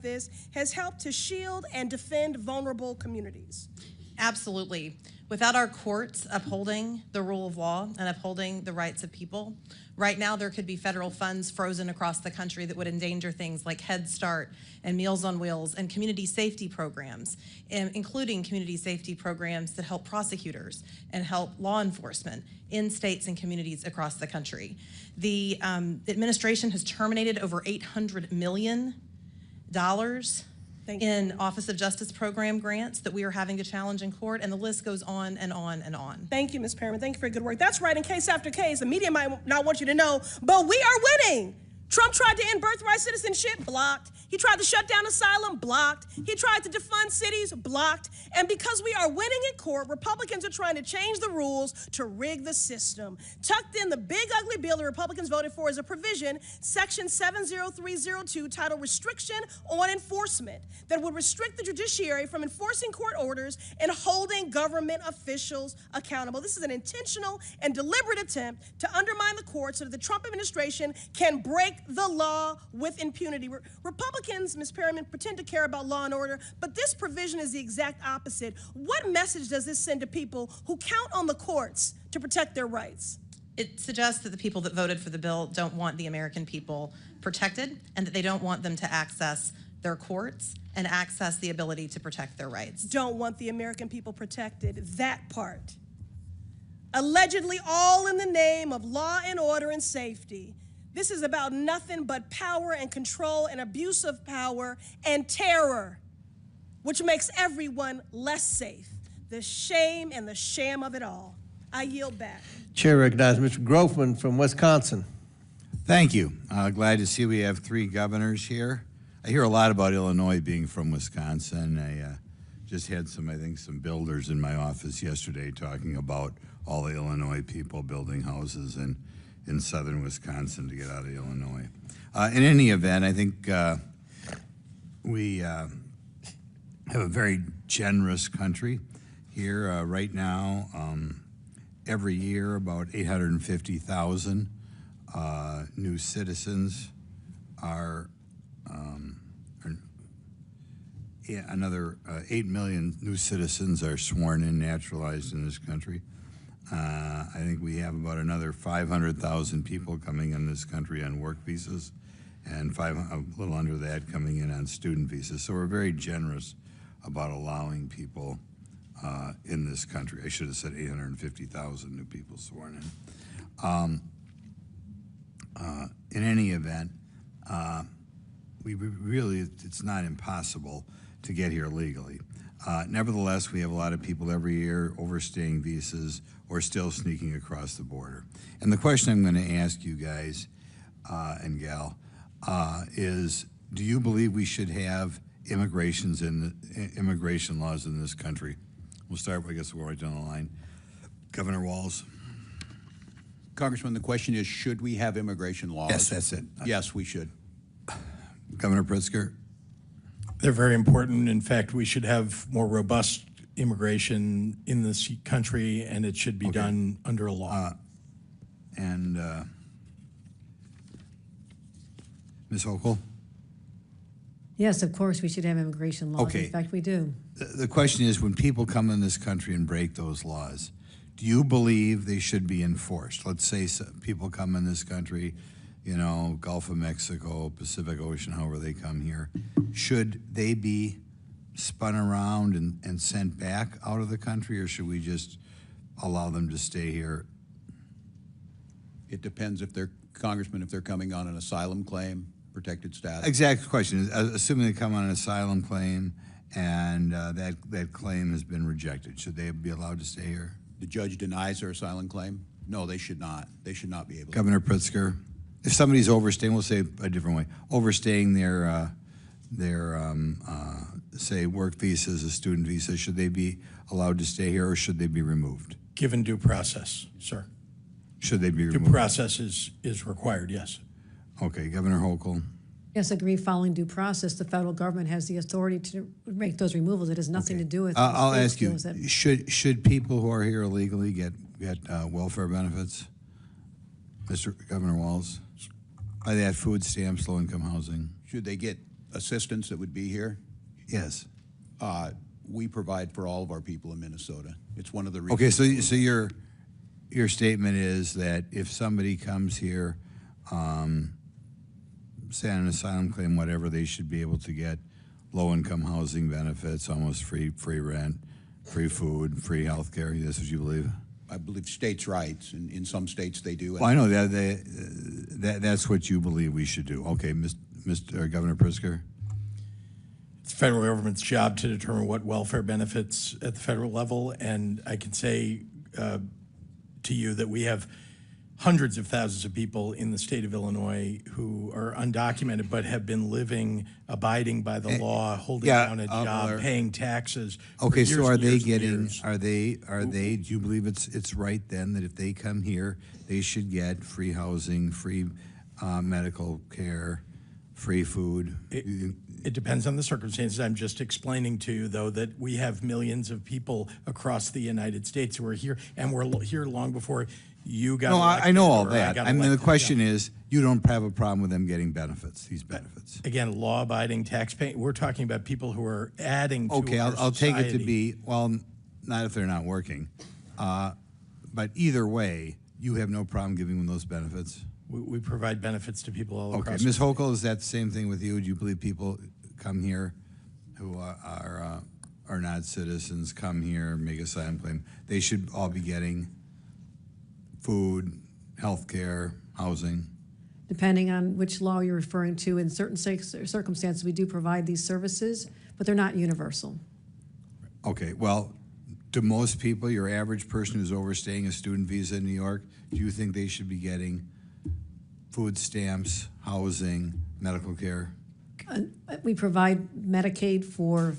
this has helped to shield and defend vulnerable communities? Absolutely. Without our courts upholding the rule of law and upholding the rights of people, right now there could be federal funds frozen across the country that would endanger things like Head Start and Meals on Wheels and community safety programs, including community safety programs that help prosecutors and help law enforcement in states and communities across the country. The administration has terminated over $800 million in Office of Justice program grants that we are having to challenge in court, and the list goes on and on and on. Thank you, Ms. Perriman. Thank you for your good work. That's right, in case after case. The media might not want you to know, but we are winning. Trump tried to end birthright citizenship, blocked. He tried to shut down asylum, blocked. He tried to defund cities, blocked. And because we are winning in court, Republicans are trying to change the rules to rig the system. Tucked in the big ugly bill the Republicans voted for is a provision, Section 70302, titled Restriction on Enforcement, that would restrict the judiciary from enforcing court orders and holding government officials accountable. This is an intentional and deliberate attempt to undermine the courts so that the Trump administration can break the law with impunity. Republicans, Ms. Perriman, pretend to care about law and order, but this provision is the exact opposite. What message does this send to people who count on the courts to protect their rights? It suggests that the people that voted for the bill don't want the American people protected and that they don't want them to access their courts and access the ability to protect their rights. Don't want the American people protected, that part. Allegedly all in the name of law and order and safety. This is about nothing but power and control and abuse of power and terror, which makes everyone less safe. The shame and the sham of it all. I yield back. Chair recognizes Mr. Grofman from Wisconsin. Thank you. Glad to see we have 3 governors here. I hear a lot about Illinois being from Wisconsin. I just had some builders in my office yesterday talking about all the Illinois people building houses in southern Wisconsin to get out of Illinois. In any event, I think we have a very generous country here right now. Every year, about 850,000 new citizens another 8 million new citizens are sworn in, naturalized in this country. I think we have about another 500,000 people coming in this country on work visas, and a little under that coming in on student visas. So we're very generous about allowing people in this country. I should have said 850,000 new people sworn in. In any event, it's not impossible to get here legally. Nevertheless, we have a lot of people every year overstaying visas or still sneaking across the border. And the question I'm going to ask you guys and gal is, do you believe we should have immigration laws in this country? We'll start, I guess, we'll right down the line. Governor Walz. Congressman, the question is, should we have immigration laws? Yes, that's it. Yes, we should. Governor Pritzker. They're very important. In fact, we should have more robust immigration in this country, and it should be done under a law. Ms. Hochul? Yes, of course, we should have immigration laws. Okay. In fact, we do. The question is, when people come in this country and break those laws, do you believe they should be enforced? Let's say people come in this country, you know, Gulf of Mexico, Pacific Ocean, however they come here. Should they be spun around and sent back out of the country, or should we just allow them to stay here? It depends if they're, Congressman, if they're coming on an asylum claim, protected status. Exact question is, assuming they come on an asylum claim and that claim has been rejected, should they be allowed to stay here? The judge denies their asylum claim? No, they should not. They should not be able to. Governor Pritzker, if somebody's overstaying, we'll say a different way, overstaying their say work visas, a student visa, should they be allowed to stay here or should they be removed? Given due process, sir. Should they be removed? Due process is required, yes. Okay, Governor Hochul. Yes, agree. Following due process, the federal government has the authority to make those removals. It has nothing to do with. I'll ask you: should people who are here illegally get welfare benefits, Mr. Governor Walz? By that, food stamps, low-income housing. Should they get assistance that would be here, Yes. we provide for all of our people in Minnesota. It's one of the reasons. Okay, so your statement is that if somebody comes here, say on an asylum claim, whatever, they should be able to get low-income housing benefits, almost free rent, free food, free health care. That's what you believe? I believe states' rights, and in some states they do. Well, I know that's what you believe we should do. Okay, Mr. Governor Pritzker? It's the federal government's job to determine what welfare benefits at the federal level, and I can say to you that we have hundreds of thousands of people in the state of Illinois who are undocumented but have been living, abiding by the law, holding down a job, paying taxes. Okay, so are they getting? do you believe it's right then that if they come here, they should get free housing, free medical care, free food? It depends on the circumstances. I'm just explaining to you, though, that we have millions of people across the United States who are here, and we're here long before you got elected. I know all that. I mean, the elected. question is, you don't have a problem with them getting benefits, these benefits. Again, law-abiding, tax-paying. We're talking about people who are adding to Okay, our I'll take it to society. be, well, not if they're not working. But either way, you have no problem giving them those benefits? We provide benefits to people all Okay, across. Ms. Hochul, is that the same thing with you? Do you believe people come here who are not citizens, come here, make a asylum claim, they should all be getting food, health care, housing? Depending on which law you're referring to, in certain circumstances, we do provide these services, but they're not universal. Okay, well, to most people, your average person who's overstaying a student visa in New York, do you think they should be getting food stamps, housing, medical care? We provide Medicaid for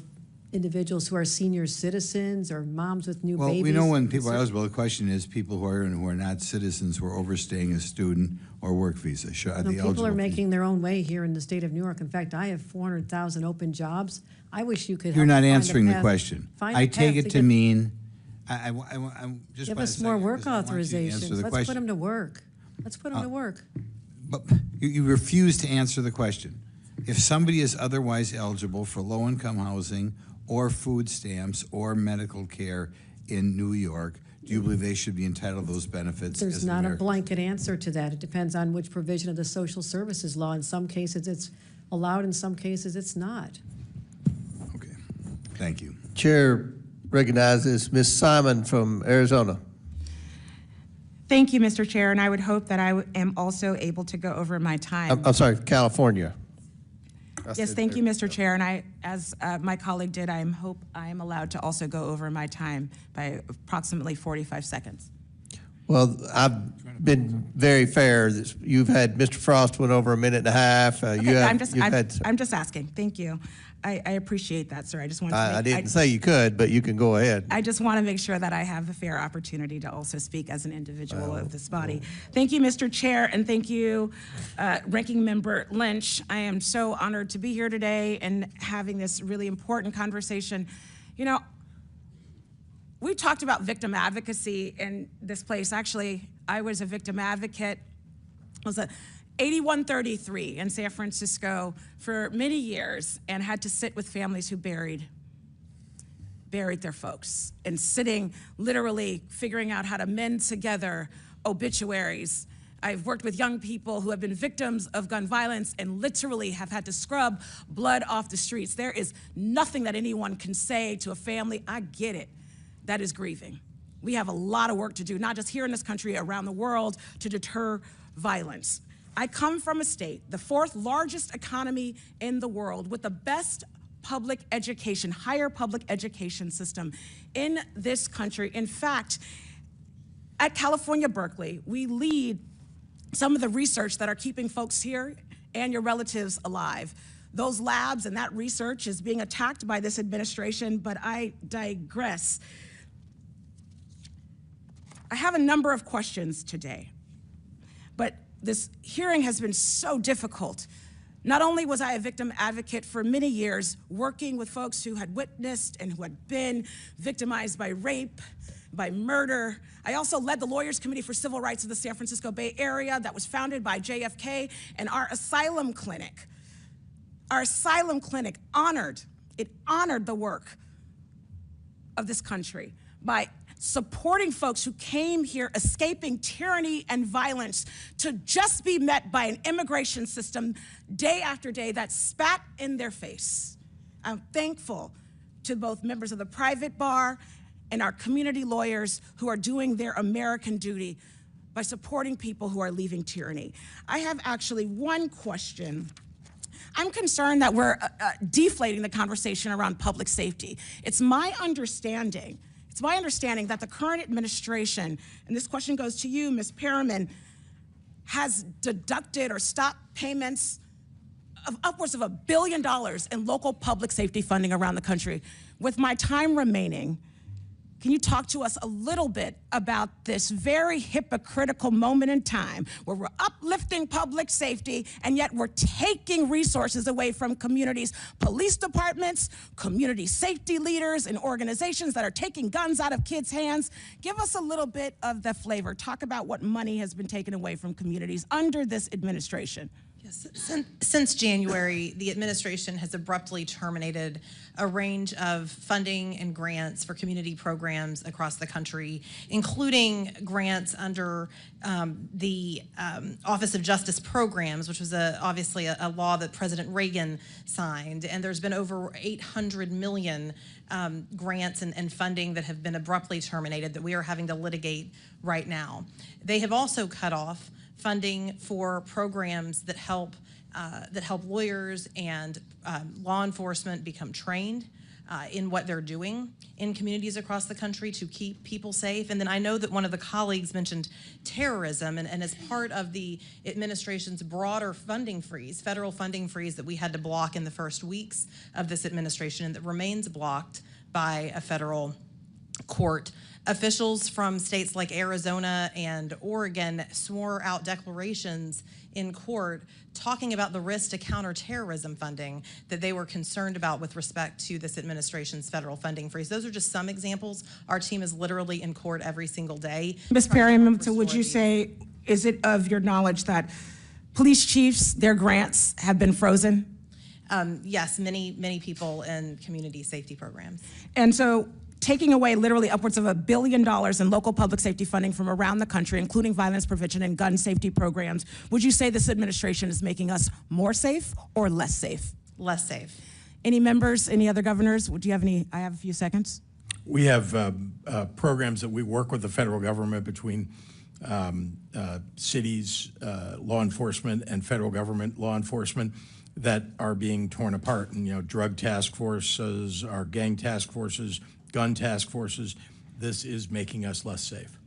individuals who are senior citizens or moms with new babies. Well, we know when people are eligible. The question is people who are not citizens who are overstaying a student or work visa. Are they eligible? People are making their own way here in the state of New York. In fact, I have 400,000 open jobs. I wish you could. You're not find a answering the path- question. find a I take path it to get- mean. I'm just. Give by a us more second, work because I want you to answer authorizations. the Let's put question. them to work. Let's put them to work. But you refuse to answer the question. If somebody is otherwise eligible for low-income housing or food stamps or medical care in New York, do you believe they should be entitled to those benefits? There's as not a Americans? blanket answer to that. It depends on which provision of the social services law. In some cases, it's allowed. In some cases, it's not. Okay, thank you. Chair recognizes Ms. Simon from Arizona. Thank you, Mr. Chair, and I would hope that I am also able to go over my time. I'm sorry, California. Yes, thank you, Mr. Chair, and I, as my colleague did, I hope I am allowed to also go over my time by approximately 45 seconds. Well, I've been very fair. You've had, Mr. Frost went over a minute and a half. Okay, I'm just asking. Thank you. I appreciate that, sir. I just wanted to I didn't say you could, but you can go ahead. I just want to make sure that I have a fair opportunity to also speak as an individual of this body. Thank you, Mr. Chair, and thank you, Ranking Member Lynch. I am so honored to be here today and having this really important conversation. You know, we talked about victim advocacy in this place. Actually, I was a victim advocate. I was a 8133 in San Francisco for many years and had to sit with families who buried their folks, and sitting, literally figuring out how to mend together obituaries. I've worked with young people who have been victims of gun violence and literally have had to scrub blood off the streets. There is nothing that anyone can say to a family, I get it, that is grieving. We have a lot of work to do, not just here in this country, around the world, to deter violence. I come from a state, the 4th largest economy in the world, with the best public education, higher public education system in this country. In fact, at California, Berkeley, we lead some of the research that are keeping folks here and your relatives alive. Those labs and that research is being attacked by this administration, but I digress. I have a number of questions today, but this hearing has been so difficult. Not only was I a victim advocate for many years, working with folks who had witnessed and who had been victimized by rape, by murder. I also led the Lawyers Committee for Civil Rights of the San Francisco Bay Area that was founded by JFK, and our asylum clinic Our asylum clinic honored the work of this country by supporting folks who came here escaping tyranny and violence to just be met by an immigration system day after day that spat in their face. I'm thankful to both members of the private bar and our community lawyers who are doing their American duty by supporting people who are leaving tyranny. I have actually one question. I'm concerned that we're deflating the conversation around public safety. It's my understanding that the current administration, and this question goes to you, Ms. Perriman, has deducted or stopped payments of upwards of $1 billion in local public safety funding around the country. With my time remaining, can you talk to us a little bit about this very hypocritical moment in time where we're uplifting public safety and yet we're taking resources away from communities, police departments, community safety leaders, and organizations that are taking guns out of kids' hands? Give us a little bit of the flavor. Talk about what money has been taken away from communities under this administration. Yes, since January, the administration has abruptly terminated a range of funding and grants for community programs across the country, including grants under the Office of Justice Programs, which was obviously a law that President Reagan signed. And there's been over 800 million grants and funding that have been abruptly terminated that we are having to litigate right now. They have also cut off funding for programs that help lawyers and law enforcement become trained in what they're doing in communities across the country to keep people safe. And then I know that one of the colleagues mentioned terrorism, and as part of the administration's broader funding freeze, federal funding freeze that we had to block in the first weeks of this administration and that remains blocked by a federal court, officials from states like Arizona and Oregon swore out declarations in court talking about the risk to counterterrorism funding that they were concerned about with respect to this administration's federal funding freeze. Those are just some examples. Our team is literally in court every single day. Ms. Perriman, so would you say, is it of your knowledge that police chiefs, their grants have been frozen? Yes, many people in community safety programs. And so taking away literally upwards of $1 billion in local public safety funding from around the country, including violence prevention and gun safety programs, would you say this administration is making us more safe or less safe? Less safe. Any members, any other governors? Do you have any? I have a few seconds. We have programs that we work with the federal government between cities, law enforcement, and federal government law enforcement that are being torn apart. And, drug task forces, our gang task forces, gun task forces, this is making us less safe.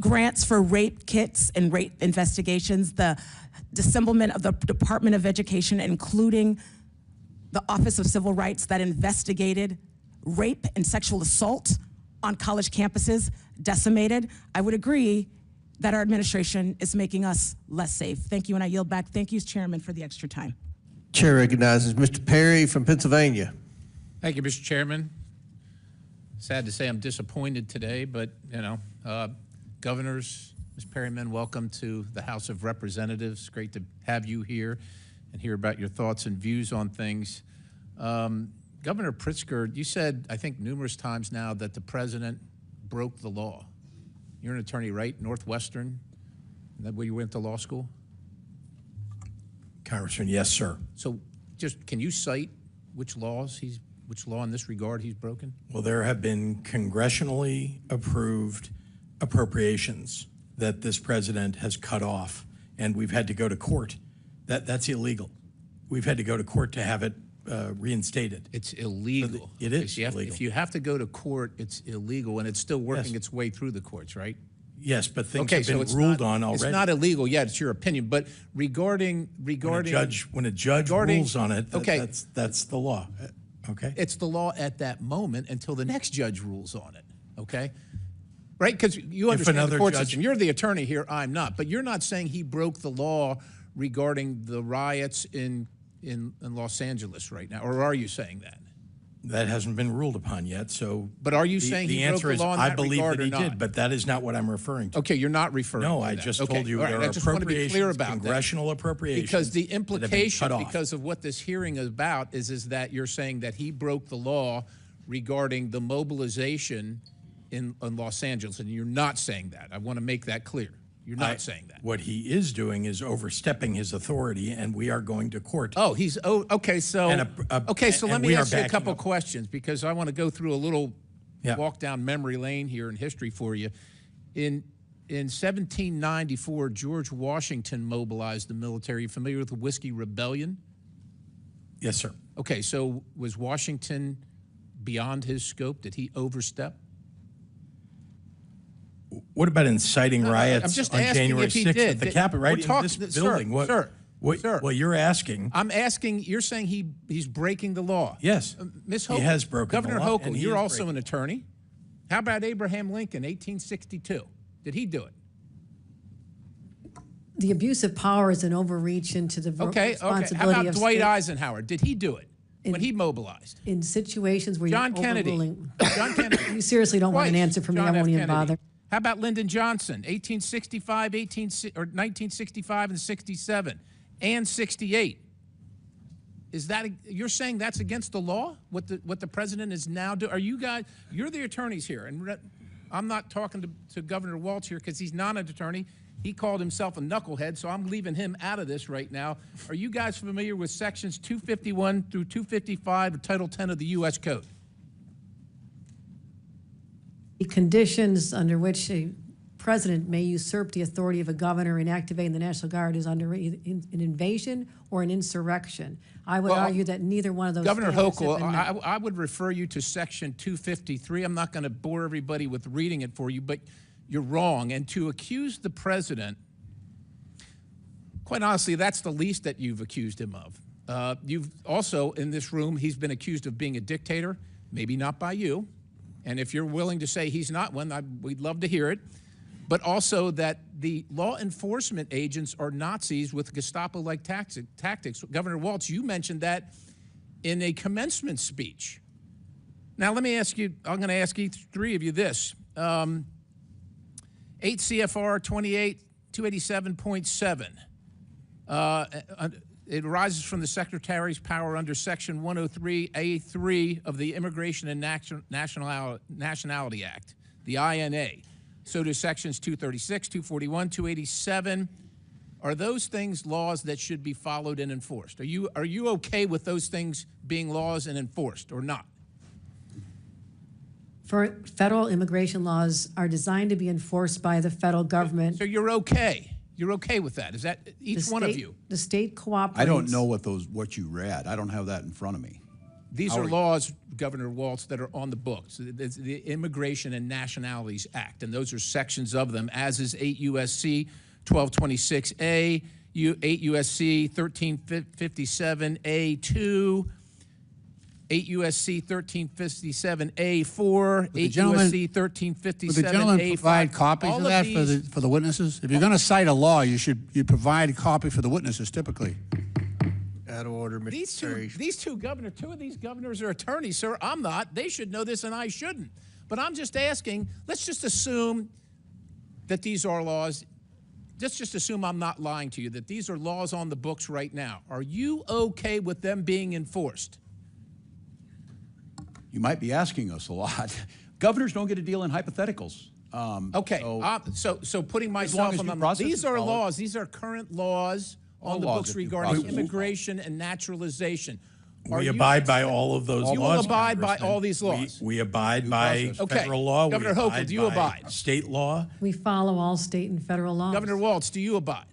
Grants for rape kits and rape investigations, the disembowelment of the Department of Education, including the Office of Civil Rights that investigated rape and sexual assault on college campuses, decimated. I would agree that our administration is making us less safe. Thank you, and I yield back. Thank you, Chairman, for the extra time. Chair recognizes Mr. Perry from Pennsylvania. Thank you, Mr. Chairman. Sad to say I'm disappointed today, but, governors, Ms. Perriman, welcome to the House of Representatives. Great to have you here and hear about your thoughts and views on things. Governor Pritzker, you said, I think numerous times now, that the president broke the law. You're an attorney, right? Northwestern? Is that where you went to law school? Congressman, yes, sir. So just, can you cite which law in this regard he's broken? Well, there have been congressionally approved appropriations that this president has cut off, and we've had to go to court. That's illegal. We've had to go to court to have it reinstated. It's illegal. It is illegal. illegal. If you have to go to court, it's illegal, and it's still working Yes. its way through the courts, right? Yes, but things Okay, have been so ruled on already. It's not illegal yet. It's your opinion, but regarding when a judge rules on it, okay, that's the law. Okay. It's the law at that moment until the next judge rules on it. Okay. Right? Because you understand the court system. You're the attorney here. I'm not. But you're not saying he broke the law regarding the riots in Los Angeles right now, or are you saying that? That hasn't been ruled upon yet, so. But are you saying the he broke answer the is, law in I that believe regard that he or not? did, but that is not what I'm referring to. Okay, you're not referring No, to I that. just Okay, told you all right, there I are just want to be clear appropriations, about congressional that. appropriations. Because the that have been implication, cut off. because of what this hearing is about, is that you're saying that he broke the law regarding the mobilization in Los Angeles, and you're not saying that. I want to make that clear. You're not saying that. What he is doing is overstepping his authority, and we are going to court. Oh, okay. So And so let and me we are ask you a backing couple up. questions because I want to go through a little Yeah. walk down memory lane here in history for you. In 1794, George Washington mobilized the military. You familiar with the Whiskey Rebellion? Yes, sir. Okay, so was Washington beyond his scope? Did he overstep? What about inciting riots I'm just on asking January if he 6th did. at the Capitol, right We're in this building? Sir, What you're asking, I'm asking, you're saying he's breaking the law. yes, Ms. he Hochul, has broken Governor the law. Hochul, and he you're is also breaking an attorney. How about Abraham Lincoln, 1862? Did he do it? The abuse of power is an overreach into the Okay. How responsibility about of Dwight state Eisenhower? Did he do it when he mobilized? in situations where John you're Kennedy. overruling. John Kennedy. You seriously don't want an Twice. answer from me. John I won't F. even Kennedy. bother. How about Lyndon Johnson, 1865, 1965, and 67, and 68? Is that you're saying that's against the law? What the president is now doing? Are you guys? You're the attorneys here, and I'm not talking to Governor Walz here because he's not an attorney. He called himself a knucklehead, so I'm leaving him out of this right now. Are you guys familiar with sections 251 through 255 of Title 10 of the U.S. Code? The conditions under which a president may usurp the authority of a governor in activating the National Guard is under an invasion or an insurrection. I would argue that neither one of those Governor standards have Hochul, been met. I would refer you to section 253. I'm not going to bore everybody with reading it for you, but you're wrong. And to accuse the president, quite honestly, that's the least that you've accused him of. You've also, in this room, he's been accused of being a dictator, maybe not by you. And if you're willing to say he's not one, we'd love to hear it. But also that the law enforcement agents are Nazis with Gestapo-like tactics. Governor Walz, you mentioned that in a commencement speech. Now, let me ask you, I'm going to ask each three of you this. 8 CFR 287.7. It arises from the Secretary's power under Section 103A3 of the Immigration and Nationality Act, the INA. So do Sections 236, 241, 287. Are those things laws that should be followed and enforced? Are you okay with those things being laws and enforced or not? For federal immigration laws are designed to be enforced by the federal government. So you're okay. You're okay with that? Is that each one of you? The state cooperates. I don't know what you read. I don't have that in front of me. These are laws, Governor Walz, that are on the books. It's the Immigration and Nationalities Act, and those are sections of them, as is 8 U.S.C. 1226A, 8 U.S.C. 1357A2, 8 U.S.C. 1357A4, 8 U.S.C. 1357A5. Would the gentleman provide copies of that for the witnesses? If you're going to cite a law, you provide a copy for the witnesses typically. Out of order, Mr. These two governors, two of these governors are attorneys, sir. I'm not. They should know this and I shouldn't. But I'm just asking, let's just assume that these are laws. Let's just assume I'm not lying to you, that these are laws on the books right now. Are you okay with them being enforced? You might be asking us a lot. Governors don't get to deal in hypotheticals. Okay, so putting myself on them, these are laws. These are current laws on the books regarding immigration and naturalization. We abide by all of those laws. You will abide by all these laws. We abide by federal law. Governor Hochul, do you abide? State law. We follow all state and federal laws. Governor Walz, do you abide?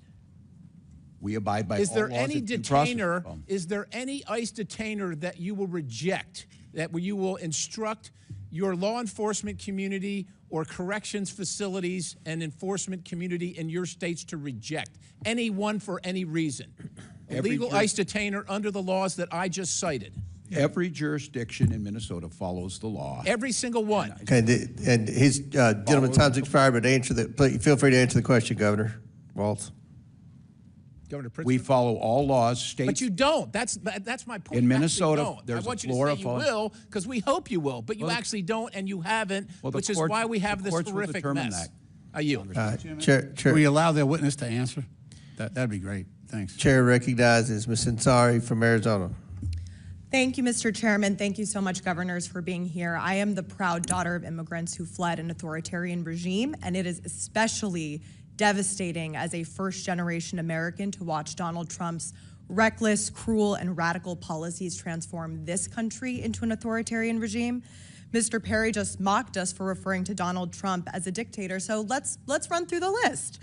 We abide by all laws. Is there any detainer? Is there any ICE detainer that you will reject? That you will instruct your law enforcement community or corrections facilities and enforcement community in your states to reject? Anyone for any reason. A legal ICE detainer under the laws that I just cited. Every jurisdiction in Minnesota follows the law. Every single one. Okay, and his gentleman's time's expired, but feel free to answer the question, Governor Walz. Governor Pritzker? We follow all laws, states. But you don't. That's my point. In You Minnesota, actually don't. there's I want a you to floor say of you law. will, because we hope you will, but you Well, actually don't, and you haven't, Well, the which is courts- why we have the this courts will horrific determine mess. that. I yield. Chair, Will we allow their witness to answer? That'd be great. Thanks. Chair recognizes Ms. Ansari from Arizona. Thank you, Mr. Chairman. Thank you so much, governors, for being here. I am the proud daughter of immigrants who fled an authoritarian regime, and it is especially devastating as a first-generation American to watch Donald Trump's reckless, cruel, and radical policies transform this country into an authoritarian regime. Mr. Perry just mocked us for referring to Donald Trump as a dictator, so let's run through the list.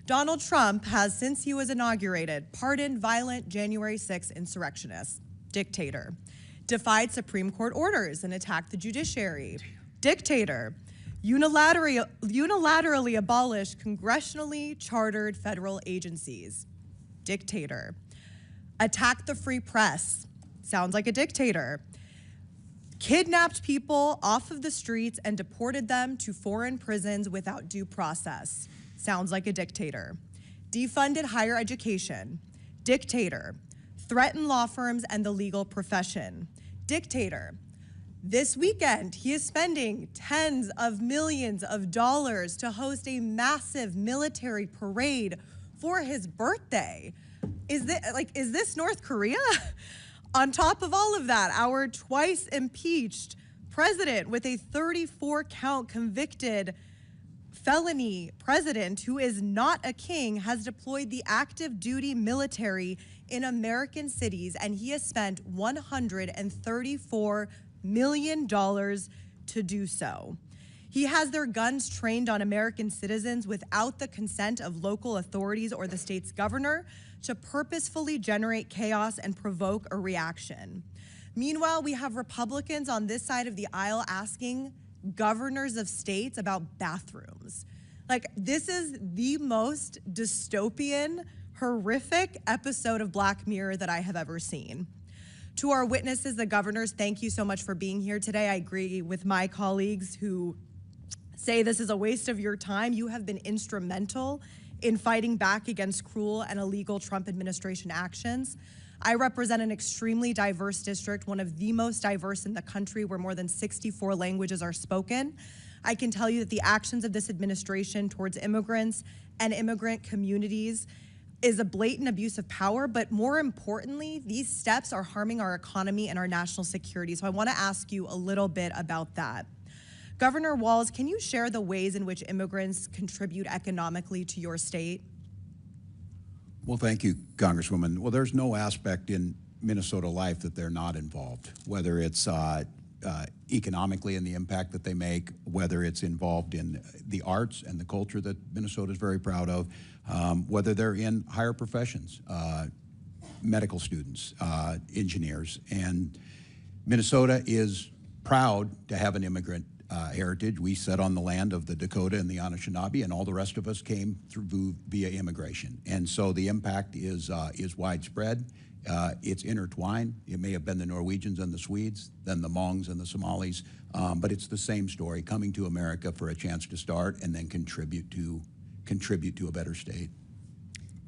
Donald Trump has, since he was inaugurated, pardoned violent January 6 insurrectionists. Dictator. Defied Supreme Court orders and attacked the judiciary. Dictator. Unilaterally abolished congressionally chartered federal agencies. Dictator. Attacked the free press. Sounds like a dictator. Kidnapped people off of the streets and deported them to foreign prisons without due process. Sounds like a dictator. Defunded higher education. Dictator. Threaten law firms and the legal profession. Dictator. This weekend, he is spending tens of millions of dollars to host a massive military parade for his birthday. Is this North Korea? On top of all of that, our twice impeached president with a 34-count convicted felony president who is not a king has deployed the active duty military in American cities, and he has spent $134 million to do so. He has their guns trained on American citizens without the consent of local authorities or the state's governor to purposefully generate chaos and provoke a reaction. Meanwhile, we have Republicans on this side of the aisle asking governors of states about bathrooms. Like, this is the most dystopian, horrific episode of Black Mirror that I have ever seen. To our witnesses, the governors, thank you so much for being here today. I agree with my colleagues who say this is a waste of your time. You have been instrumental in fighting back against cruel and illegal Trump administration actions. I represent an extremely diverse district, one of the most diverse in the country, where more than 64 languages are spoken. I can tell you that the actions of this administration towards immigrants and immigrant communities is a blatant abuse of power, but more importantly, these steps are harming our economy and our national security. So I want to ask you a little bit about that. Governor Walz, can you share the ways in which immigrants contribute economically to your state? Well, thank you, Congresswoman. Well, there's no aspect in Minnesota life that they're not involved, whether it's economically in the impact that they make, whether it's involved in the arts and the culture that Minnesota is very proud of, whether they're in higher professions, medical students, engineers. And Minnesota is proud to have an immigrant heritage. We sat on the land of the Dakota and the Anishinaabe, and all the rest of us came through via immigration. And so the impact is widespread. It's intertwined. It may have been the Norwegians and the Swedes, then the Hmongs and the Somalis, but it's the same story, coming to America for a chance to start and then contribute to a better state.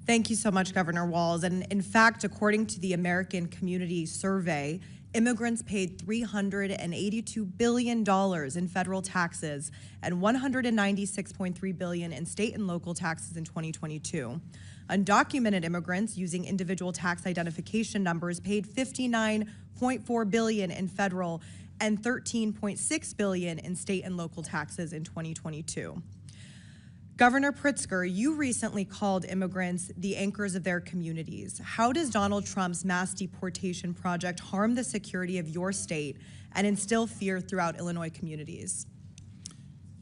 Thank you so much, Governor Walz. And in fact, according to the American Community Survey, immigrants paid $382 billion in federal taxes and $196.3 billion in state and local taxes in 2022. Undocumented immigrants using individual tax identification numbers paid $59.4 billion in federal and $13.6 billion in state and local taxes in 2022. Governor Pritzker, you recently called immigrants the anchors of their communities. How does Donald Trump's mass deportation project harm the security of your state and instill fear throughout Illinois communities?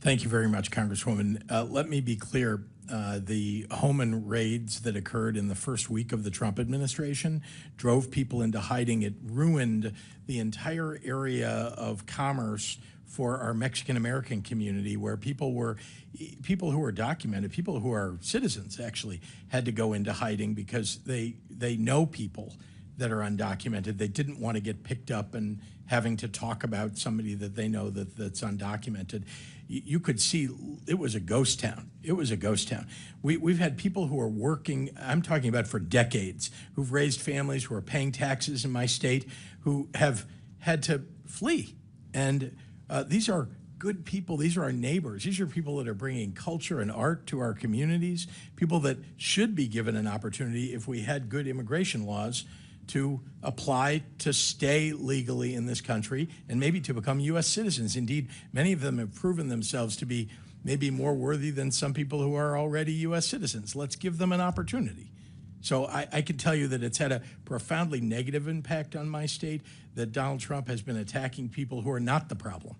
Thank you very much, Congresswoman. Let me be clear. The home raids that occurred in the first week of the Trump administration drove people into hiding. It ruined the entire area of commerce for our Mexican-American community, where people who were documented, people who are citizens actually, had to go into hiding because they know people that are undocumented. They didn't want to get picked up and having to talk about somebody that they know that's undocumented. You could see it was a ghost town. It was a ghost town. We've had people who are working, I'm talking about for decades, who've raised families, who are paying taxes in my state, who have had to flee. And these are good people. These are our neighbors. These are people that are bringing culture and art to our communities, people that should be given an opportunity, if we had good immigration laws, to apply to stay legally in this country and maybe to become U.S. citizens. Indeed, many of them have proven themselves to be maybe more worthy than some people who are already U.S. citizens. Let's give them an opportunity. So I can tell you that it's had a profoundly negative impact on my state, that Donald Trump has been attacking people who are not the problem.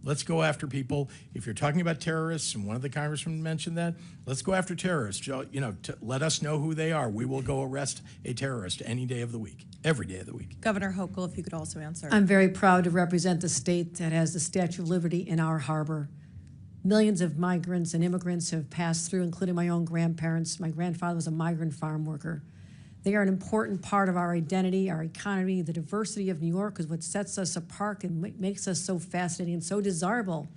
Let's go after people. If you're talking about terrorists, and one of the congressmen mentioned that, let's go after terrorists. Let us know who they are. We will go arrest a terrorist any day of the week, every day of the week. Governor Hochul, if you could also answer. I'm very proud to represent the state that has the Statue of Liberty in our harbor. Millions of migrants and immigrants have passed through, including my own grandparents. My grandfather was a migrant farm worker. They are an important part of our identity, our economy. The diversity of New York is what sets us apart and makes us so fascinating and so desirable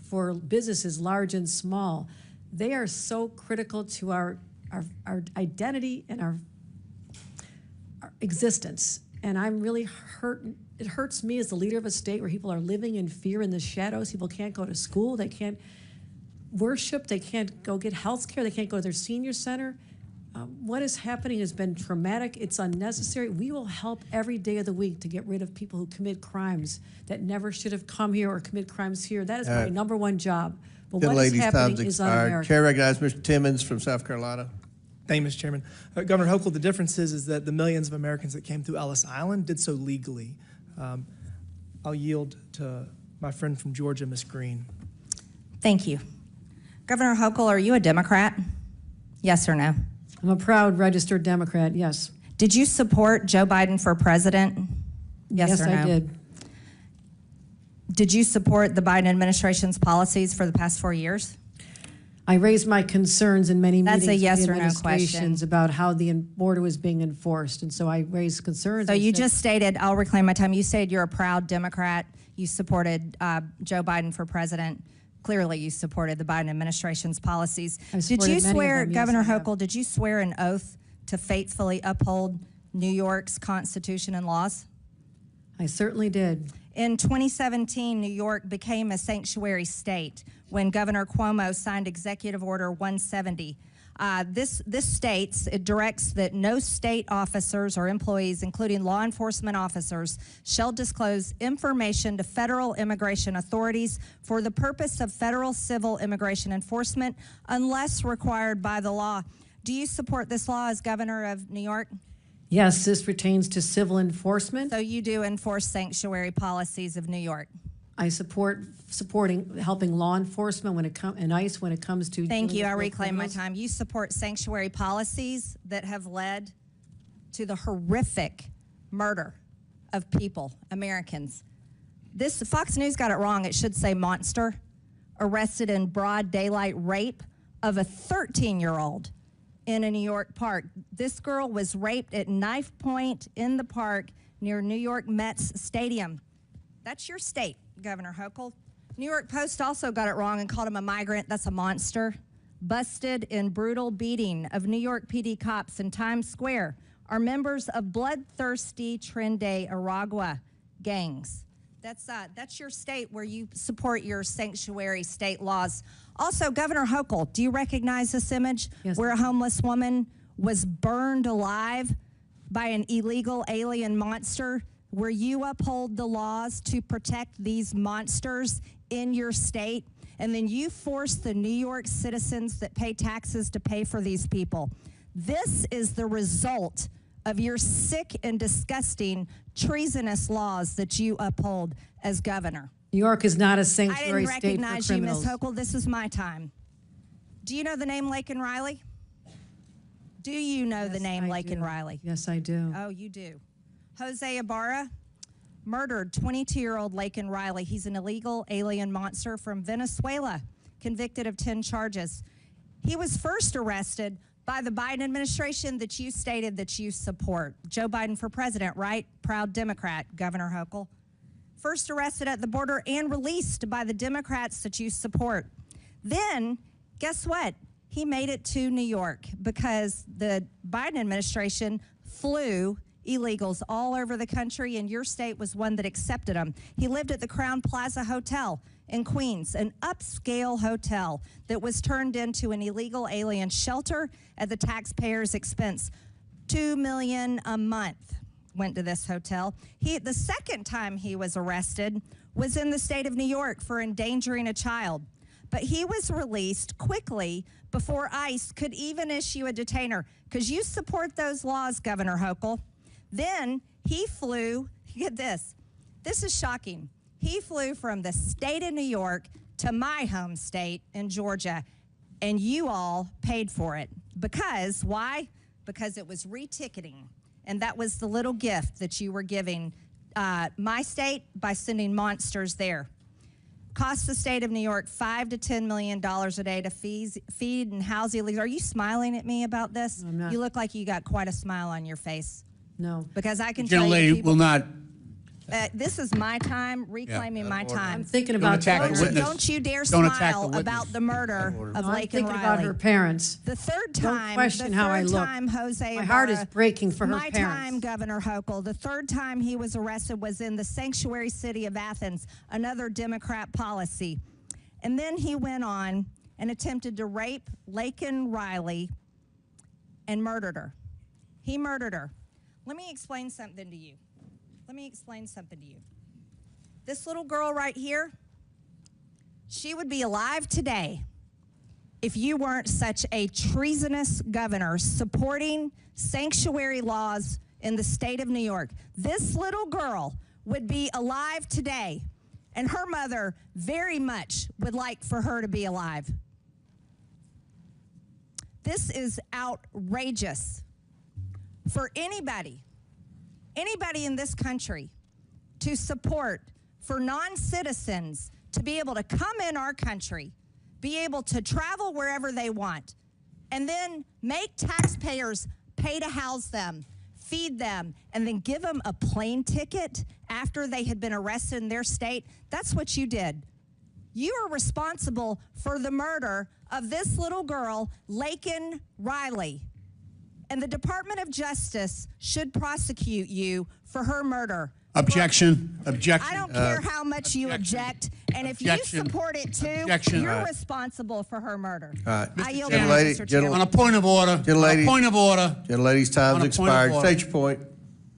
for businesses large and small. They are so critical to our identity and our existence. And I'm really hurt. It hurts me as the leader of a state where people are living in fear in the shadows. People can't go to school. They can't worship. They can't go get health care. They can't go to their senior center. What is happening has been traumatic. It's unnecessary. We will help every day of the week to get rid of people who commit crimes that never should have come here or commit crimes here. That is my number one job. But what is happening is un-American. Chair recognizes Mr. Timmons from South Carolina. Thank you, Mr. Chairman. Governor Hochul, the difference is that the millions of Americans that came through Ellis Island did so legally. I'll yield to my friend from Georgia, Ms. Green. Thank you. Governor Hochul, are you a Democrat? Yes or no? I'm a proud registered Democrat, yes. Did you support Joe Biden for president? Yes or no? Yes, I did. Did you support the Biden administration's policies for the past 4 years? I raised my concerns in many meetings That's a yes with the or no administrations about how the border was being enforced, and so I raised concerns. So you just stated, I'll reclaim my time, you said you're a proud Democrat, you supported Joe Biden for president. Clearly you supported the Biden administration's policies. Did you swear, Governor Hochul, did you swear an oath to faithfully uphold New York's Constitution and laws? I certainly did. In 2017, New York became a sanctuary state when Governor Cuomo signed Executive Order 170. This states, it directs that no state officers or employees, including law enforcement officers, shall disclose information to federal immigration authorities for the purpose of federal civil immigration enforcement unless required by the law. Do you support this law as governor of New York? Yes, this pertains to civil enforcement. So you do enforce sanctuary policies of New York? I supporting helping law enforcement and ICE when it comes to. Thank you. I reclaim my time. You support sanctuary policies that have led to the horrific murder of people, Americans. This Fox News got it wrong. It should say monster. Arrested in broad daylight rape of a 13-year-old in a New York park. This girl was raped at knife point in the park near New York Mets Stadium. That's your state, Governor Hochul. New York Post also got it wrong and called him a migrant. That's a monster. Busted in brutal beating of New York PD cops in Times Square are members of bloodthirsty Trinidad Aragua gangs. That's your state where you support your sanctuary state laws. Also, Governor Hochul, do you recognize this image? Yes. Where a homeless woman was burned alive by an illegal alien monster? Where you uphold the laws to protect these monsters in your state, and then you force the New York citizens that pay taxes to pay for these people. This is the result of your sick and disgusting treasonous laws that you uphold as governor. New York is not a sanctuary state for criminals. I didn't recognize you, Ms. Hochul. This is my time. Do you know the name Laken Riley? Do you know the name Laken Riley? Yes, I do. Oh, you do. Jose Ibarra murdered 22-year-old Laken Riley. He's an illegal alien monster from Venezuela, convicted of 10 charges. He was first arrested by the Biden administration that you stated that you support. Joe Biden for president, right? Proud Democrat, Governor Hochul. first arrested at the border and released by the Democrats that you support. Then, guess what? He made it to New York because the Biden administration flew illegals all over the country, and your state was one that accepted them. He lived at the Crown Plaza Hotel in Queens, an upscale hotel that was turned into an illegal alien shelter at the taxpayers' expense. $2 million a month went to this hotel. The second time he was arrested was in the state of New York for endangering a child. But he was released quickly before ICE could even issue a detainer, because you support those laws, Governor Hochul. Then he flew, get this is shocking. He flew from the state of New York to my home state in Georgia, and you all paid for it. Because, why? Because it was reticketing, and that was the little gift that you were giving my state by sending monsters there. Cost the state of New York $5 to $10 million a day to feed and house illegals. Are you smiling at me about this? No, I'm not. You look like you got quite a smile on your face. No. Because I can The tell you gentlelady people, will not. this is my time, reclaiming my time. I'm thinking about attack the witness. Don't you dare Don't attack the smile witness. about the murder of I'm Lake and thinking about her Riley. parents. The third Don't time, question the how I third look. time Jose My heart is Ibarra- breaking for her my parents. time, Governor Hochul. The third time he was arrested was in the sanctuary city of Athens, another Democrat policy. And then he went on and attempted to rape Laken Riley and murdered her. He murdered her. Let me explain something to you. This little girl right here, she would be alive today if you weren't such a treasonous governor supporting sanctuary laws in the state of New York. This little girl would be alive today, and her mother very much would like for her to be alive. This is outrageous for anybody in this country to support for non-citizens to be able to come in our country, be able to travel wherever they want, and then make taxpayers pay to house them, feed them, and then give them a plane ticket after they had been arrested in their state. That's what you did. You are responsible for the murder of this little girl, Laken Riley. And the Department of Justice should prosecute you for her murder. Objection. Objection. I don't care how much you object, and if you support it too, you're responsible for her murder. All right. I yield Gentlelady- back, Mr. Chair. On a point of order. Gentlelady- On a point of order. Gentlelady's time's On a point of expired. order. State your point.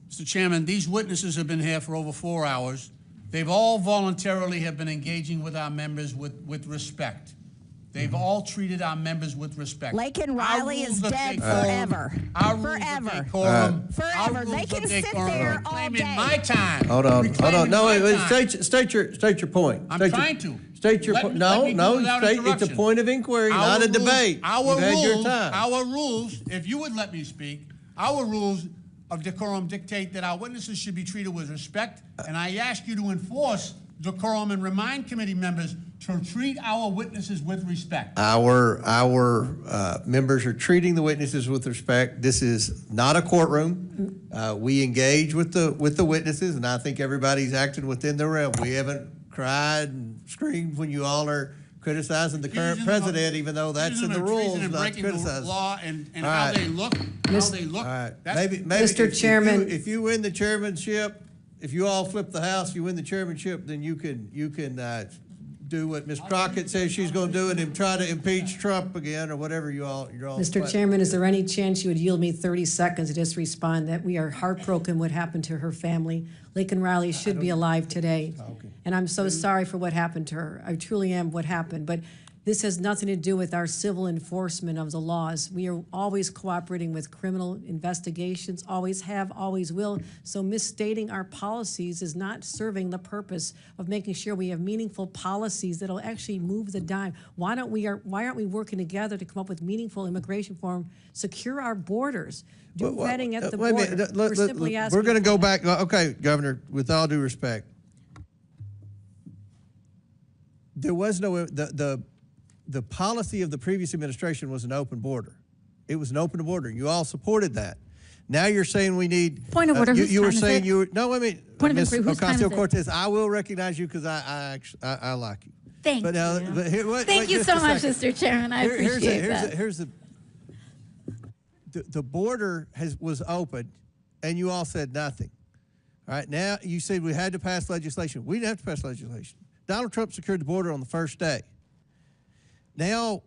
Mr. Chairman, these witnesses have been here for over 4 hours. They've all voluntarily have been engaging with our members with respect. They've all treated our members with respect. Laken Riley is dead forever. Forever. Forever. They can sit there all day. My time. Hold on. No, Reclaiming state your point. I'm trying to. State your point. No, let me do it without it's a interruption. point of inquiry, not a debate. You've had your time. Our rules, if you would let me speak, our rules of decorum dictate that our witnesses should be treated with respect, and I ask you to enforce decorum and remind committee members to treat our witnesses with respect. Our members are treating the witnesses with respect. This is not a courtroom. We engage with the witnesses, and I think everybody's acted within the realm. We haven't cried and screamed when you all are criticizing the current president, even though that's in the rules, not to criticize. The law and how they look. How they look. All right. That's- Maybe Mr. Chairman. if you win the chairmanship, if you all flip the House, you win the chairmanship, then you can do what Ms. Crockett says she's going to do and then try to impeach Trump again or whatever you're all. Mr. Chairman, is there any chance you would yield me 30 seconds to just respond that we are heartbroken what happened to her family? Laken Riley should be alive today. And I'm so sorry for what happened to her. I truly am what happened. But this has nothing to do with our civil enforcement of the laws. We are always cooperating with criminal investigations, always have, always will. So misstating our policies is not serving the purpose of making sure we have meaningful policies that'll actually move the dime. Why aren't we working together to come up with meaningful immigration reform, secure our borders, do vetting at the border? We're simply asking. We're going to go back. Okay, Governor, with all due respect, there was no the policy of the previous administration was an open border. It was an open border. You all supported that. Now you're saying we need. Point of order, whose You were time is saying it? you were, no, wait a minute. Point of Ms. inquiry, whose time is it? Ocasio-Cortez, I will recognize you because I like you. Thank But, you. but here, Thank you just so a much, second. Mr. Chairman. I appreciate that. Here's the border was open, and you all said nothing. All right, now you said we had to pass legislation. We didn't have to pass legislation. Donald Trump secured the border on the first day. Now,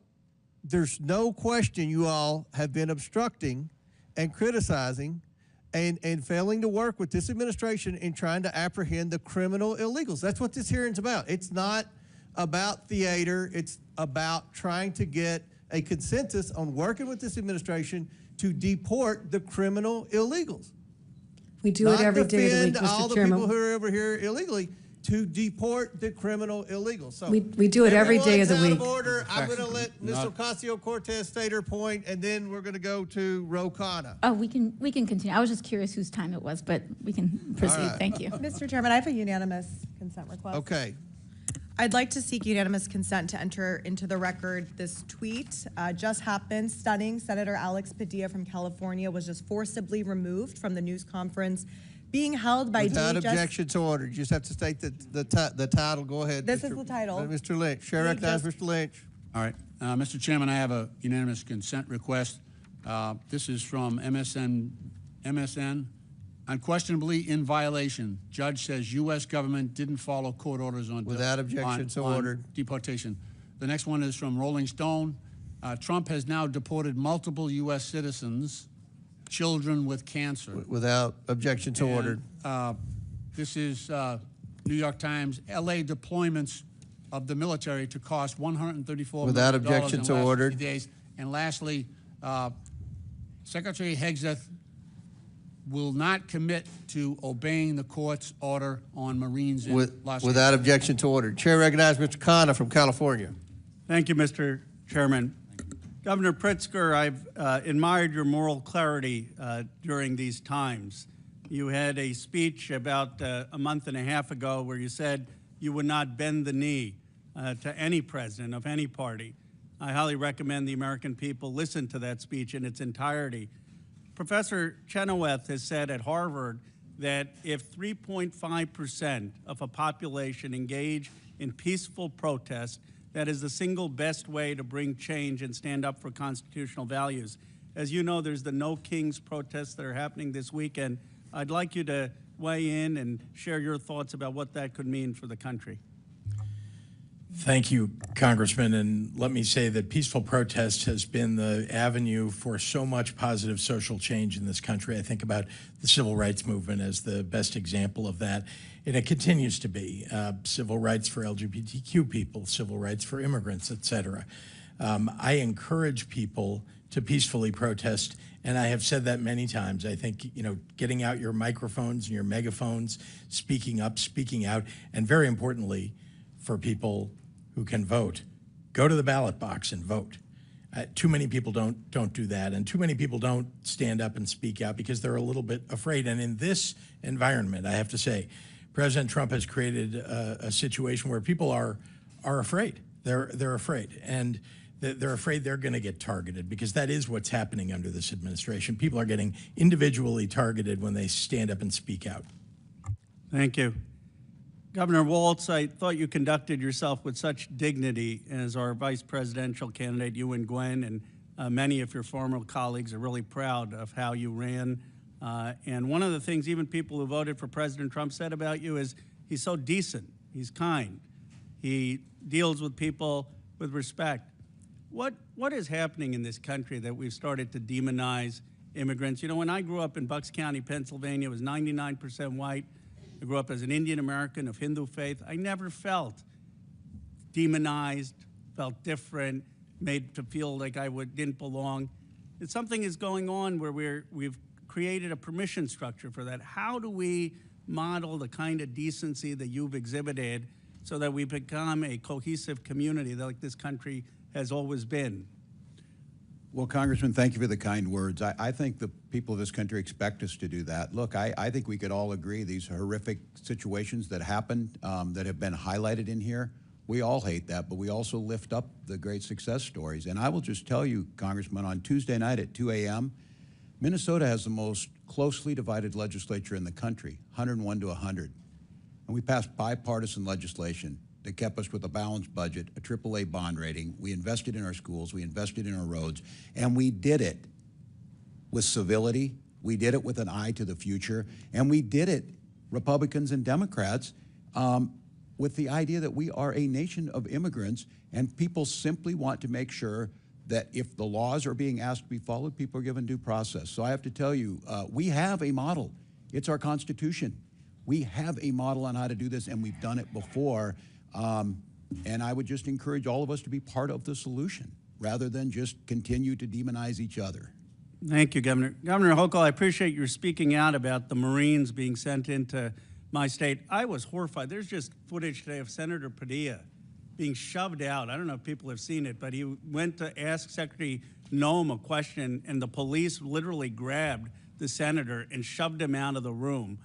there's no question you all have been obstructing and criticizing and failing to work with this administration in trying to apprehend the criminal illegals. That's what this hearing's about. It's not about theater. It's about trying to get a consensus on working with this administration to deport the criminal illegals. We do it every day of the week, Not defend all Mr. the Chairman. people who are over here illegally, to deport the criminal illegals. So We do it every day of the everyone's week. out of order. I'm going to let Ms. Ocasio-Cortez state her point, and then we're going to go to Ro Khanna. Oh, we can continue. I was just curious whose time it was, but we can proceed. right. Thank you. Mr. Chairman, I have a unanimous consent request. Okay. I'd like to seek unanimous consent to enter into the record this tweet. Just happened, stunning. Senator Alex Padilla from California was just forcibly removed from the news conference being held by Without DHS. objection to order. You just have to state the title. Go ahead. This is the title. Mr. Lynch. Chair recognizes Mr. Lynch. All right. Mr. Chairman, I have a unanimous consent request. This is from MSN. Unquestionably in violation. Judge says U.S. government didn't follow court orders on Without objection, so ordered. Deportation. The next one is from Rolling Stone. Trump has now deported multiple U.S. citizens, children with cancer. Without objection to ordered. This is New York Times. L.A. deployments of the military to cost $134 Without million objection in to the last ordered. 50 days. And lastly, Secretary Hegseth will not commit to obeying the court's order on Marines in Las Vegas. Without objection to order. Chair recognizes Mr. Khanna from California. Thank you, Mr. Chairman. Governor Pritzker, I've admired your moral clarity during these times. You had a speech about a month and a half ago where you said you would not bend the knee to any president of any party. I highly recommend the American people listen to that speech in its entirety. Professor Chenoweth has said at Harvard that if 3.5% of a population engage in peaceful protest, that is the single best way to bring change and stand up for constitutional values. As you know, there's the No Kings protests that are happening this weekend. I'd like you to weigh in and share your thoughts about what that could mean for the country. Thank you, Congressman. And let me say that peaceful protest has been the avenue for so much positive social change in this country. I think about the civil rights movement as the best example of that. And it continues to be civil rights for LGBTQ people, civil rights for immigrants, et cetera. I encourage people to peacefully protest, and I have said that many times. I think, getting out your microphones and your megaphones, speaking up, speaking out, and very importantly, for people who can vote, go to the ballot box and vote. Too many people don't do that, and too many people don't stand up and speak out because they're a little bit afraid. And in this environment, I have to say, President Trump has created a situation where people are afraid. They're afraid, and they're afraid they're going to get targeted, because that is what's happening under this administration. People are getting individually targeted when they stand up and speak out. Thank you. Governor Walz, I thought you conducted yourself with such dignity as our vice presidential candidate. You and Gwen and many of your former colleagues are really proud of how you ran. And one of the things even people who voted for President Trump said about you is he's so decent, he's kind, he deals with people with respect. What is happening in this country that we've started to demonize immigrants? When I grew up in Bucks County, Pennsylvania, it was 99% white. I grew up as an Indian American of Hindu faith. I never felt demonized, felt different, made to feel like I didn't belong. Something is going on where we've created a permission structure for that. How do we model the kind of decency that you've exhibited so that we become a cohesive community like this country has always been? Well, Congressman, thank you for the kind words. I think the people of this country expect us to do that. Look, I think we could all agree these horrific situations that happened, that have been highlighted in here, we all hate that, but we also lift up the great success stories. And I will just tell you, Congressman, on Tuesday night at 2 a.m., Minnesota has the most closely divided legislature in the country, 101 to 100. And we passed bipartisan legislation that kept us with a balanced budget, a AAA bond rating. We invested in our schools, we invested in our roads, and we did it with civility. We did it with an eye to the future, and we did it, Republicans and Democrats, with the idea that we are a nation of immigrants, and people simply want to make sure that if the laws are being asked to be followed, people are given due process. So I have to tell you, we have a model. It's our Constitution. We have a model on how to do this, and we've done it before. And I would just encourage all of us to be part of the solution rather than just continue to demonize each other. Thank you, Governor. Governor Hochul, I appreciate your speaking out about the Marines being sent into my state. I was horrified. There's just footage today of Senator Padilla being shoved out. I don't know if people have seen it, but he went to ask Secretary Noem a question, and the police literally grabbed the senator and shoved him out of the room.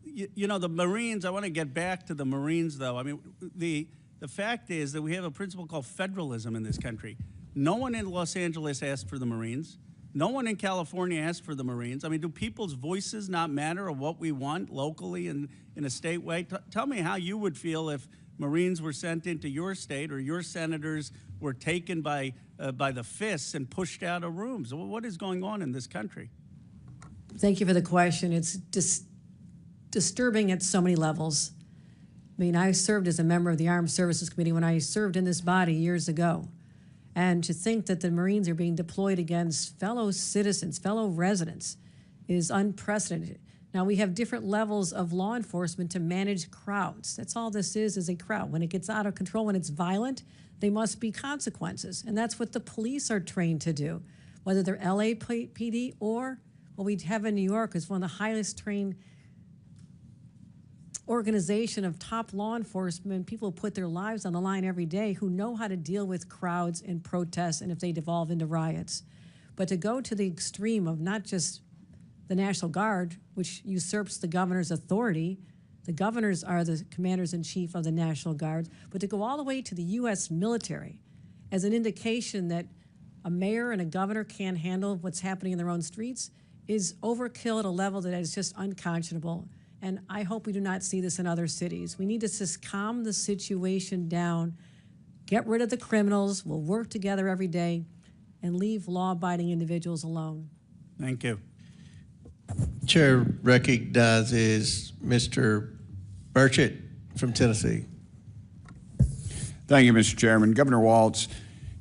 You know, the Marines, I want to get back to the Marines, though. I mean, the fact is that we have a principle called federalism in this country. No one in Los Angeles asked for the Marines. No one in California asked for the Marines. I mean, do people's voices not matter of what we want locally and in a state way? Tell me how you would feel if Marines were sent into your state or your senators were taken by the fists and pushed out of rooms. What is going on in this country? Thank you for the question. It's disturbing at so many levels. I mean, I served as a member of the Armed Services Committee when I served in this body years ago. And to think that the Marines are being deployed against fellow citizens, fellow residents, is unprecedented. Now, we have different levels of law enforcement to manage crowds. That's all this is a crowd. When it gets out of control, when it's violent, there must be consequences. And that's what the police are trained to do, whether they're LAPD or what we have in New York is one of the highest trained organization of top law enforcement, people who put their lives on the line every day, who know how to deal with crowds and protests and if they devolve into riots. But to go to the extreme of not just the National Guard, which usurps the governor's authority, the governors are the commanders-in-chief of the National Guard, but to go all the way to the U.S. military as an indication that a mayor and a governor can't handle what's happening in their own streets is overkill at a level that is just unconscionable. And I hope we do not see this in other cities. We need to just calm the situation down, get rid of the criminals, we'll work together every day, and leave law-abiding individuals alone. Thank you. Chair recognizes Mr. Burchett from Tennessee. Thank you, Mr. Chairman. Governor Walz,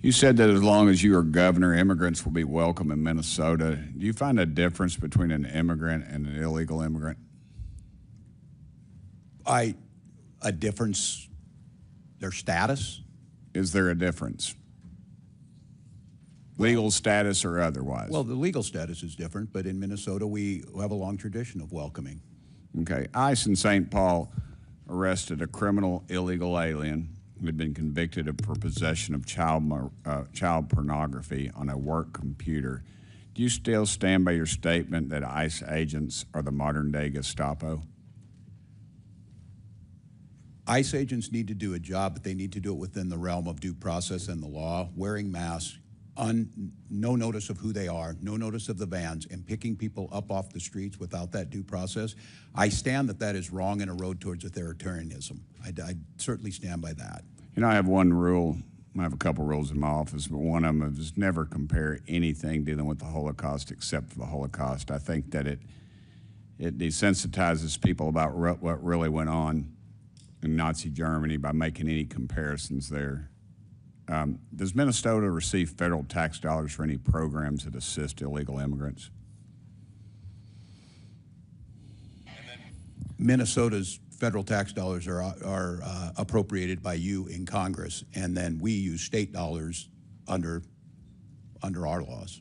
you said that as long as you are governor, immigrants will be welcome in Minnesota. Do you find a difference between an immigrant and an illegal immigrant? A difference, their status? Is there a difference? Legal status or otherwise? Well, the legal status is different, but in Minnesota, we have a long tradition of welcoming. Okay. ICE in St. Paul arrested a criminal illegal alien who had been convicted for possession of child pornography on a work computer. Do you still stand by your statement that ICE agents are the modern-day Gestapo? ICE agents need to do a job, but they need to do it within the realm of due process and the law, wearing masks, no notice of who they are, no notice of the vans, and picking people up off the streets without that due process. I stand that is wrong and a road towards authoritarianism. I certainly stand by that. You know, I have one rule. I have a couple rules in my office, but one of them is never compare anything dealing with the Holocaust except for the Holocaust. I think that it desensitizes people about what really went on in Nazi Germany by making any comparisons there. Does Minnesota receive federal tax dollars for any programs that assist illegal immigrants? Minnesota's federal tax dollars are appropriated by you in Congress, and then we use state dollars under our laws.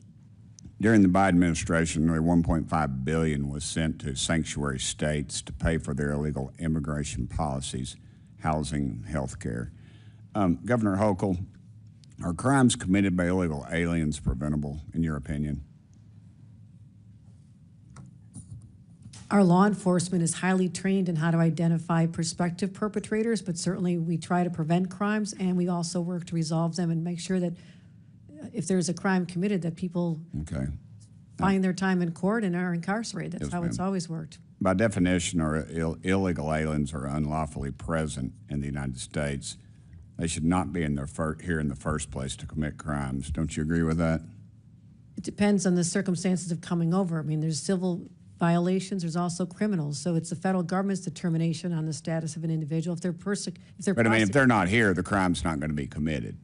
During the Biden administration, nearly $1.5 billion was sent to sanctuary states to pay for their illegal immigration policies, housing, health care. Governor Hochul, are crimes committed by illegal aliens preventable, in your opinion? Our law enforcement is highly trained in how to identify prospective perpetrators, but certainly we try to prevent crimes, and we also work to resolve them and make sure that if there's a crime committed, that people find their time in court and are incarcerated. That's Yes, how it's ma'am. always worked. By definition, illegal aliens are unlawfully present in the United States. They should not be here in the first place to commit crimes. Don't you agree with that? It depends on the circumstances of coming over. I mean, there's civil violations, there's also criminals. So it's the federal government's determination on the status of an individual. If they're But I mean, if they're not here, the crime's not going to be committed.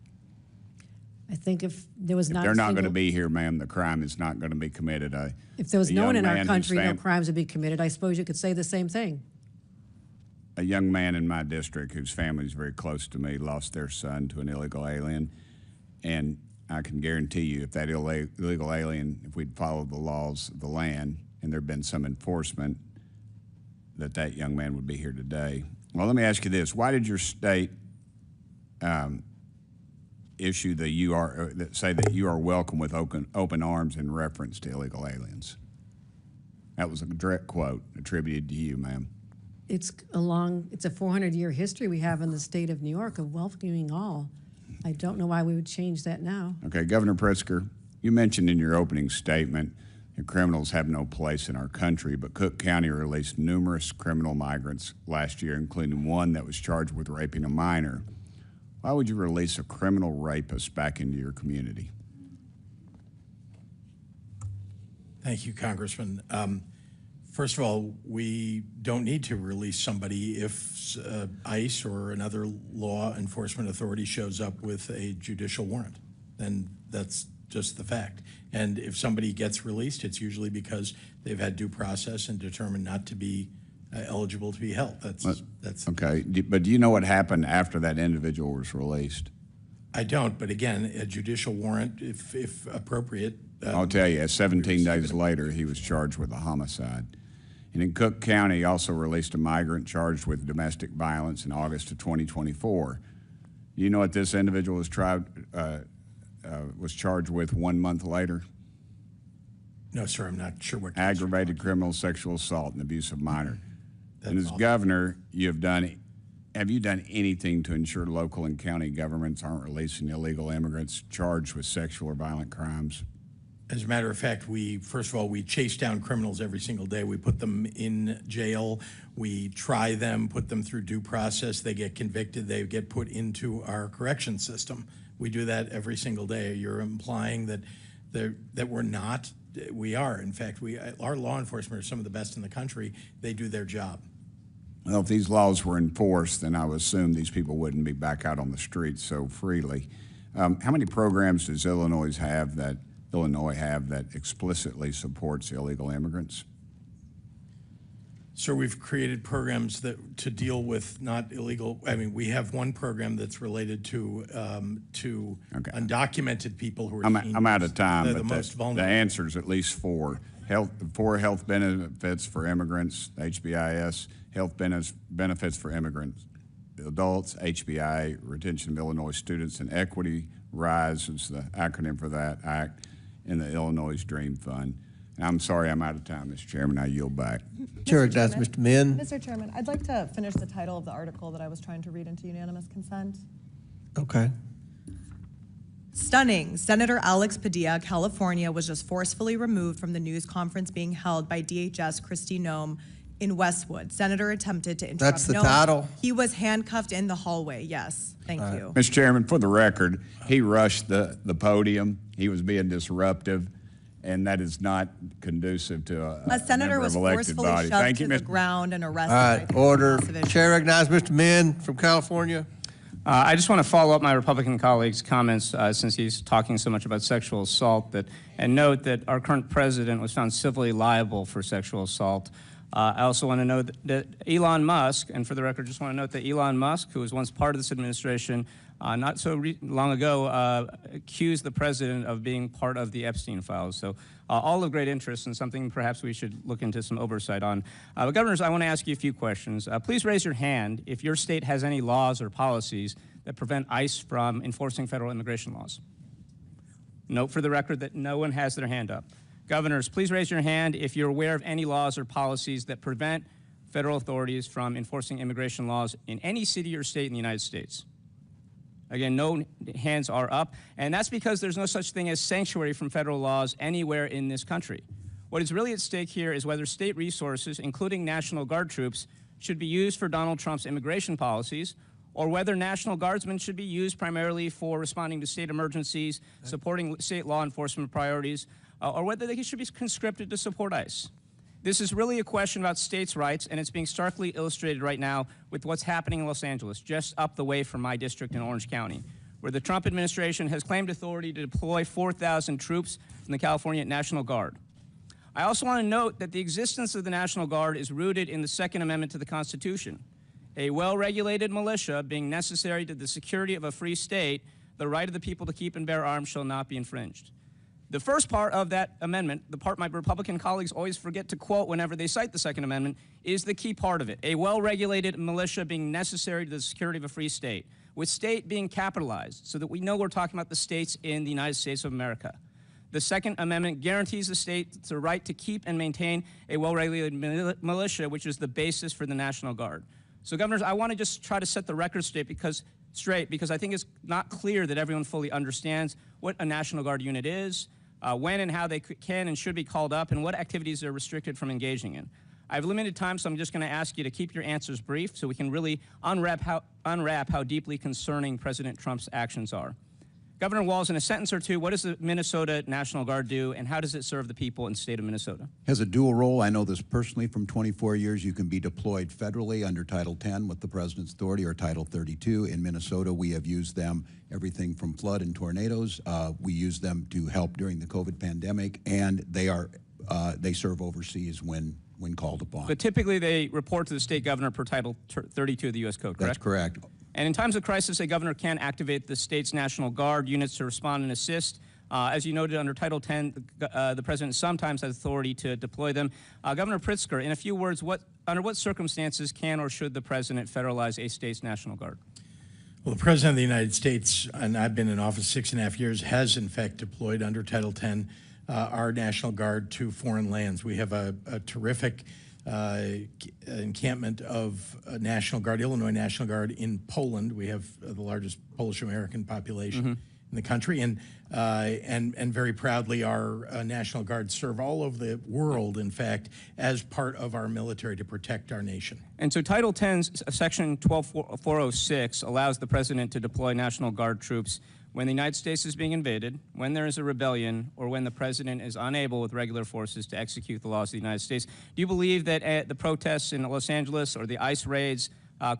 I think if there was If not they're a not going to single, be here, ma'am, the crime is not going to be committed. if there was a no one young in our man whose country, no fam- crimes would be committed. I suppose you could say the same thing. A young man in my district whose family is very close to me lost their son to an illegal alien, and I can guarantee you if that illegal alien, if we'd followed the laws of the land and there'd been some enforcement, that young man would be here today. Well, let me ask you this. Why did your state issue say that you are welcome with open arms in reference to illegal aliens? That was a direct quote attributed to you, ma'am. It's a 400-year history we have in the state of New York of welcoming all. I don't know why we would change that now. Okay, Governor Pritzker, you mentioned in your opening statement that criminals have no place in our country, but Cook County released numerous criminal migrants last year, including one that was charged with raping a minor. Why would you release a criminal rapist back into your community? Thank you, Congressman. First of all, we don't need to release somebody if ICE or another law enforcement authority shows up with a judicial warrant. Then that's just the fact. And if somebody gets released, it's usually because they've had due process and determined not to be eligible to be held. That's okay. But do you know what happened after that individual was released? I don't, but again, a judicial warrant, if appropriate. I'll tell you, 17 days later, he was charged with a homicide. And in Cook County, also released a migrant charged with domestic violence in August of 2024. Do you know what this individual was charged with 1 month later? No, sir, I'm not sure what. Aggravated criminal sexual assault and abuse of minor. And as awful. governor, have you done anything to ensure local and county governments aren't releasing illegal immigrants charged with sexual or violent crimes? As a matter of fact, first of all, we chase down criminals every single day. We put them in jail. We try them, put them through due process. They get convicted. They get put into our correction system. We do that every single day. You're implying that we're not. We are. In fact, our law enforcement are some of the best in the country. They do their job. Well, if these laws were enforced, then I would assume these people wouldn't be back out on the streets so freely. How many programs does Illinois have that explicitly supports illegal immigrants? Sir, we've created programs to deal with not illegal. I mean, we have one program that's related to undocumented people who are. I'm out of time, They're but the most vulnerable. the answer is at least four. Health benefits for immigrants, HBIS, health benefits for immigrants, adults, HBI, retention of Illinois students, and equity RISE is the acronym for that act, in the Illinois Dream Fund. And I'm sorry I'm out of time, Mr. Chairman. I yield back. Chair, that's Mr. Min. Mr. Chairman, I'd like to finish the title of the article that I was trying to read into unanimous consent. Okay. Stunning. Senator Alex Padilla, California, was just forcefully removed from the news conference being held by DHS Kristi Noem in Westwood. Senator attempted to interrupt That's the Noem. title? He was handcuffed in the hallway, yes. Thank you. Mr. Chairman, for the record, he rushed the podium. He was being disruptive, and that is not conducive to A senator member was of elected forcefully body. shoved Thank to you, the Mr. ground and arrested. All by right, police order. officers. Chair recognizes Mr. Min from California. I just want to follow up my Republican colleague's comments since he's talking so much about sexual assault and note that our current president was found civilly liable for sexual assault. I also want to note that Elon Musk, and for the record, just want to note that Elon Musk, who was once part of this administration, not so long ago, accused the president of being part of the Epstein files. So all of great interest and something perhaps we should look into some oversight on. But governors, I want to ask you a few questions. Please raise your hand if your state has any laws or policies that prevent ICE from enforcing federal immigration laws. Note for the record that no one has their hand up. Governors, please raise your hand if you're aware of any laws or policies that prevent federal authorities from enforcing immigration laws in any city or state in the United States. Again, no hands are up, and that's because there's no such thing as sanctuary from federal laws anywhere in this country. What is really at stake here is whether state resources, including National Guard troops, should be used for Donald Trump's immigration policies, or whether National Guardsmen should be used primarily for responding to state emergencies, supporting state law enforcement priorities, or whether they should be conscripted to support ICE. This is really a question about states' rights, and it's being starkly illustrated right now with what's happening in Los Angeles, just up the way from my district in Orange County, where the Trump administration has claimed authority to deploy 4,000 troops from the California National Guard. I also want to note that the existence of the National Guard is rooted in the Second Amendment to the Constitution. A well-regulated militia being necessary to the security of a free state, the right of the people to keep and bear arms shall not be infringed. The first part of that amendment, the part my Republican colleagues always forget to quote whenever they cite the Second Amendment, is the key part of it. A well-regulated militia being necessary to the security of a free state, with state being capitalized so that we know we're talking about the states in the United States of America. The Second Amendment guarantees the state the right to keep and maintain a well-regulated militia, which is the basis for the National Guard. So, Governors, I want to just try to set the record straight because I think it's not clear that everyone fully understands what a National Guard unit is, when and how they can and should be called up, and what activities they're restricted from engaging in. I have limited time, so I'm just going to ask you to keep your answers brief so we can really unwrap how deeply concerning President Trump's actions are. Governor Walz, in a sentence or two, what does the Minnesota National Guard do, and how does it serve the people in the state of Minnesota? Has a dual role. I know this personally from 24 years. You can be deployed federally under Title 10 with the President's authority or Title 32. In Minnesota, we have used them everything from flood and tornadoes. We use them to help during the COVID pandemic, and they serve overseas when called upon. But typically they report to the state governor per Title 32 of the U.S. Code, correct? That's correct. And in times of crisis, a governor can activate the state's National Guard units to respond and assist. As you noted, under Title 10, the president sometimes has authority to deploy them. Governor Pritzker, in a few words, under what circumstances can or should the president federalize a state's National Guard? Well, the President of the United States, and I've been in office 6.5 years, has in fact deployed under Title 10 our National Guard to foreign lands. We have a terrific encampment of National Guard, Illinois National Guard in Poland. We have the largest Polish-American population in the country, and very proudly our National Guard serve all over the world, in fact, as part of our military to protect our nation. And so Title 10's Section 12406 allows the president to deploy National Guard troops when the United States is being invaded, when there is a rebellion, or when the president is unable with regular forces to execute the laws of the United States. Do you believe that the protests in Los Angeles or the ICE raids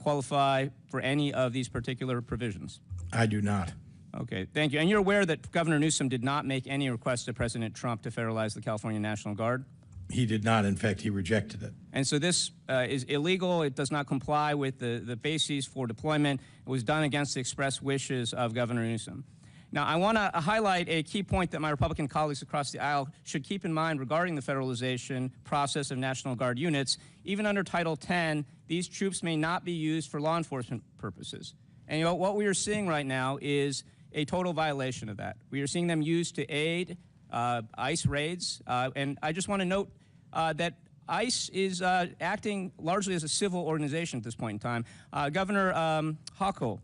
qualify for any of these particular provisions? I do not. Okay, thank you. And you're aware that Governor Newsom did not make any request to President Trump to federalize the California National Guard? He did not. In fact, he rejected it. And so this is illegal. It does not comply with the bases for deployment. It was done against the express wishes of Governor Newsom. Now, I want to highlight a key point that my Republican colleagues across the aisle should keep in mind regarding the federalization process of National Guard units. Even under Title 10, these troops may not be used for law enforcement purposes. And what we are seeing right now is a total violation of that. We are seeing them used to aid ICE raids, and I just want to note that ICE is acting largely as a civil organization at this point in time. Governor Hochul,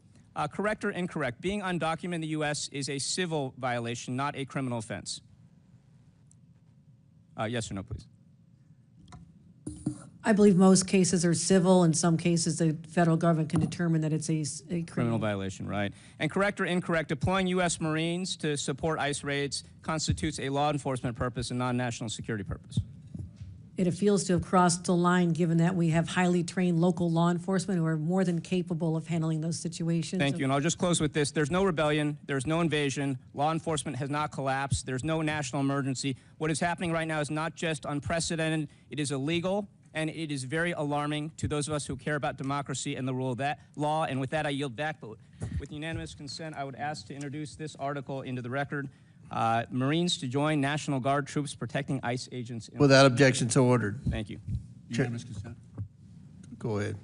correct or incorrect, being undocumented in the U.S. is a civil violation, not a criminal offense? Yes or no, please. I believe most cases are civil. In some cases, the federal government can determine that it's a criminal violation, right? And correct or incorrect, deploying U.S. Marines to support ICE raids constitutes a law enforcement purpose and non-national security purpose. It feels to have crossed the line, given that we have highly trained local law enforcement who are more than capable of handling those situations. Thank you, and I'll just close with this. There's no rebellion. There's no invasion. Law enforcement has not collapsed. There's no national emergency. What is happening right now is not just unprecedented. It is illegal. And it is very alarming to those of us who care about democracy and the rule of that law. And with that, I yield back. But with unanimous consent, I would ask to introduce this article into the record. Marines to join National Guard troops protecting ICE agents. Without objection, so ordered. Thank you. Unanimous consent. Go ahead.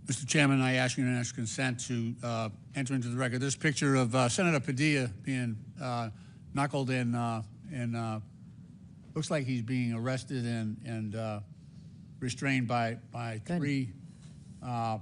Mr. Chairman, I ask unanimous consent to enter into the record this picture of Senator Padilla being knuckled and looks like he's being arrested and restrained by three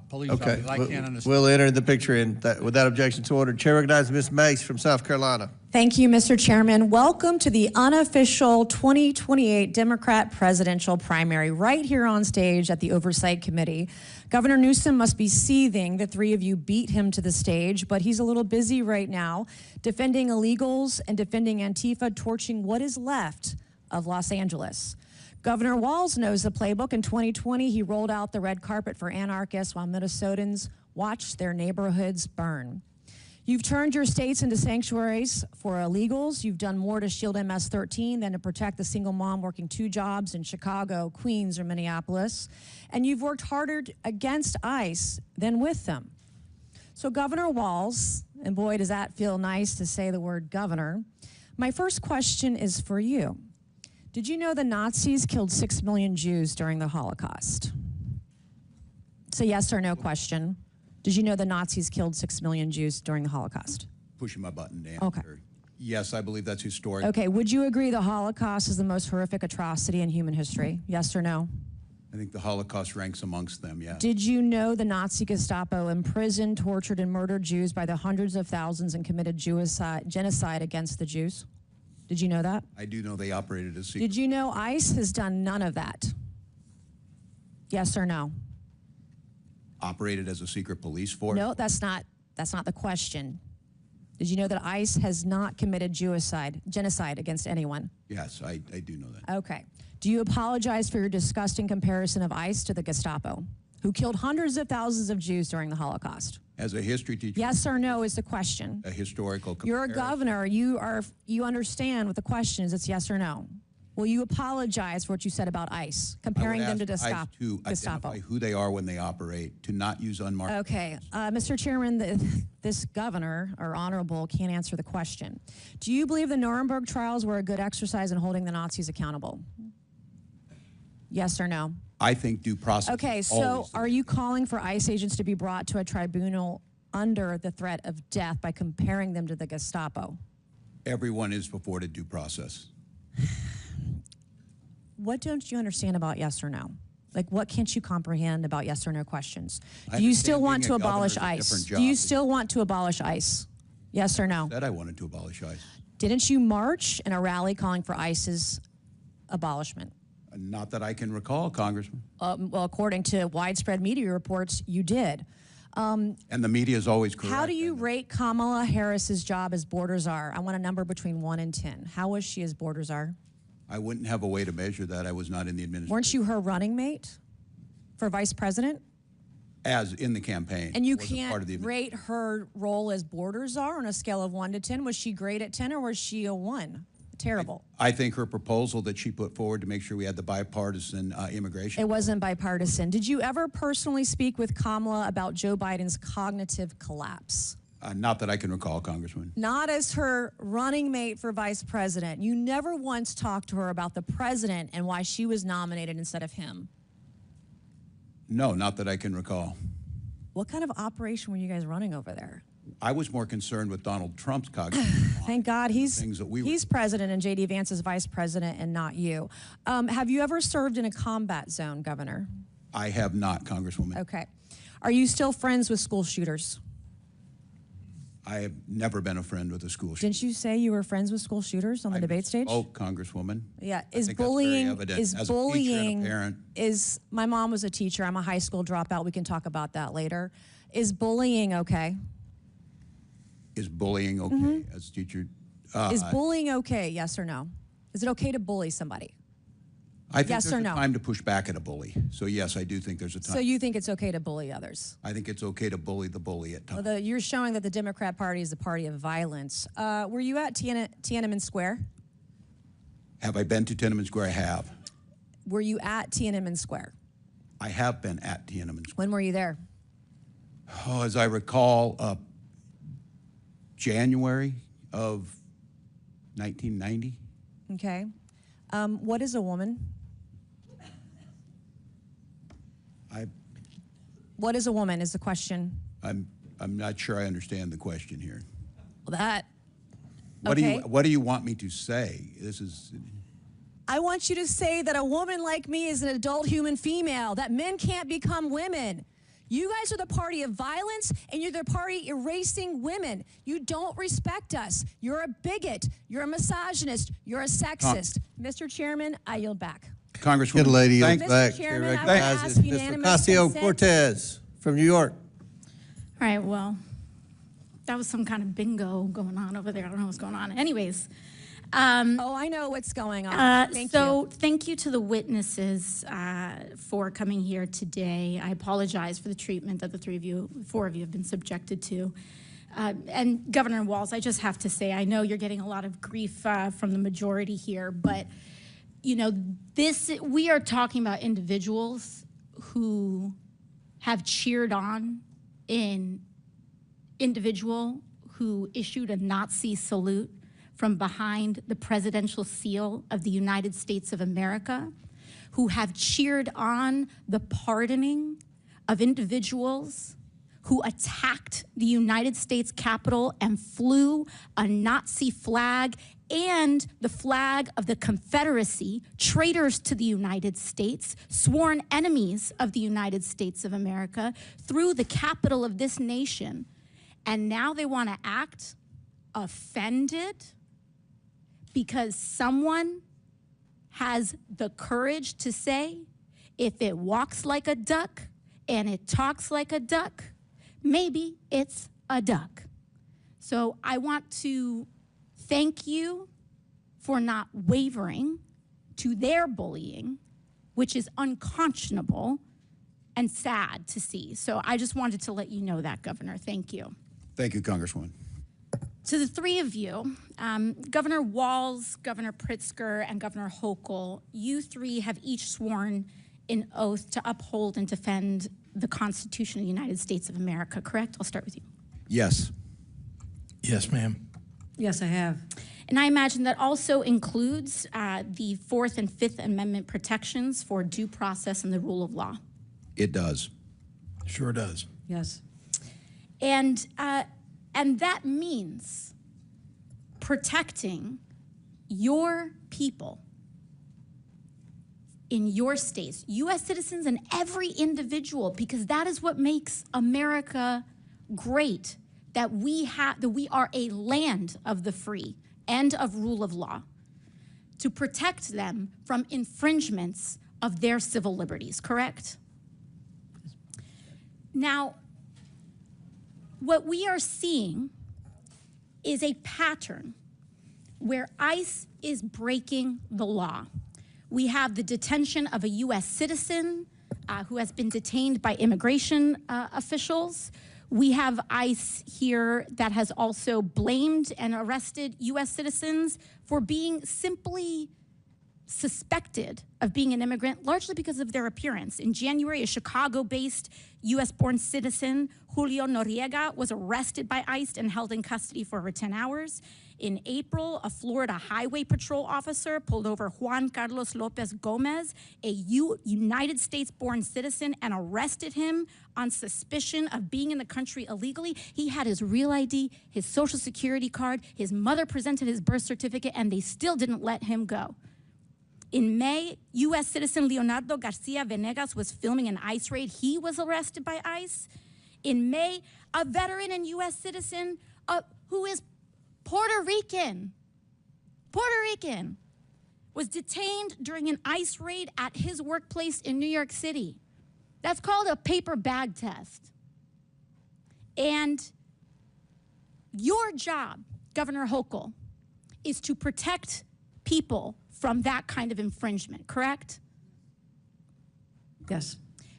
police Okay, officers. I can't understand. we'll enter the picture in without objection to order. Chair recognizes Ms. Mace from South Carolina. Thank you, Mr. Chairman. Welcome to the unofficial 2028 Democrat presidential primary right here on stage at the Oversight Committee. Governor Newsom must be seething. The three of you beat him to the stage, but he's a little busy right now defending illegals and defending Antifa, torching what is left of Los Angeles. Governor Walz knows the playbook. In 2020, he rolled out the red carpet for anarchists while Minnesotans watched their neighborhoods burn. You've turned your states into sanctuaries for illegals. You've done more to shield MS-13 than to protect the single mom working 2 jobs in Chicago, Queens, or Minneapolis. And you've worked harder against ICE than with them. So Governor Walz, and boy, does that feel nice to say the word governor, my first question is for you. Did you know the Nazis killed 6 million Jews during the Holocaust? It's a yes or no question. Did you know the Nazis killed 6 million Jews during the Holocaust? Pushing my button, Dan. Okay. Yes, I believe that's historic. Okay, would you agree the Holocaust is the most horrific atrocity in human history? Yes or no? I think the Holocaust ranks amongst them, yeah. Did you know the Nazi Gestapo imprisoned, tortured, and murdered Jews by the hundreds of thousands and committed genocide against the Jews? Did you know that? I do know they operated as secret. Did you know ICE has done none of that? Yes or no? Operated as a secret police force? No, that's not the question. Did you know that ICE has not committed genocide against anyone? Yes, I do know that. Okay. Do you apologize for your disgusting comparison of ICE to the Gestapo, who killed hundreds of thousands of Jews during the Holocaust? As a history teacher? Yes or no is the question. A historical comparison. You're a governor. You understand what the question is. It's yes or no. Will you apologize for what you said about ICE, comparing them to ICE to identify who they are when they operate, to not use unmarked. Okay. Mr. Chairman, this governor, or honorable, can't answer the question. Do you believe the Nuremberg trials were a good exercise in holding the Nazis accountable? Yes or no? I think due process. Okay, so are you calling for ICE agents to be brought to a tribunal under the threat of death by comparing them to the Gestapo? Everyone is afforded due process. What don't you understand about yes or no? Like, what can't you comprehend about yes or no questions? I Do you still understand want being to a governor abolish is a ICE? different Do you job. still want to abolish ICE? Yes or no? I said I wanted to abolish ICE. Didn't you march in a rally calling for ICE's abolishment? Not that I can recall, Congressman. Well, according to widespread media reports, you did. And the media is always correct. How do you rate Kamala Harris's job as border czar? I want a number between 1 and 10. How was she as border czar? I wouldn't have a way to measure that. I was not in the administration. Weren't you her running mate for vice president? As in the campaign. And you wasn't can't part of the rate her role as border czar on a scale of 1 to 10. Was she great at 10 or was she a 1? Terrible. I think her proposal that she put forward to make sure we had the bipartisan immigration. It wasn't bipartisan. Did you ever personally speak with Kamala about Joe Biden's cognitive collapse? Not that I can recall, Congressman. Not as her running mate for vice president. You never once talked to her about the president and why she was nominated instead of him. No, not that I can recall. What kind of operation were you guys running over there? I was more concerned with Donald Trump's cognitive. Thank God he's he's president and J.D. Vance is vice president and not you. Have you ever served in a combat zone, Governor? I have not, Congresswoman. Okay. Are you still friends with school shooters? I have never been a friend with a school shooter. Didn't you say you were friends with school shooters on the debate stage? Oh, Congresswoman. Yeah. I think that's very evident. As a teacher and a parent. My mom was a teacher. I'm a high school dropout. We can talk about that later. Is bullying okay? Is bullying okay as a teacher? Is bullying okay, yes or no? Is it okay to bully somebody? I think yes there's or a no? time to push back at a bully. So yes, I do think there's a time. So you think it's okay to bully others? I think it's okay to bully the bully at times. Well, you're showing that the Democrat Party is a party of violence. Were you at Tiananmen Square? Have I been to Tiananmen Square? I have. Were you at Tiananmen Square? I have been at Tiananmen Square. When were you there? Oh, as I recall, January of 1990. Okay. What is a woman? What is a woman is the question. I'm not sure I understand the question here. Well, that. What do you want me to say? This is. I want you to say that a woman like me is an adult human female, that men can't become women. You guys are the party of violence, and you're the party erasing women. You don't respect us. You're a bigot. You're a misogynist. You're a sexist. Mr. Chairman, I yield back. Congresswoman. Good lady, Mr. yields back. Chair Chairman, I would recognizes ask Mr. unanimous consent. Ocasio-Cortez from New York. All right, well, that was some kind of bingo going on over there. I don't know what's going on. Anyways. Oh, I know what's going on. Thank you to the witnesses for coming here today. I apologize for the treatment that the four of you have been subjected to. And Governor Walz, I just have to say, I know you're getting a lot of grief from the majority here, but you know, we are talking about individuals who have cheered on an individual who issued a Nazi salute from behind the presidential seal of the United States of America, who have cheered on the pardoning of individuals who attacked the United States Capitol and flew a Nazi flag and the flag of the Confederacy, traitors to the United States, sworn enemies of the United States of America, through the capital of this nation. And now they want to act offended because someone has the courage to say, if it walks like a duck and it talks like a duck, maybe it's a duck. So I want to thank you for not wavering to their bullying, which is unconscionable and sad to see. So I just wanted to let you know that, Governor. Thank you. Thank you, Congresswoman. To the three of you, Governor Walz, Governor Pritzker, and Governor Hochul, you three have each sworn an oath to uphold and defend the Constitution of the United States of America, correct? I'll start with you. Yes. Yes, ma'am. Yes, I have. And I imagine that also includes the Fourth and Fifth Amendment protections for due process and the rule of law. It does. Sure does. Yes. And that means protecting your people in your states, U.S. citizens and every individual, because that is what makes America great, that we are a land of the free and of rule of law, to protect them from infringements of their civil liberties, correct? Now, what we are seeing is a pattern where ICE is breaking the law. We have the detention of a U.S. citizen who has been detained by immigration officials. We have ICE here that has also blamed and arrested U.S. citizens for being simply suspected of being an immigrant, largely because of their appearance. In January, a Chicago-based U.S.-born citizen, Julio Noriega, was arrested by ICE and held in custody for over 10 hours. In April, a Florida Highway Patrol officer pulled over Juan Carlos Lopez Gomez, a United States-born citizen, and arrested him on suspicion of being in the country illegally. He had his real ID, his social security card, his mother presented his birth certificate, and they still didn't let him go. In May, U.S. citizen Leonardo Garcia Venegas was filming an ICE raid. He was arrested by ICE. In May, a veteran and U.S. citizen who is Puerto Rican, was detained during an ICE raid at his workplace in New York City. That's called a paper bag test. And your job, Governor Hochul, is to protect people from that kind of infringement, correct? Yes.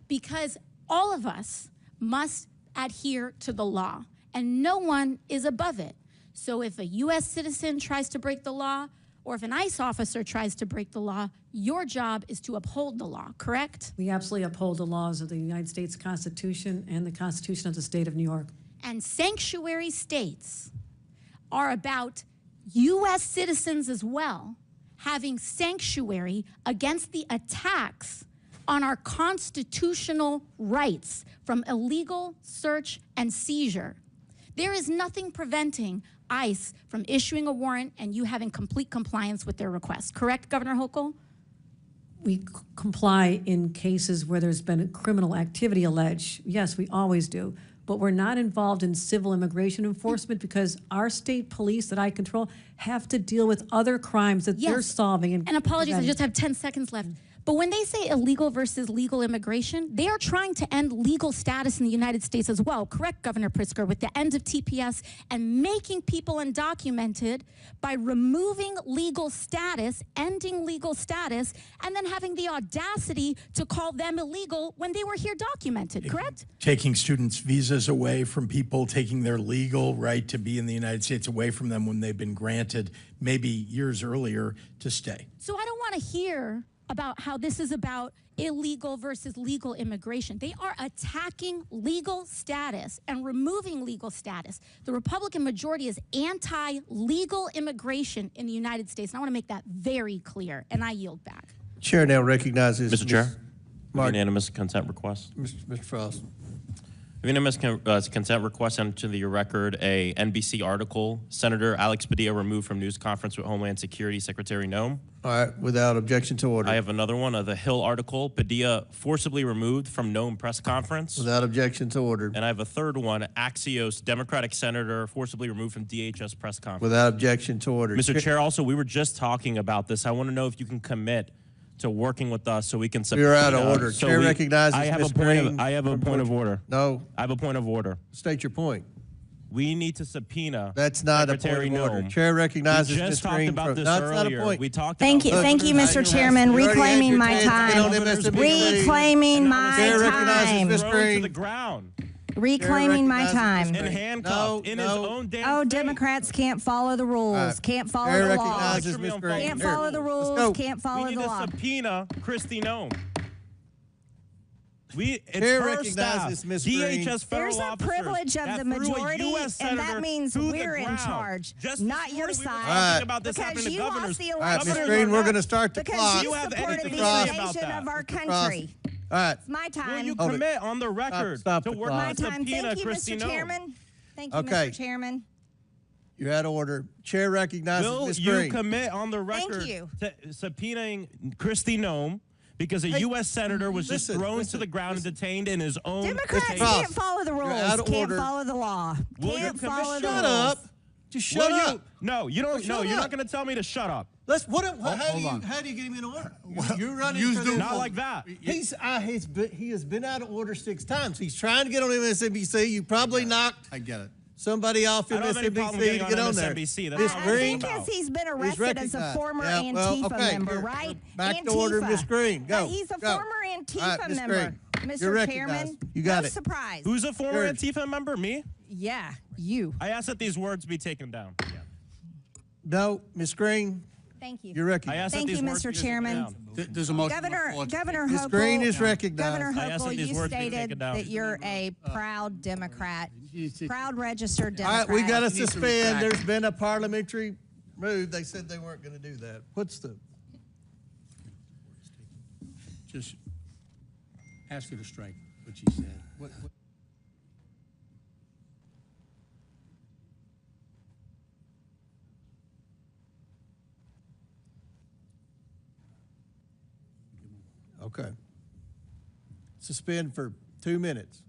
Because all of us must adhere to the law, and no one is above it. So if a U.S. citizen tries to break the law, or if an ICE officer tries to break the law, your job is to uphold the law, correct? We absolutely uphold the laws of the United States Constitution and the Constitution of the state of New York. And sanctuary states are about U.S. citizens as well, having sanctuary against the attacks on our constitutional rights from illegal search and seizure. There is nothing preventing ICE from issuing a warrant and you having complete compliance with their request. Correct, Governor Hochul? comply in cases where there's been criminal activity alleged. Yes, we always do. But we're not involved in civil immigration enforcement because our state police that I control have to deal with other crimes that they're solving. And apologies, I just have 10 seconds left. But when they say illegal versus legal immigration, they are trying to end legal status in the United States as well. Correct, Governor Pritzker, with the end of TPS and making people undocumented by removing legal status, ending legal status, and then having the audacity to call them illegal when they were here documented, correct? Taking students' visas away from people, taking their legal right to be in the United States away from them when they've been granted maybe years earlier to stay. So I don't want to hear about how this is about illegal versus legal immigration. They are attacking legal status and removing legal status. The Republican majority is anti-legal immigration in the United States. And I want to make that very clear, and I yield back. Chair now recognizes Mr. Chair, Mark. unanimous consent request. Mr. Frost. Unanimous consent request into the record a NBC article, Senator Alex Padilla removed from news conference with Homeland Security Secretary Noem. All right, without objection to order. I have another one, the Hill article, Padilla forcibly removed from Noem press conference. Without objection to order. And I have a third one, Axios, Democratic Senator forcibly removed from DHS press conference. Without objection to order. Mr. Chair, also, we were just talking about this. I want to know if you can commit to working with us so we can subpoena. You're out of order. Chair recognizes I have Ms. a point Green. I have a point of order. No. I have a point of order. State your point. We need to subpoena. That's not Secretary a point of order. Noem. Chair recognizes We Ms. just talked Green. about this That's earlier. not a point. We talked Thank about you, thank you, Mr. Chairman. Reclaiming my time. Reclaiming my time. To the ground. Reclaiming my time. And handcuffed in his own damn Oh, Democrats can't follow the rules. Can't follow the law. Can't follow the rules. Can't follow the law. We need to subpoena Kristi Noem. It's Chair her recognizes staff, Ms. Green. DHS federal There's a officers privilege of that the threw a majority, US and that senator means to the we're in ground. charge, Just not this your morning we were side. talking about this happening Because to you governors. lost the All right, Ms. election. Green, we're going to start the Because clock. you You have supported anything the to say about invasion that? of our Frost. country. All right. It's my time. Will you Hold it. commit on the record Stop to the work clock. My on time. subpoena Thank you, Kristi Mr. Noem? Chairman. Thank you, Okay. Mr. Chairman. You're out of order. Chair recognizes Will Ms. you Green. commit on the record you. to subpoenaing Kristi Noem because a U.S. senator was just thrown to the ground and detained in his own Democrats detained- can't follow the rules. out of Can't order. follow the law. Will you Can't follow the Shut rules. up. Just shut Will you- up. No, you don't. Shut No, you're up. not going to tell me to shut up. Let's. How do you get him in order? You're running. Not like that. He has been out of order 6 times. He's trying to get on MSNBC. You probably knocked. I get it. Somebody off I don't have any problem MSNBC getting to on get on there. MSNBC. That's Ms. not I what it's Green. think about. he's been arrested as a recognized. former Yeah, well, Antifa okay, member, here. right? Back to order, Antifa. Ms. Green. Go. He's a Go. former All Antifa right, Ms. member. Green. Mr. You're Chairman, recognized. You got no it. surprise. Who's a former Sure. Antifa member? Me? Yeah, you. I asked that these words be taken down. No, Ms. Green. Thank you. You're recognized. I asked Thank that these you, words Mr. be taken Chairman. down. There's a motion. Governor Ms. Hochul, Green is recognized. Governor I asked that Hochul, these you words be stated taken down. that you're a proud Democrat, proud registered All right, Democrat. we got to You need to suspend. retract. There's been a parliamentary move. They said they weren't going to do that. What's the? Just ask her to strike what she said. Okay. Suspend for 2 minutes.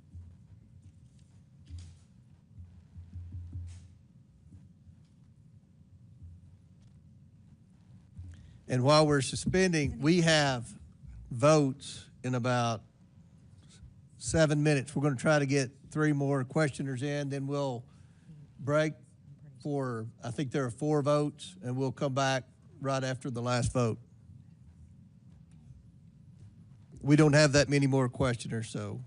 And while we're suspending, we have votes in about 7 minutes. We're going to try to get 3 more questioners in, then we'll break for, I think there are 4 votes, and we'll come back right after the last vote. We don't have that many more questioners, so.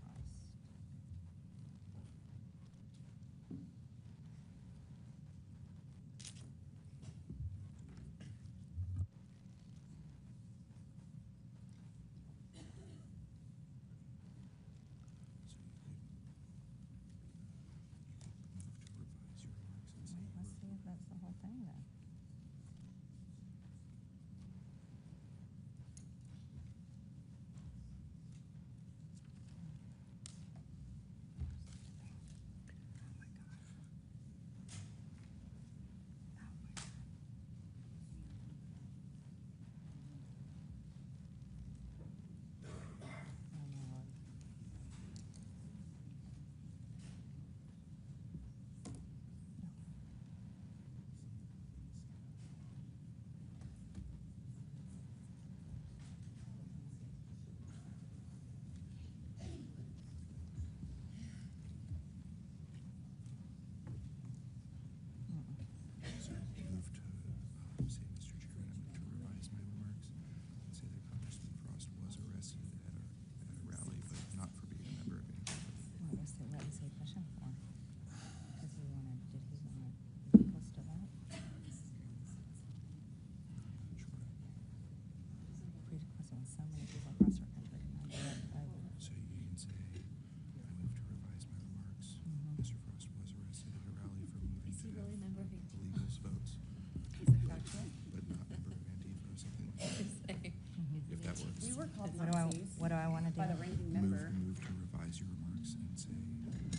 by the ranking member. Move to revise your remarks and say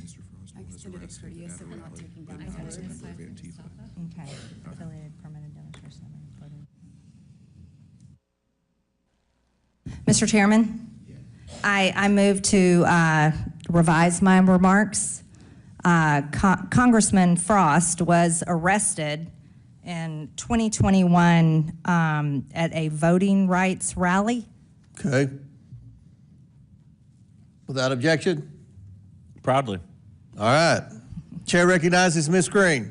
Mr. Frost I was consider it arrested courteous that we're not after taking but down not as a evidence. member of Antifa. Okay. Affiliated permanent demonstration. Mr. Chairman, I move to revise my remarks. Congressman Frost was arrested in 2021 at a voting rights rally. Okay. Without objection? Proudly. All right. Chair recognizes Ms. Green.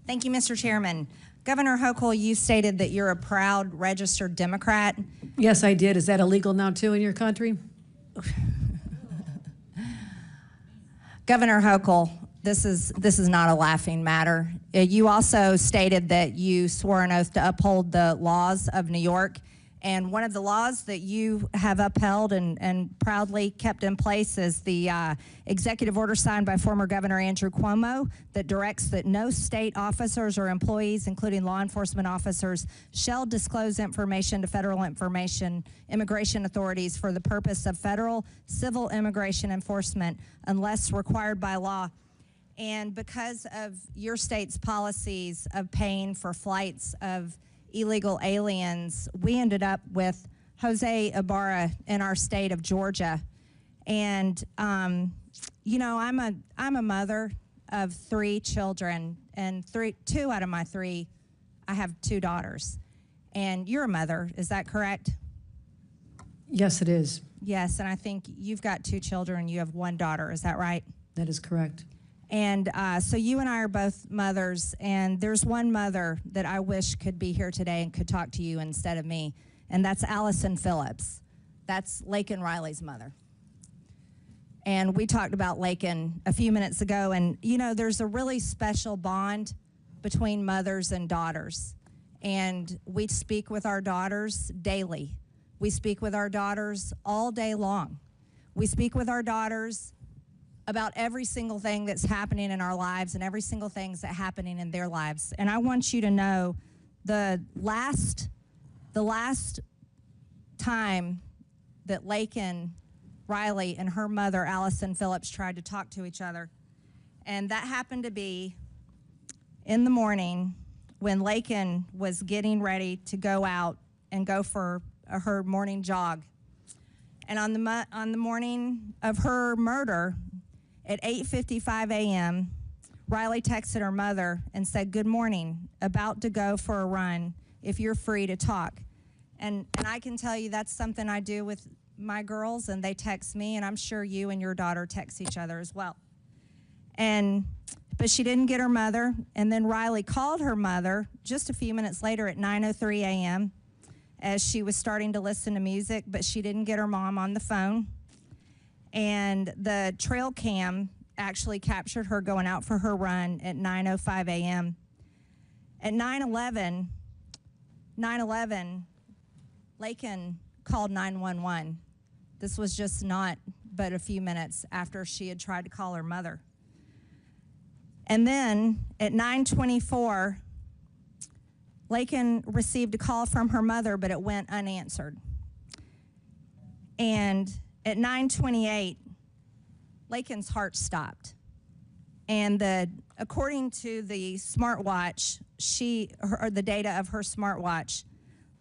Thank you, Mr. Chairman. Governor Hochul, you stated that you're a proud registered Democrat. Yes, I did. Is that illegal now, too, in your country? Governor Hochul, this is not a laughing matter. You also stated that you swore an oath to uphold the laws of New York. And one of the laws that you have upheld and proudly kept in place is the executive order signed by former Governor Andrew Cuomo that directs that no state officers or employees, including law enforcement officers, shall disclose information to federal immigration authorities for the purpose of federal civil immigration enforcement unless required by law. And because of your state's policies of paying for flights of illegal aliens, we ended up with Jose Ibarra in our state of Georgia. And, you know, I'm a mother of 3 children, and 2 out of my 3, I have 2 daughters. And you're a mother, is that correct? Yes, it is. Yes, and I think you've got 2 children, you have 1 daughter, is that right? That is correct. And so you and I are both mothers, and there's one mother that I wish could be here today and could talk to you instead of me, and that's Allison Phillips. That's Laken Riley's mother. And we talked about Laken a few minutes ago, and you know, there's a really special bond between mothers and daughters. And we speak with our daughters daily. We speak with our daughters all day long. We speak with our daughters about every single thing that's happening in our lives and every single thing that's happening in their lives. And I want you to know the last time that Laken Riley and her mother, Allison Phillips, tried to talk to each other, and that happened to be in the morning when Laken was getting ready to go out and go for her morning jog. And on the morning of her murder, at 8:55 a.m., Riley texted her mother and said, "Good morning, about to go for a run, if you're free to talk." And I can tell you that's something I do with my girls, and they text me, and I'm sure you and your daughter text each other as well. But she didn't get her mother, and then Riley called her mother just a few minutes later at 9:03 a.m. as she was starting to listen to music, but she didn't get her mom on the phone. And the trail cam actually captured her going out for her run at 9:05 a.m. At 9:11, Laken called 911. This was just not but a few minutes after she had tried to call her mother. And then at 9:24, Laken received a call from her mother, but it went unanswered. And at 9:28, Laken's heart stopped. And according to the smartwatch, the data of her smartwatch,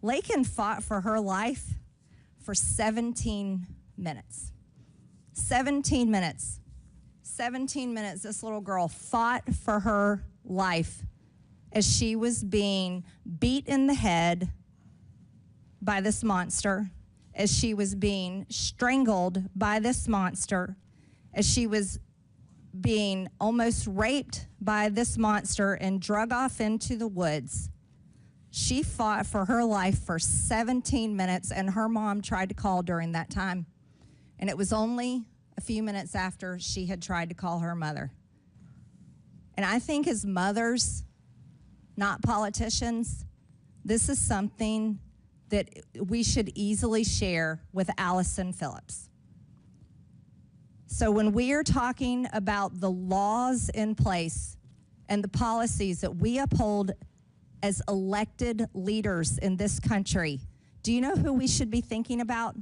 Laken fought for her life for 17 minutes. 17 minutes. 17 minutes, this little girl fought for her life as she was being beat in the head by this monster, as she was being strangled by this monster, as she was being almost raped by this monster and drug off into the woods. She fought for her life for 17 minutes, and her mom tried to call during that time. And it was only a few minutes after she had tried to call her mother. And I think as mothers, not politicians, this is something that we should easily share with Allison Phillips. So when we are talking about the laws in place and the policies that we uphold as elected leaders in this country, do you know who we should be thinking about?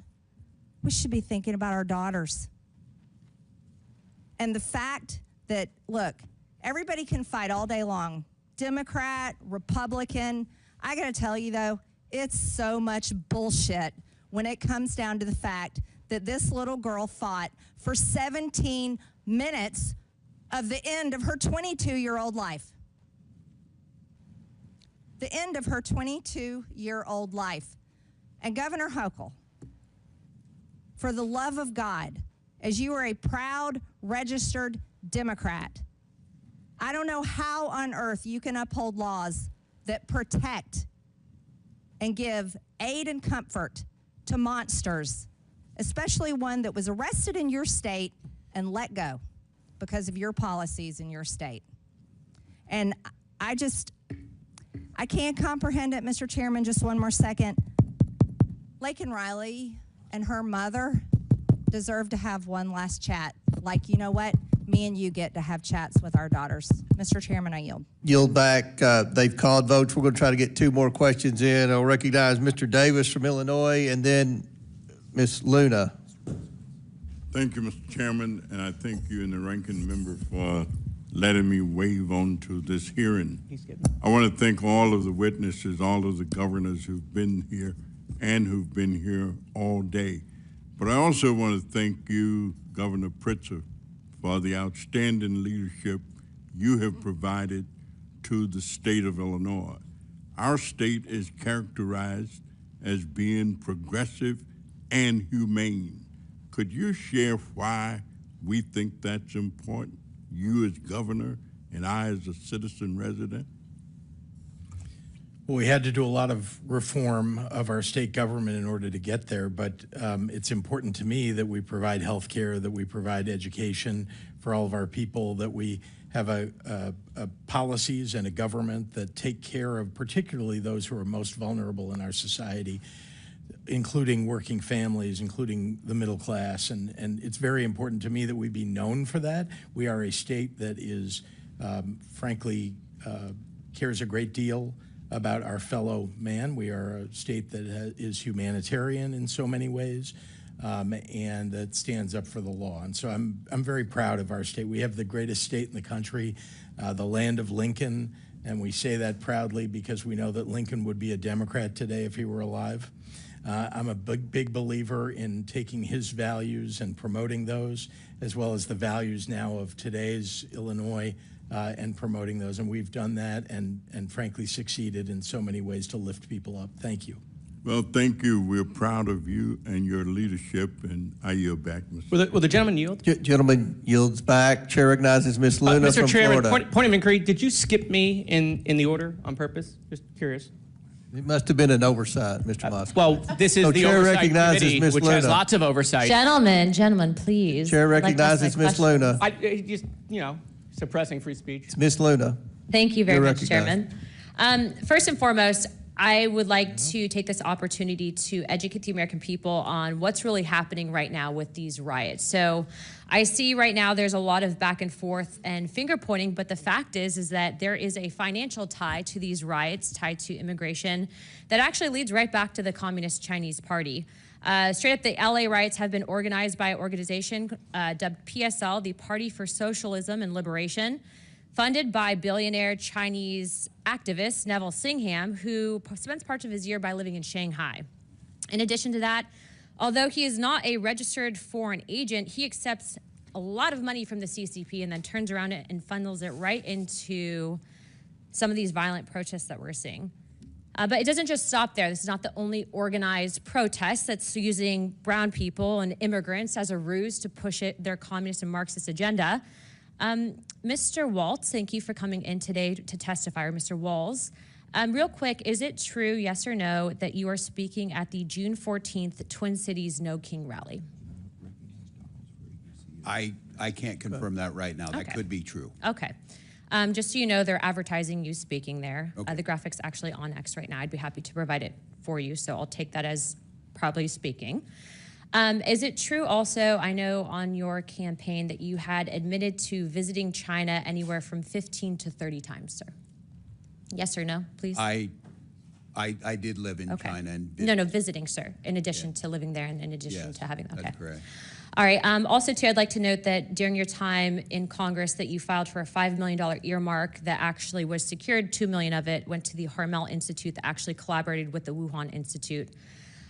we should be thinking about our daughters. And the fact that, look, everybody can fight all day long, Democrat, Republican. I got to tell you, though, it's so much bullshit when it comes down to the fact that this little girl fought for 17 minutes of the end of her 22-year-old life. The end of her 22-year-old life. And Governor Hochul, for the love of God, as you are a proud, registered Democrat, I don't know how on earth you can uphold laws that protect and give aid and comfort to monsters, especially one that was arrested in your state and let go because of your policies in your state. And I can't comprehend it, Mr. Chairman, just one more second. Laken Riley and her mother deserve to have one last chat. Like, you know what? Me and you get to have chats with our daughters. Mr. Chairman, I yield. Yield back. They've called votes. We're going to try to get two more questions in. I'll recognize Mr. Davis from Illinois and then Ms. Luna. Thank you, Mr. Chairman, and I thank you and the ranking member for letting me wave on to this hearing. I want to thank all of the witnesses, all of the governors who've been here and who've been here all day. But I also want to thank you, Governor Pritzker, for the outstanding leadership you have provided to the state of Illinois. Our state is characterized as being progressive and humane. Could you share why we think that's important, you as governor and I as a citizen resident? Well, we had to do a lot of reform of our state government in order to get there, but it's important to me that we provide health care, that we provide education for all of our people, that we have a policies and a government that take care of particularly those who are most vulnerable in our society, including working families, including the middle class. And it's very important to me that we be known for that. We are a state that is, frankly, cares a great deal about our fellow man. We are a state that is humanitarian in so many ways, and that stands up for the law. And so I'm very proud of our state. We have the greatest state in the country, the land of Lincoln, and we say that proudly because we know that Lincoln would be a Democrat today if he were alive. I'm a big believer in taking his values and promoting those, as well as the values now of today's Illinois, and promoting those. And we've done that and frankly succeeded in so many ways to lift people up. Thank you. Well, thank you. We're proud of you and your leadership, and I yield back, Mr. Will the gentleman yield? Gentleman yields back. Chair recognizes Ms. Luna Mr. from Chairman, Florida. point of inquiry, did you skip me in the order on purpose? Just curious. It must have been an oversight, Mr. Moskowitz. Well, this is So the Chair Oversight recognizes Committee, Ms. which has Luna. lots of oversight. Gentlemen, please. Chair I'd like to ask recognizes my Ms. question. Luna. Just, suppressing free speech. It's Ms. Luna. Thank you very You're much, Chairman. First and foremost, I would like to take this opportunity to educate the American people on what's really happening right now with these riots. So I see right now there's a lot of back and forth and finger pointing, but the fact is that there is a financial tie to these riots, tied to immigration, that actually leads right back to the Communist Chinese Party. Straight up, the LA riots have been organized by an organization dubbed PSL, the Party for Socialism and Liberation, funded by billionaire Chinese activist Neville Singham, who spends part of his year by living in Shanghai. In addition to that, although he is not a registered foreign agent, he accepts a lot of money from the CCP and then turns around and funnels it right into some of these violent protests that we're seeing. But it doesn't just stop there. This is not the only organized protest that's using brown people and immigrants as a ruse to push their communist and Marxist agenda. Mr. Walz, thank you for coming in today to testify, or Mr. Walz. Real quick, is it true, yes or no, that you are speaking at the June 14th Twin Cities No King rally? I can't confirm that right now. That could be true. Okay. Just so you know, they're advertising you speaking there. Okay. The graphic's actually on X right now. I'd be happy to provide it for you, so I'll take that as probably speaking. Is it true also, I know on your campaign, that you had admitted to visiting China anywhere from 15 to 30 times, sir? Yes or no, please? I I did live in Okay. China and No, visiting, sir, in addition to living there and in addition yes, to having, okay. that's correct. All right, also too, I'd like to note that during your time in Congress that you filed for a $5 million earmark that actually was secured. $2 million of it went to the Harmel Institute that actually collaborated with the Wuhan Institute.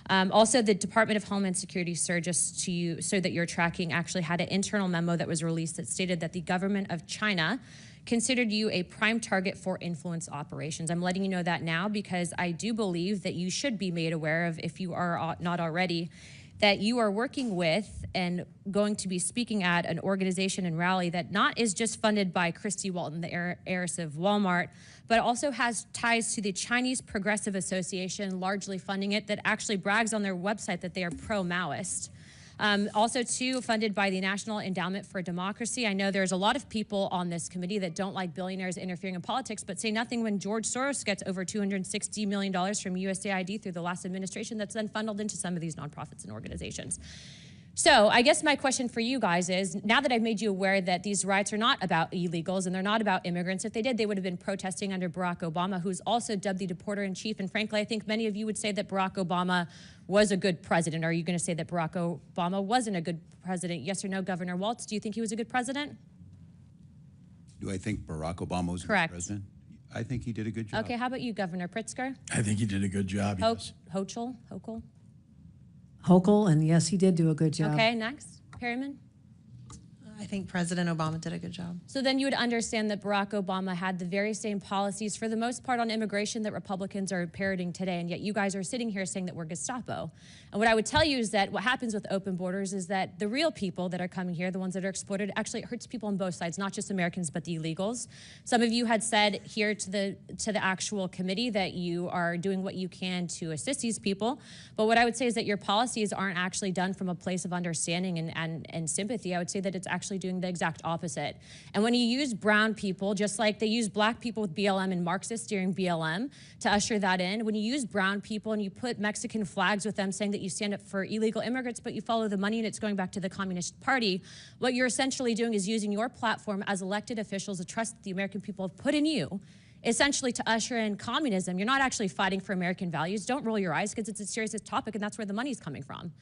Also, the Department of Homeland Security, sir, just to you, so that you're tracking, actually had an internal memo that was released that stated that the government of China considered you a prime target for influence operations. I'm letting you know that now because I do believe that you should be made aware of, if you are not already, that you are working with and going to be speaking at an organization and rally that not is just funded by Christy Walton, the heiress of Walmart, but also has ties to the Chinese Progressive Association, largely funding it, that actually brags on their website that they are pro-Maoist. Also, too, funded by the National Endowment for Democracy. I know there's a lot of people on this committee that don't like billionaires interfering in politics, but say nothing when George Soros gets over $260 million from USAID through the last administration that's then funneled into some of these nonprofits and organizations. So I guess my question for you guys is, now that I've made you aware that these riots are not about illegals and they're not about immigrants, if they did, they would have been protesting under Barack Obama, who's also dubbed the deporter-in-chief. And frankly, I think many of you would say that Barack Obama was a good president. Are you going to say that Barack Obama wasn't a good president? Yes or no, Governor Walz? Do you think he was a good president? Do I think Barack Obama was a Correct. good president? I think he did a good job. Okay, how about you, Governor Pritzker? I think he did a good job, yes. Hochul? Hochul, and yes, he did do a good job. Okay, next. Perryman? I think President Obama did a good job. So then you would understand that Barack Obama had the very same policies, for the most part, on immigration that Republicans are parroting today, and yet you guys are sitting here saying that we're Gestapo. And what I would tell you is that what happens with open borders is that the real people that are coming here, the ones that are exploited, actually it hurts people on both sides, not just Americans, but the illegals. Some of you had said here to the actual committee that you are doing what you can to assist these people, but what I would say is that your policies aren't actually done from a place of understanding and sympathy. I would say that it's actually doing the exact opposite. And when you use brown people, just like they use black people with BLM and Marxists during BLM to usher that in, when you use brown people and you put Mexican flags with them saying that you stand up for illegal immigrants, but you follow the money and it's going back to the Communist Party, what you're essentially doing is using your platform as elected officials, the trust that the American people have put in you, essentially to usher in communism. You're not actually fighting for American values. Don't roll your eyes, because it's a serious topic and that's where the money's coming from.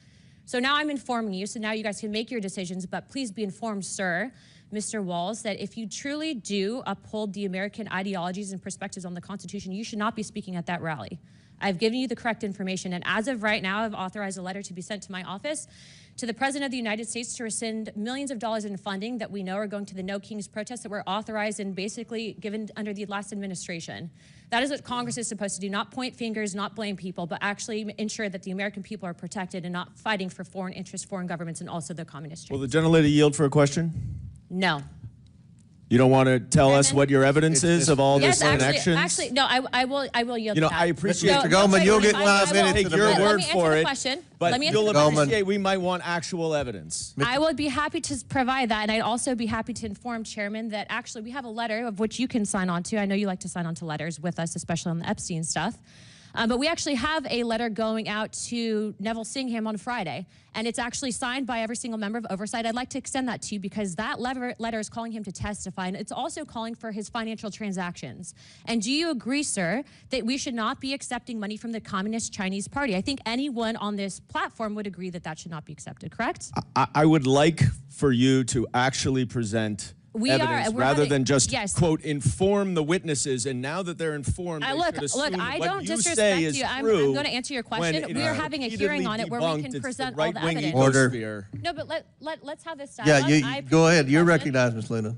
So now I'm informing you, so now you guys can make your decisions, but please be informed, sir, Mr. Walz, that if you truly do uphold the American ideologies and perspectives on the Constitution, you should not be speaking at that rally. I've given you the correct information, and as of right now, I've authorized a letter to be sent to my office to the President of the United States to rescind millions of dollars in funding that we know are going to the No Kings protests that were authorized and basically given under the last administration. That is what Congress is supposed to do, not point fingers, not blame people, but actually ensure that the American people are protected and not fighting for foreign interests, foreign governments, and also the communist. Will the gentlelady yield for a question? No. You don't want to tell us what your evidence is of all this connections? Actually, no, I will yield. You know, to that. I appreciate Mr. Goldman, wait, you'll wait, get I 5 minutes. Take your word for it. But you'll appreciate we might want actual evidence. I would be happy to provide that, and I'd also be happy to inform Chairman that actually we have a letter of which you can sign on to. I know you like to sign on to letters with us, especially on the Epstein stuff. But we actually have a letter going out to Neville Singham on Friday, and it's actually signed by every single member of Oversight. I'd like to extend that to you because that letter is calling him to testify, and it's also calling for his financial transactions. And do you agree, sir, that we should not be accepting money from the Communist Chinese Party? I think anyone on this platform would agree that that should not be accepted, correct? I would like for you to actually present evidence rather than just, quote, inform the witnesses. And now that they're informed, they should assume look, I what don't you disrespect say is you. I'm true going to answer your question. We are having a hearing on it where we can present all the evidence. Order. No, but let's have this dialogue. Yeah, go ahead. You're recognized, Ms. Luna.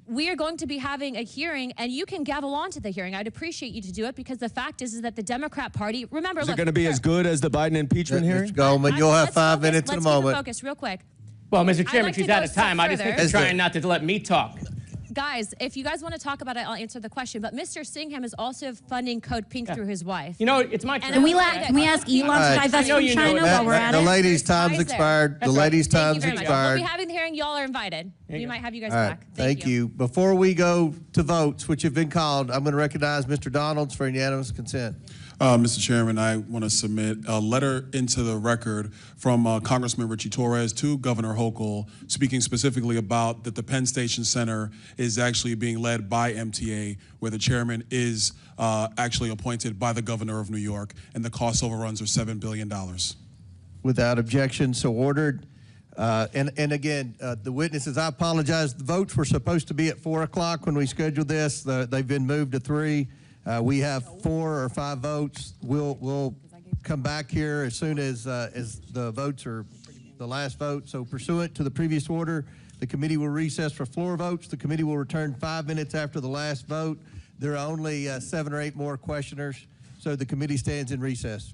We are going to be having a hearing, and you can gavel on to the hearing. I'd appreciate you to do it because the fact is that the Democrat Party, remember, is it going to be as good as the Biden impeachment hearing? Mr. Goldman, you'll have 5 minutes in a moment. Let's focus real quick. Well, Mr. Chairman, she's out of time. I just think you're trying not to let me talk. Guys, if you guys want to talk about it, I'll answer the question. But Mr. Singham is also funding Code Pink through his wife. You know, it's my turn. Can we ask Elon to divest from China while we're at it? The lady's time's expired. The lady's time's expired. We'll be having the hearing. Y'all are invited. We might have you guys All right, back. thank you. Before we go to votes, which have been called, I'm going to recognize Mr. Donalds for unanimous consent. Mr. Chairman, I want to submit a letter into the record from Congressman Richie Torres to Governor Hochul, speaking specifically about that the Penn Station Center is actually being led by MTA, where the chairman is actually appointed by the governor of New York, and the cost overruns are $7 billion. Without objection, so ordered. And again, the witnesses, I apologize. The votes were supposed to be at 4 o'clock when we scheduled this. They've been moved to 3. We have 4 or 5 votes. We'll come back here as soon as the votes are the last vote. So pursuant to the previous order, the committee will recess for floor votes. The committee will return 5 minutes after the last vote. There are only 7 or 8 more questioners, so the committee stands in recess.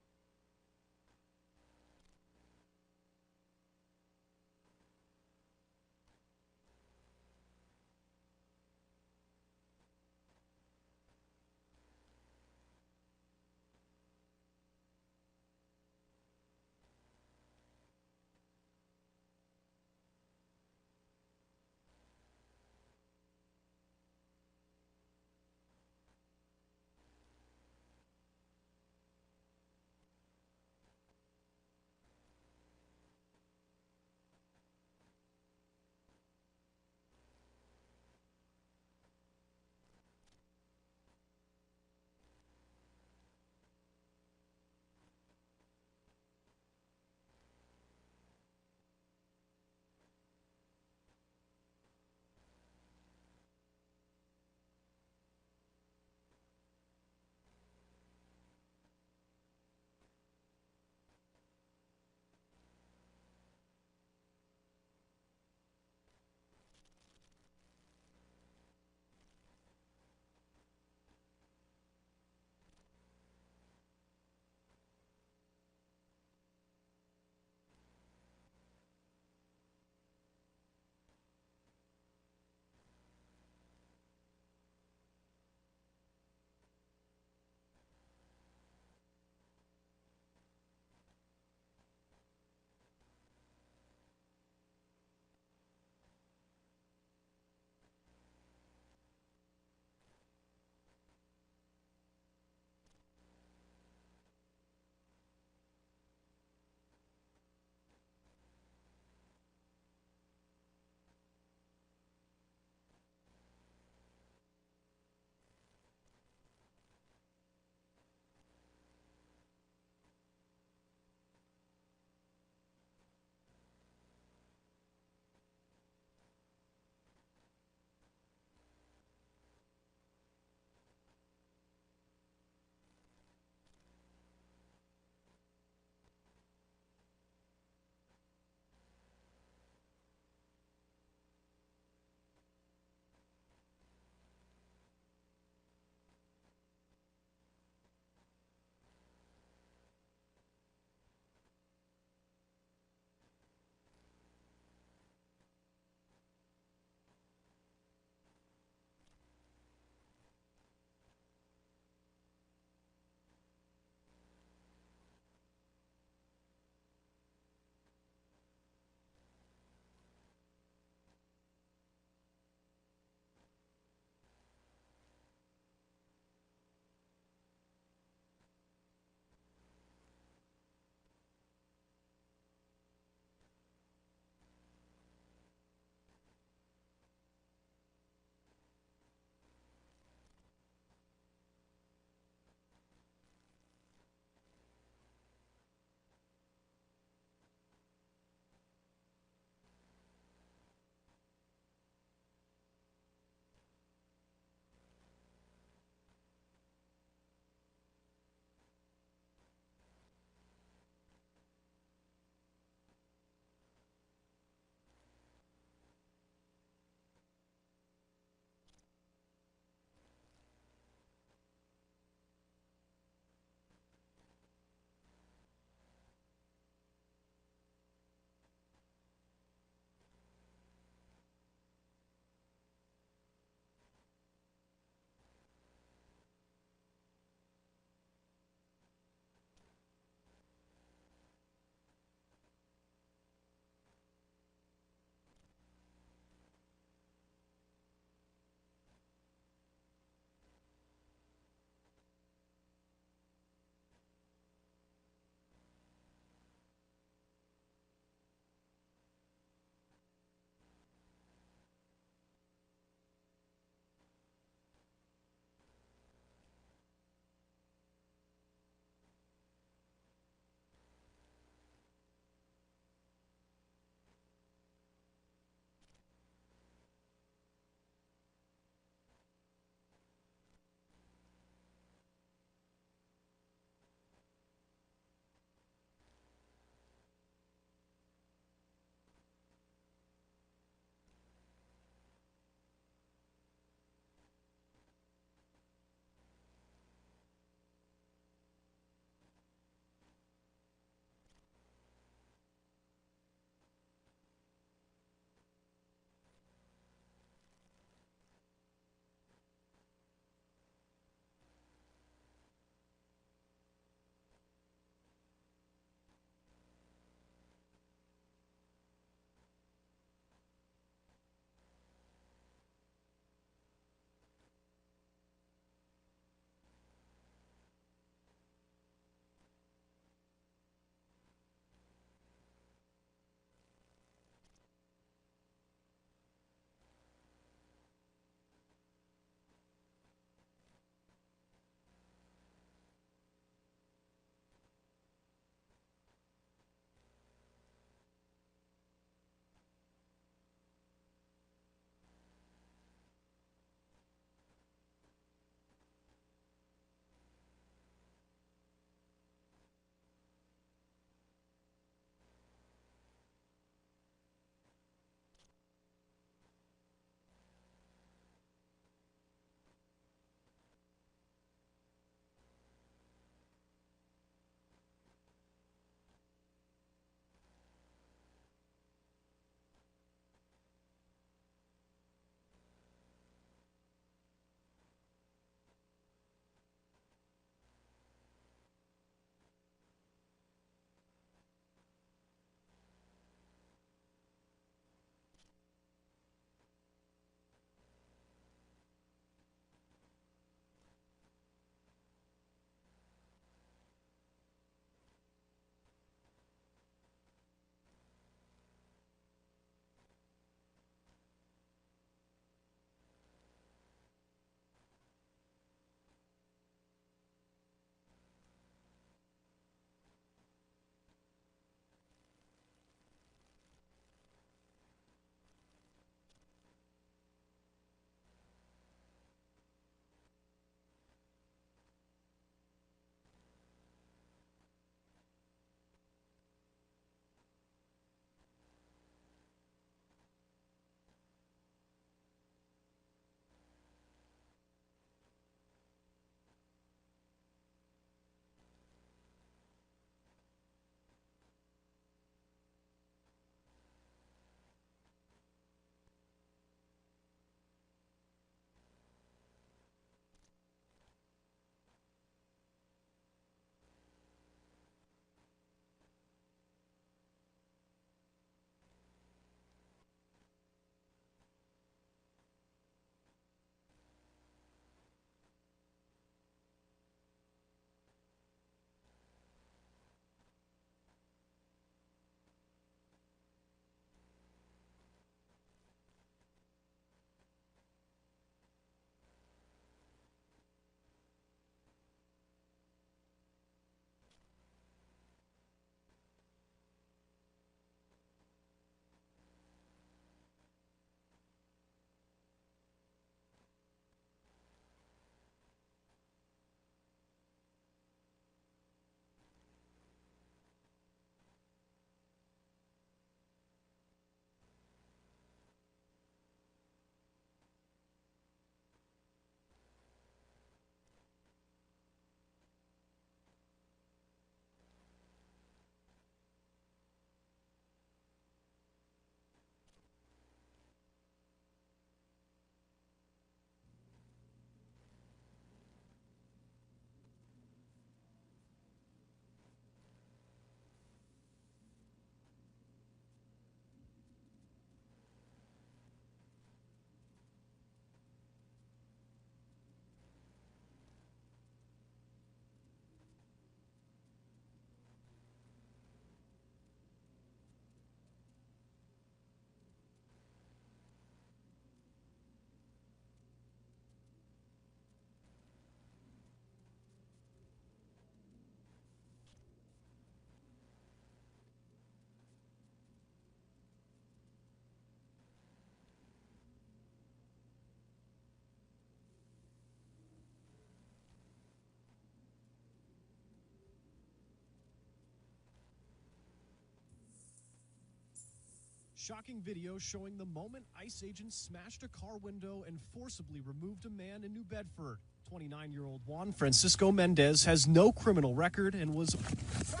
Shocking video showing the moment ICE agents smashed a car window and forcibly removed a man in New Bedford. 29-year-old Juan Francisco Mendez has no criminal record and was... Stop!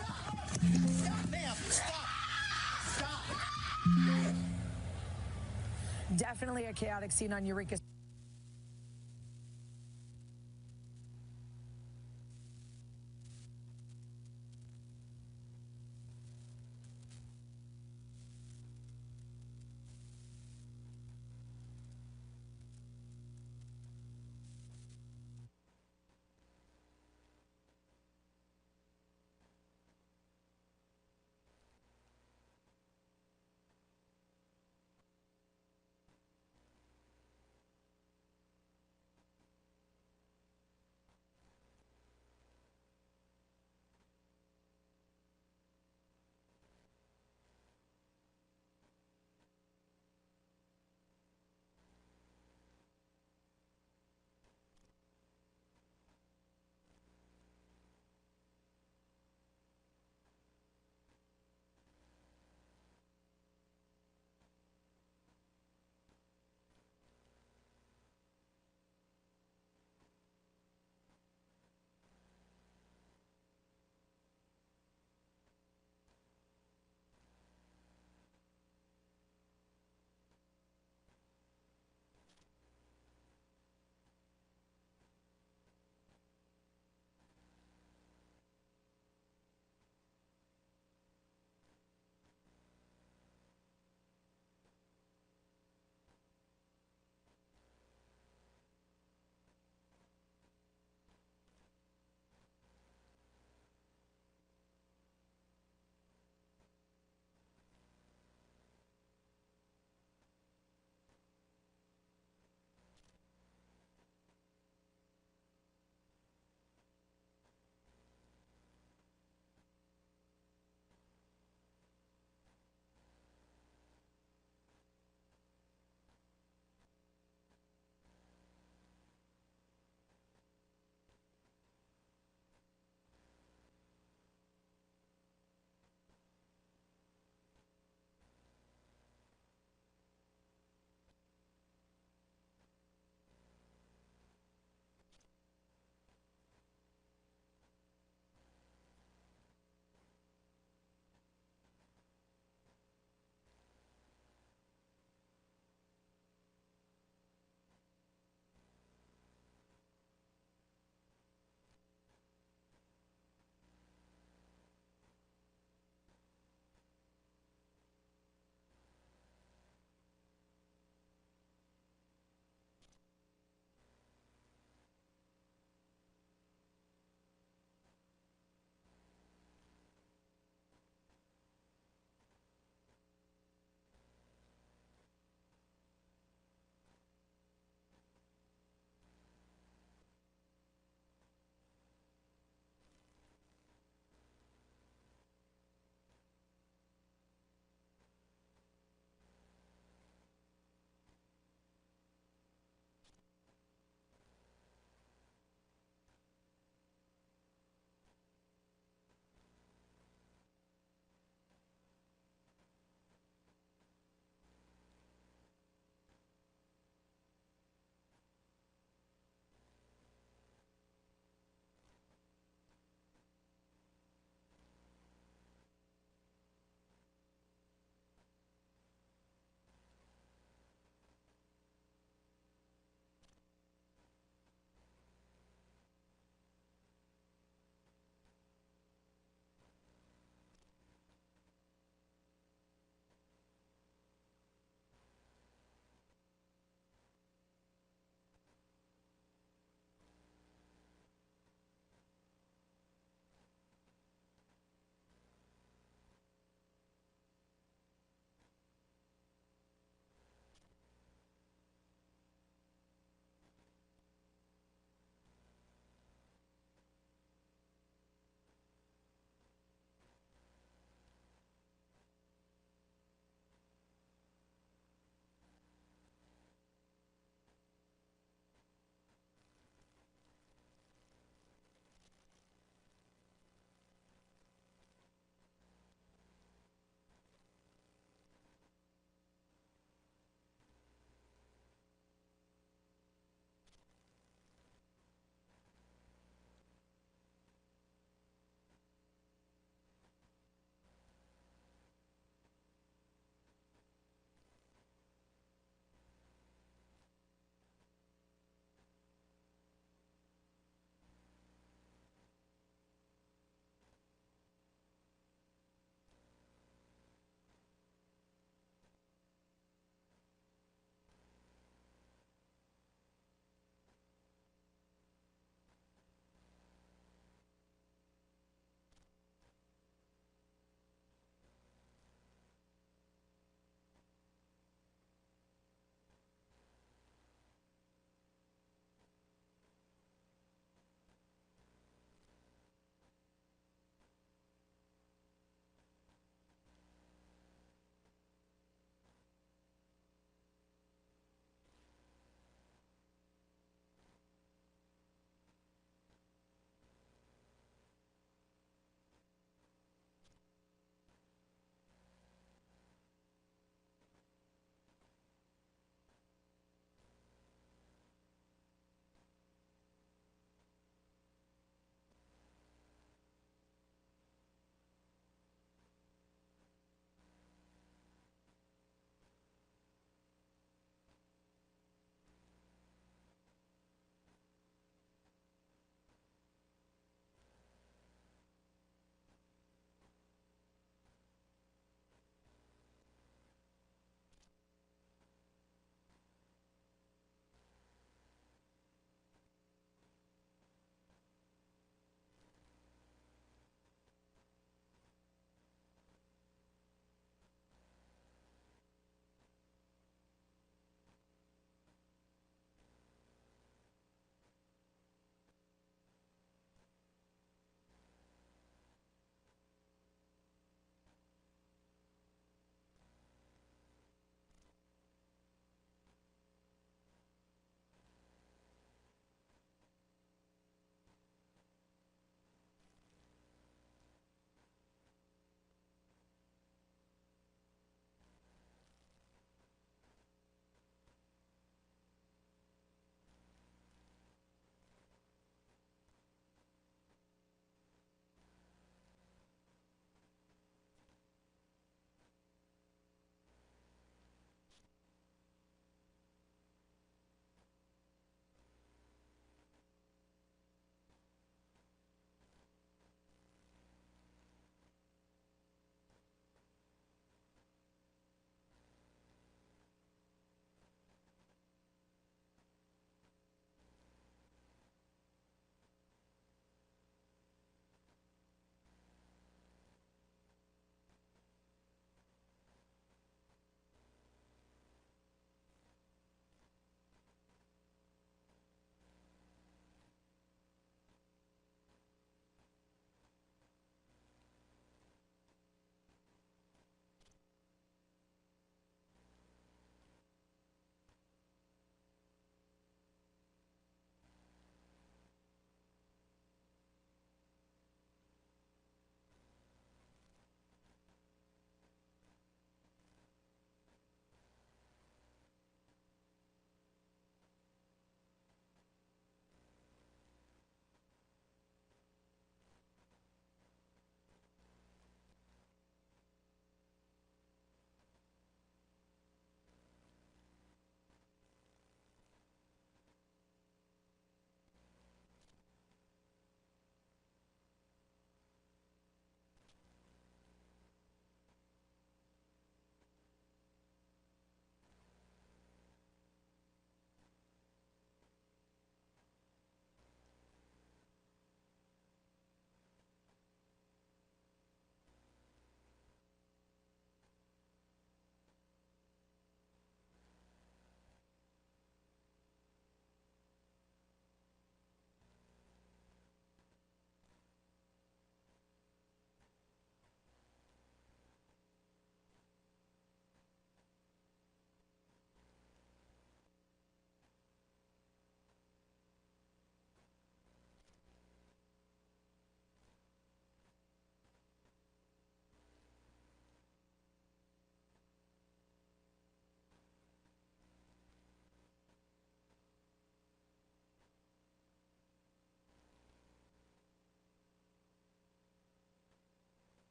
Ma'am, stop! Stop! Definitely a chaotic scene on Eureka.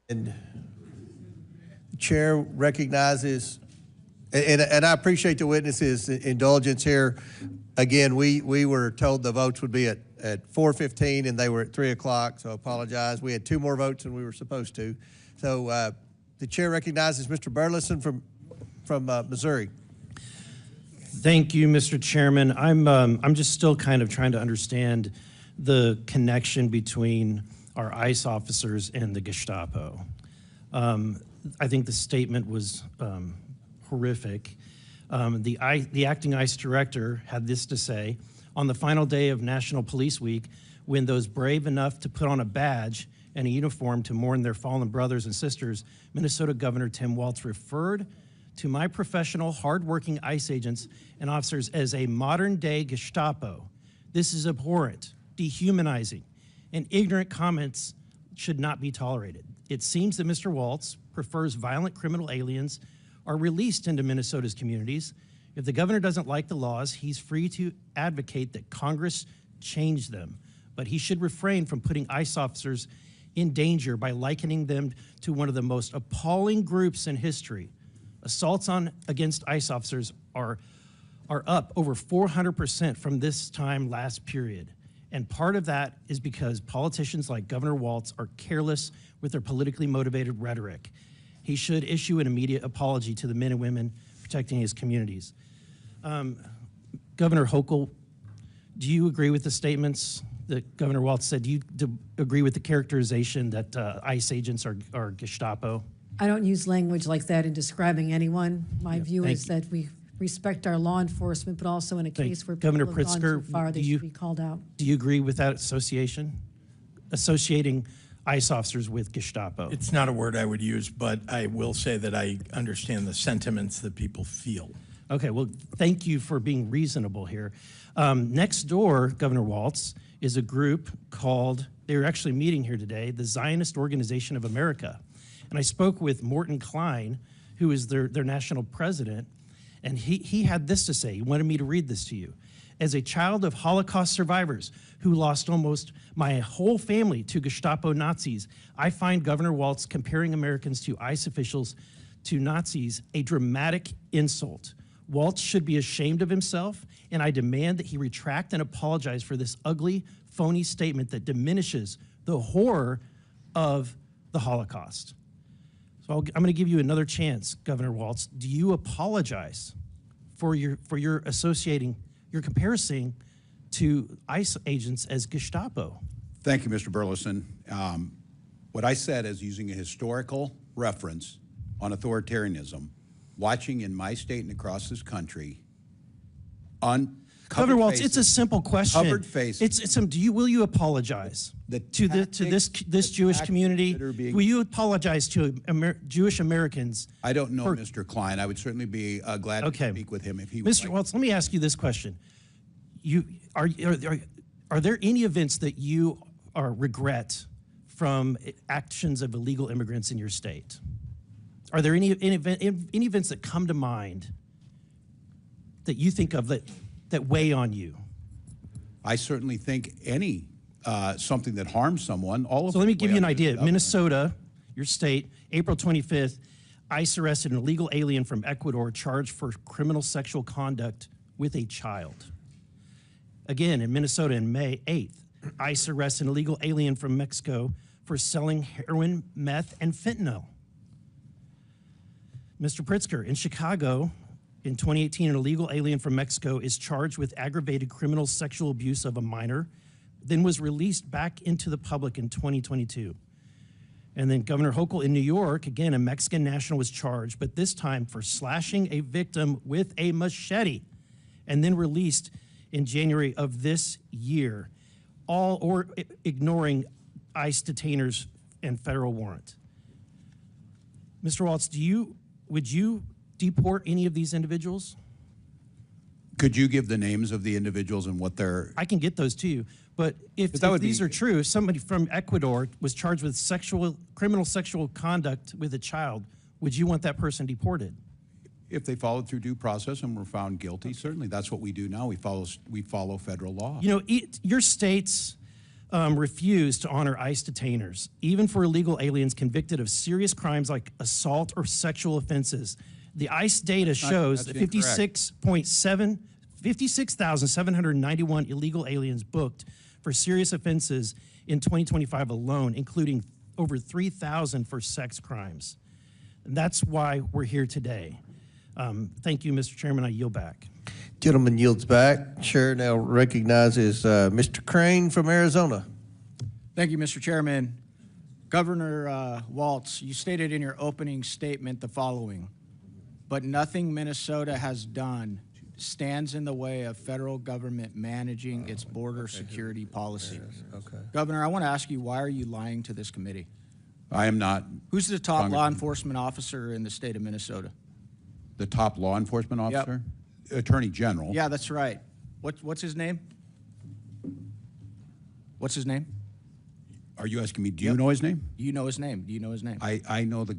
And the chair recognizes, and I appreciate the witnesses' indulgence here. Again, we were told the votes would be at 4:15 and they were at 3 o'clock, so I apologize. We had 2 more votes than we were supposed to. So the chair recognizes Mr. Burleson from Missouri. Thank you, Mr. Chairman. I'm just still kind of trying to understand the connection between our ICE officers and the Gestapo. I think the statement was horrific. The acting ICE director had this to say: on the final day of National Police Week, when those brave enough to put on a badge and a uniform to mourn their fallen brothers and sisters, Minnesota Governor Tim Walz referred to my professional, hardworking ICE agents and officers as a modern-day Gestapo. This is abhorrent, dehumanizing, and ignorant comments should not be tolerated. It seems that Mr. Walz prefers violent criminal aliens are released into Minnesota's communities. If the governor doesn't like the laws, he's free to advocate that Congress change them, but he should refrain from putting ICE officers in danger by likening them to one of the most appalling groups in history. Assaults against ICE officers are up over 400% from this time last period. And part of that is because politicians like Governor Walz are careless with their politically motivated rhetoric. He should issue an immediate apology to the men and women protecting his communities. Governor Hochul, do you agree with the statements that Governor Walz said? Do you agree with the characterization that ICE agents are Gestapo? I don't use language like that in describing anyone. My view is that we respect our law enforcement, but also in a case where people have gone too far, they should be called out. Do you agree with that association? Associating ICE officers with Gestapo? It's not a word I would use, but I will say that I understand the sentiments that people feel. Okay, well, thank you for being reasonable here. Next door, Governor Walz, is a group called, they were actually meeting here today, the Zionist Organization of America. And I spoke with Morton Klein, who is their national president, and he had this to say. He wanted me to read this to you. As a child of Holocaust survivors who lost almost my whole family to Gestapo Nazis, I find Governor Walz comparing Americans to ICE officials to Nazis a dramatic insult. Walz should be ashamed of himself, and I demand that he retract and apologize for this ugly, phony statement that diminishes the horror of the Holocaust. So I'm going to give you another chance, Governor Walz. Do you apologize for your comparison to ICE agents as Gestapo? Thank you, Mr. Burleson. What I said is using a historical reference on authoritarianism, watching in my state and across this country, Governor Walz, it's a simple question. Covered faces. Will you apologize to this Jewish community? Will you apologize to Jewish Americans? I don't know Mr. Klein. I would certainly be glad to speak with him if he would. Mr. Walz, let me ask you this question. Are there any events that you regret from actions of illegal immigrants in your state? Are there any events that come to mind that you think of that weigh on you? I certainly think any something that harms someone, all of So let me give you an idea. Minnesota, your state, April 25th, ICE arrested an illegal alien from Ecuador charged for criminal sexual conduct with a child. Again, in Minnesota, in May 8th, ICE arrested an illegal alien from Mexico for selling heroin, meth, and fentanyl. Mr. Pritzker, in Chicago, in 2018, an illegal alien from Mexico is charged with aggravated criminal sexual abuse of a minor, then was released back into the public in 2022. And then Governor Hochul in New York, again, a Mexican national was charged, but this time for slashing a victim with a machete, and then released in January of this year, ignoring ICE detainers and federal warrant. Mr. Walz, would you deport any of these individuals? Could you give the names of the individuals and what they're... I can get those to you, but if these are true, somebody from Ecuador was charged with criminal sexual conduct with a child, would you want that person deported? If they followed through due process and were found guilty, certainly that's what we do now. We follow federal law. You know, your states refuse to honor ICE detainers, even for illegal aliens convicted of serious crimes like assault or sexual offenses. The ICE data shows that 56,791 illegal aliens booked for serious offenses in 2025 alone, including over 3,000 for sex crimes. And that's why we're here today. Thank you, Mr. Chairman. I yield back. Gentleman yields back. Chair now recognizes Mr. Crane from Arizona. Thank you, Mr. Chairman. Governor Walz, you stated in your opening statement the following: but nothing Minnesota has done stands in the way of federal government managing its border security policy. Okay. Governor, I want to ask you, why are you lying to this committee? I am not. Who's the top law enforcement officer in the state of Minnesota? The top law enforcement officer? Yep. Attorney General. Yeah, that's right. What's his name? What's his name? Are you asking me, do you know his name? You know his name. Do you know his name? I know the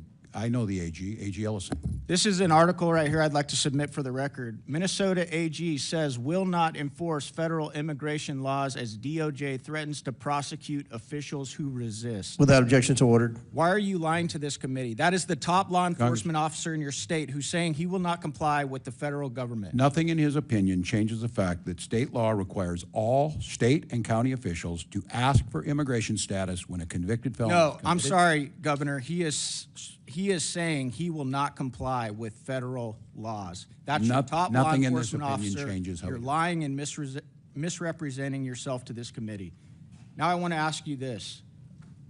AG Ellison. This is an article right here I'd like to submit for the record. Minnesota AG says will not enforce federal immigration laws as DOJ threatens to prosecute officials who resist. Without objection, so ordered. Why are you lying to this committee? That is the top law enforcement officer in your state who's saying he will not comply with the federal government. Nothing in his opinion changes the fact that state law requires all state and county officials to ask for immigration status when a convicted felon is committed. I'm sorry, Governor. He is saying he will not comply with federal laws. That's your top law enforcement officer. Changes, you're lying and misrepresenting yourself to this committee. Now I want to ask you this.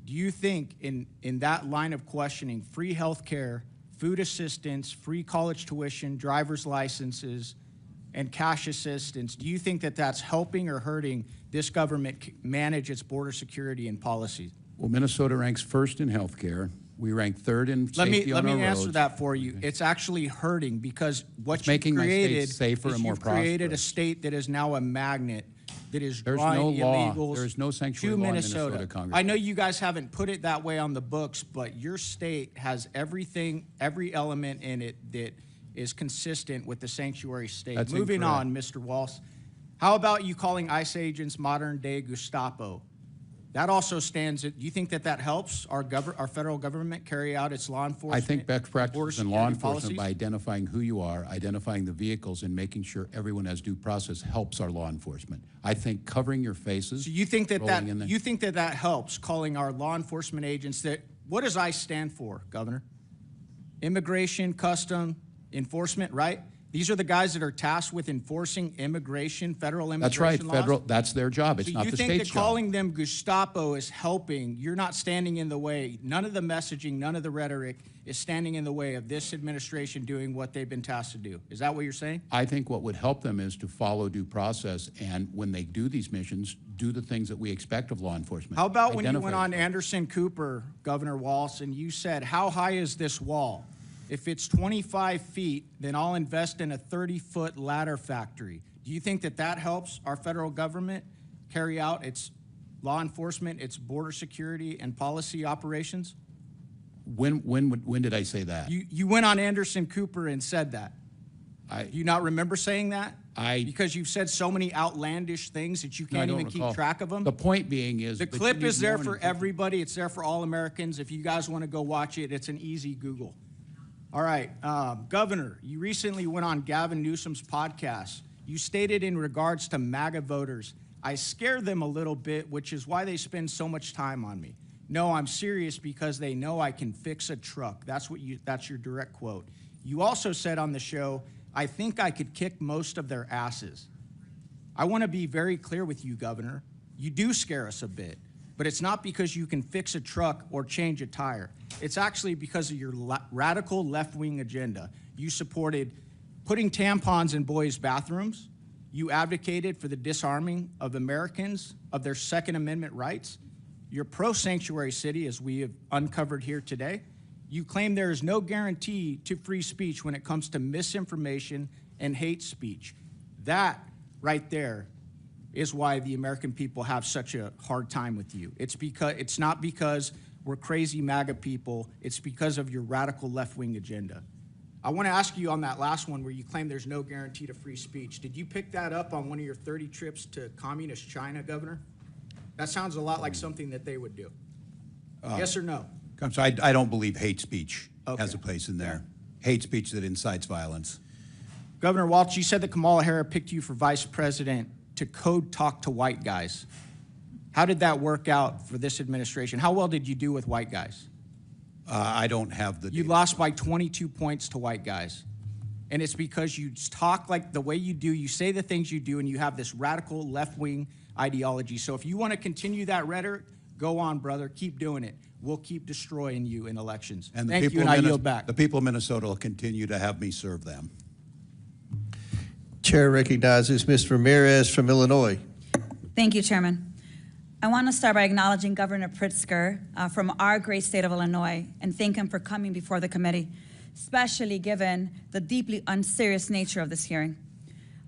Do you think in that line of questioning, free health care, food assistance, free college tuition, driver's licenses, and cash assistance, do you think that that's helping or hurting this government manage its border security and policy? Well, Minnesota ranks first in health care. We rank third in safety on our roads. Let me answer that for you. It's actually hurting because what you making created my state safer and more you've created a prosperous. state that is now a magnet that is There's drawing no law. illegals There's no sanctuary to law in Minnesota. Minnesota, Congress. I know you guys haven't put it that way on the books, but your state has everything, every element in it that is consistent with the sanctuary state. That's Moving incorrect. on, Mr. Walz. How about you calling ICE agents modern-day Gestapo? That also stands. Do you think that helps our federal government carry out its law enforcement? I think best practices in law enforcement policies? by identifying who you are, identifying the vehicles, and making sure everyone has due process helps our law enforcement. I think covering your faces. So you think that helps calling our law enforcement agents that? What does ICE stand for, Governor? Immigration, Custom, Enforcement, right? These are the guys that are tasked with enforcing immigration, federal immigration laws. That's right, that's their job. It's not the state's job. So you think that calling them Gestapo is helping? You're not standing in the way. None of the messaging, none of the rhetoric is standing in the way of this administration doing what they've been tasked to do. Is that what you're saying? I think what would help them is to follow due process, and when they do these missions, do the things that we expect of law enforcement. How about when you went on Anderson Cooper, Governor Walz, and you said, how high is this wall? If it's 25 feet, then I'll invest in a 30-foot ladder factory. Do you think that helps our federal government carry out its law enforcement, its border security and policy operations? When did I say that? You went on Anderson Cooper and said that. Do you not remember saying that? Because you've said so many outlandish things that you can't even keep track of them? The point being is... The clip is there for everybody. It's there for all Americans. If you guys want to go watch it, it's an easy Google. All right, Governor, you recently went on Gavin Newsom's podcast. You stated in regards to MAGA voters, I scare them a little bit, which is why they spend so much time on me. No, I'm serious because they know I can fix a truck. That's your direct quote. You also said on the show, I think I could kick most of their asses. I want to be very clear with you, Governor. You do scare us a bit, but it's not because you can fix a truck or change a tire. It's actually because of your radical left-wing agenda. You supported putting tampons in boys' bathrooms. You advocated for the disarming of Americans of their Second Amendment rights. You're pro-sanctuary city, as we have uncovered here today. You claim there is no guarantee to free speech when it comes to misinformation and hate speech. That right there is why the American people have such a hard time with you. It's not because we're crazy MAGA people. It's because of your radical left-wing agenda. I want to ask you on that last one where you claim there's no guarantee to free speech. Did you pick that up on one of your 30 trips to communist China, Governor? That sounds a lot like something that they would do. Yes or no? So I don't believe hate speech has a place in there. Hate speech that incites violence. Governor Walz, you said that Kamala Harris picked you for vice president to code talk to white guys. How did that work out for this administration? How well did you do with white guys? I don't have the data. You lost by 22 points to white guys. And it's because you talk like the way you do, you say the things you do, and you have this radical left-wing ideology. So if you want to continue that rhetoric, go on, brother. Keep doing it. We'll keep destroying you in elections. And Thank you, and I yield back. The people of Minnesota will continue to have me serve them. Chair recognizes Ms. Ramirez from Illinois. Thank you, Chairman. I want to start by acknowledging Governor Pritzker from our great state of Illinois and thank him for coming before the committee, especially given the deeply unserious nature of this hearing.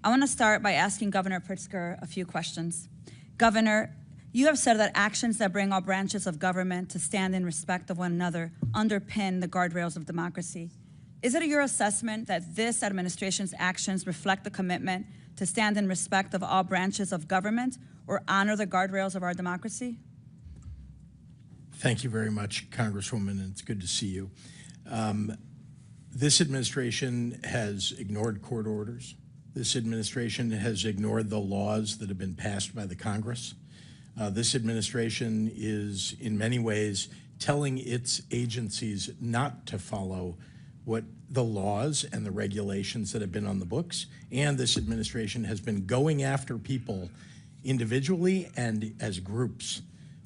I want to start by asking Governor Pritzker a few questions. Governor, you have said that actions that bring all branches of government to stand in respect of one another underpin the guardrails of democracy. Is it your assessment that this administration's actions reflect the commitment to stand in respect of all branches of government or honor the guardrails of our democracy? Thank you very much, Congresswoman, and it's good to see you. This administration has ignored court orders. This administration has ignored the laws that have been passed by the Congress. This administration is, in many ways, telling its agencies not to follow what the laws and the regulations that have been on the books, and this administration has been going after people individually and as groups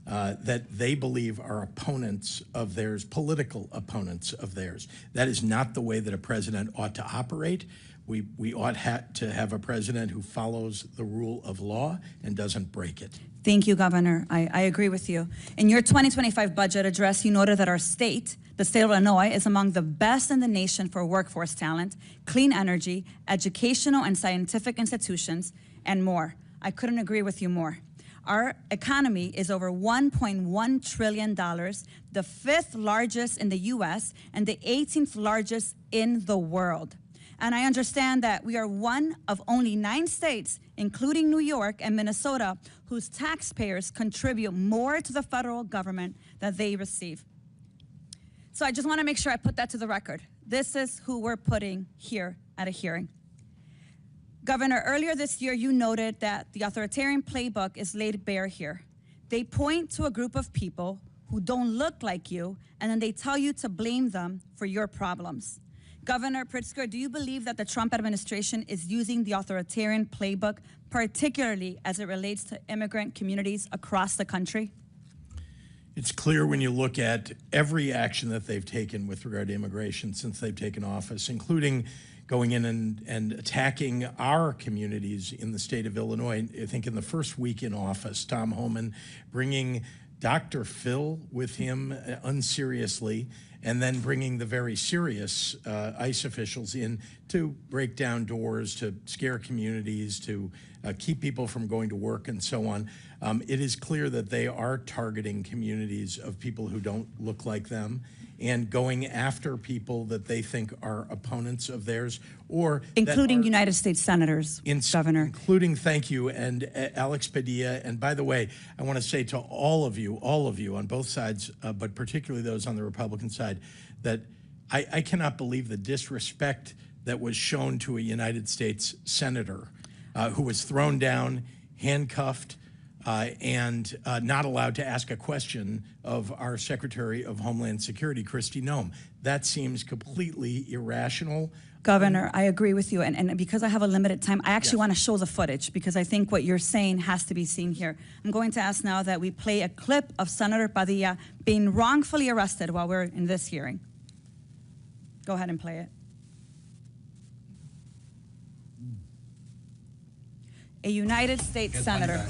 that they believe are opponents of theirs, political opponents of theirs. That is not the way that a president ought to operate. We ought to have a president who follows the rule of law and doesn't break it. Thank you, Governor. I agree with you. In your 2025 budget address, you noted that our state, the state of Illinois, is among the best in the nation for workforce talent, clean energy, educational and scientific institutions, and more. I couldn't agree with you more. Our economy is over $1.1 trillion, the 5th largest in the US and the 18th largest in the world. And I understand that we are one of only 9 states, including New York and Minnesota, whose taxpayers contribute more to the federal government than they receive. So I just want to make sure I put that to the record. This is who we're putting here at a hearing. Governor, earlier this year, you noted that the authoritarian playbook is laid bare here. They point to a group of people who don't look like you, and then they tell you to blame them for your problems. Governor Pritzker, do you believe that the Trump administration is using the authoritarian playbook, particularly as it relates to immigrant communities across the country? It's clear when you look at every action that they've taken with regard to immigration since they've taken office, including going in and attacking our communities in the state of Illinois. I think in the first week in office, Tom Homan bringing Dr. Phil with him unseriously, and then bringing the very serious ICE officials in to break down doors, to scare communities, to keep people from going to work and so on. It is clear that they are targeting communities of people who don't look like them and going after people that they think are opponents of theirs, or including United States senators, Governor. Including, thank you, and Alex Padilla. And by the way, I want to say to all of you on both sides, but particularly those on the Republican side, that I cannot believe the disrespect that was shown to a United States senator who was thrown down, handcuffed, and not allowed to ask a question of our Secretary of Homeland Security, Kristi Noem. That seems completely irrational. Governor, I agree with you, and because I have a limited time, I actually want to show the footage because I think what you're saying has to be seen here. I'm going to ask now that we play a clip of Senator Padilla being wrongfully arrested while we're in this hearing. Go ahead and play it. A United States senator.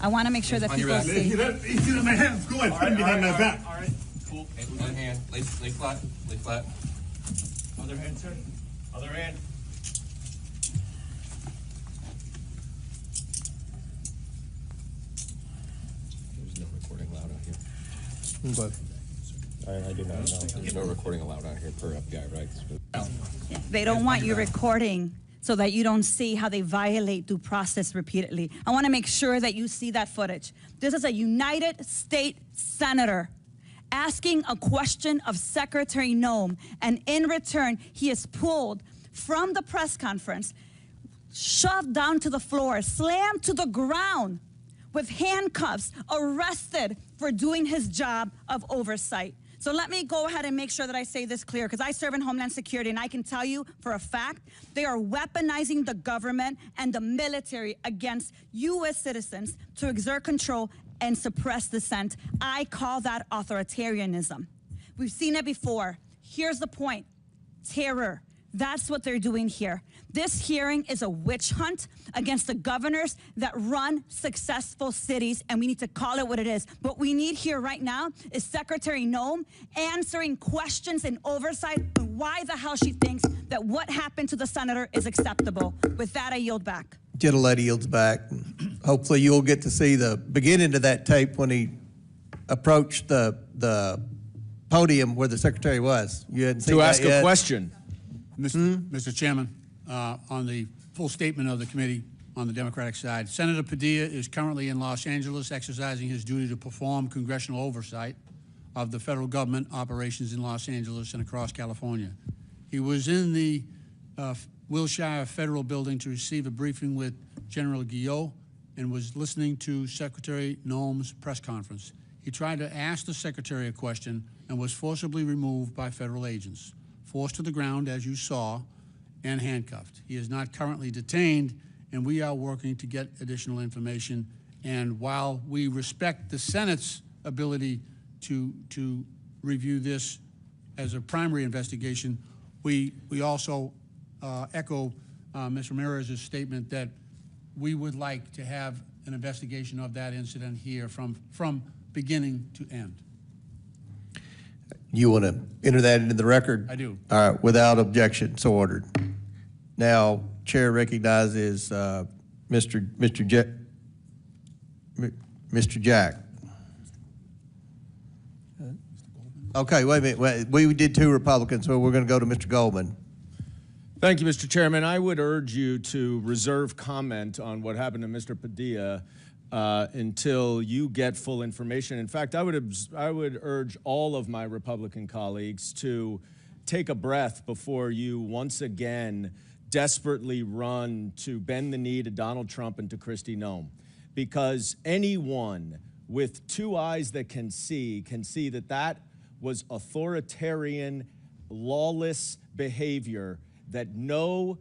I want to make sure that people see. Easy on my hands. Go ahead. Put behind my back. All right. Cool. One hand. Lay flat. Lay flat. Other hand, sir. Other hand. There's no recording allowed out here. I do not know. There's no recording allowed out here per FBI, right? They don't want you recording so that you don't see how they violate due process repeatedly. I want to make sure that you see that footage. This is a United States Senator asking a question of Secretary Noem, and in return, he is pulled from the press conference, shoved down to the floor, slammed to the ground with handcuffs, arrested for doing his job of oversight. So let me go ahead and make sure that I say this clear, because I serve in Homeland Security, and I can tell you for a fact, they are weaponizing the government and the military against U.S. citizens to exert control and suppress dissent. I call that authoritarianism. We've seen it before. Here's the point: terror. That's what they're doing here. This hearing is a witch hunt against the governors that run successful cities, and we need to call it what it is. What we need here right now is Secretary Noem answering questions and oversight on why the hell she thinks that what happened to the senator is acceptable. With that, I yield back. Gentlelady yields back. Hopefully you'll get to see the beginning of that tape when he approached the podium where the secretary was. You hadn't seen to that ask yet? A question. Mr. Chairman, on the full statement of the committee on the Democratic side, Senator Padilla is currently in Los Angeles exercising his duty to perform congressional oversight of the federal government operations in Los Angeles and across California. He was in the Wilshire Federal Building to receive a briefing with General Guillot and was listening to Secretary Noem's press conference. He tried to ask the secretary a question and was forcibly removed by federal agents, forced to the ground, as you saw, and handcuffed. He is not currently detained, and we are working to get additional information. And while we respect the Senate's ability to review this as a primary investigation, we also echo Ms. Ramirez's statement that we would like to have an investigation of that incident here from beginning to end. You want to enter that into the record? I do. All right, without objection, so ordered. Now, Chair recognizes Mr. Jack. Okay, wait a minute. We did two Republicans, so we're going to go to Mr. Goldman. Thank you, Mr. Chairman. I would urge you to reserve comment on what happened to Mr. Padilla until you get full information. In fact, I would urge all of my Republican colleagues to take a breath before you once again desperately run to bend the knee to Donald Trump and to Kristi Noem. Because anyone with two eyes that can see that that was authoritarian, lawless behavior that no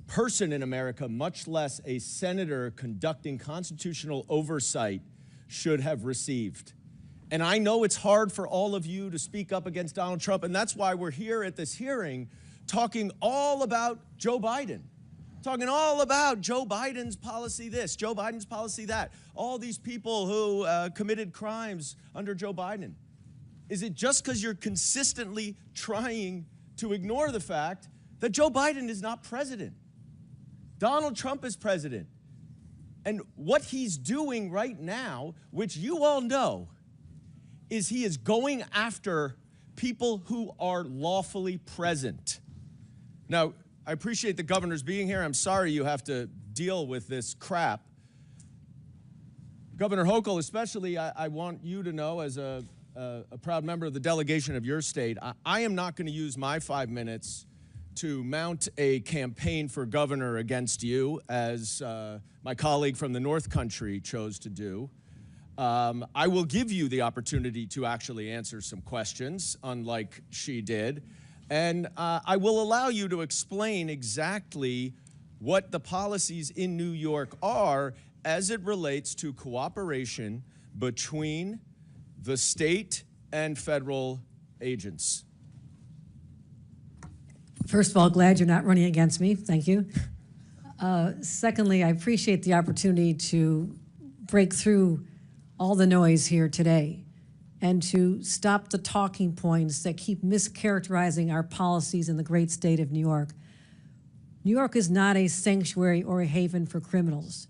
person in America, much less a senator conducting constitutional oversight, should have received. And I know it's hard for all of you to speak up against Donald Trump, and that's why we're here at this hearing talking all about Joe Biden, talking all about Joe Biden's policy this, Joe Biden's policy that, all these people who committed crimes under Joe Biden. Is it just because you're consistently trying to ignore the fact that Joe Biden is not president? Donald Trump is president. And what he's doing right now, which you all know, is he is going after people who are lawfully present. Now, I appreciate the governor's being here. I'm sorry you have to deal with this crap. Governor Hochul, especially, I want you to know, as a proud member of the delegation of your state, I am not going to use my 5 minutes to mount a campaign for governor against you, as my colleague from the North Country chose to do. I will give you the opportunity to actually answer some questions, unlike she did. And I will allow you to explain exactly what the policies in New York are as it relates to cooperation between the state and federal agents. First of all, glad you're not running against me. Thank you. Secondly, I appreciate the opportunity to break through all the noise here today and to stop the talking points that keep mischaracterizing our policies in the great state of New York. New York is not a sanctuary or a haven for criminals.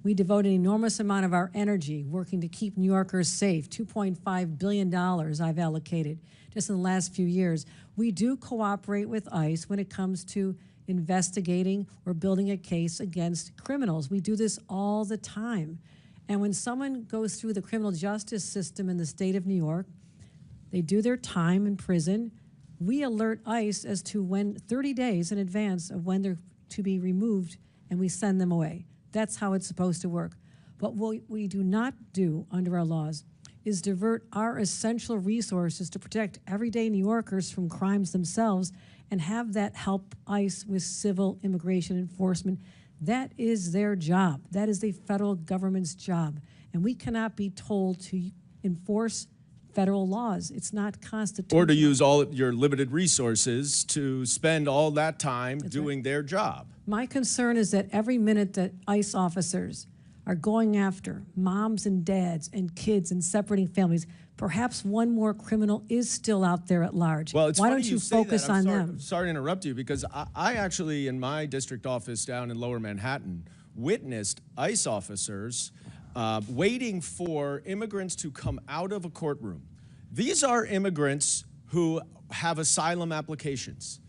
We devote an enormous amount of our energy working to keep New Yorkers safe. $2.5 billion I've allocated just in the last few years. We do cooperate with ICE when it comes to investigating or building a case against criminals. We do this all the time. And when someone goes through the criminal justice system in the state of New York, they do their time in prison. We alert ICE as to when, 30 days in advance of when they're to be removed, and we send them away. That's how it's supposed to work. But what we do not do under our laws is divert our essential resources to protect everyday New Yorkers from crimes themselves and have that help ICE with civil immigration enforcement. That is their job. That is the federal government's job. And we cannot be told to enforce federal laws. It's not constitutional. Or to use all your limited resources to spend all that time doing their job. My concern is that every minute that ICE officers are going after moms and dads and kids and separating families, perhaps one more criminal is still out there at large. Well, it's Why funny don't you say focus that. I'm on sorry, them? Sorry to interrupt you, because I actually, in my district office down in Lower Manhattan, witnessed ICE officers waiting for immigrants to come out of a courtroom. These are immigrants who have asylum applications.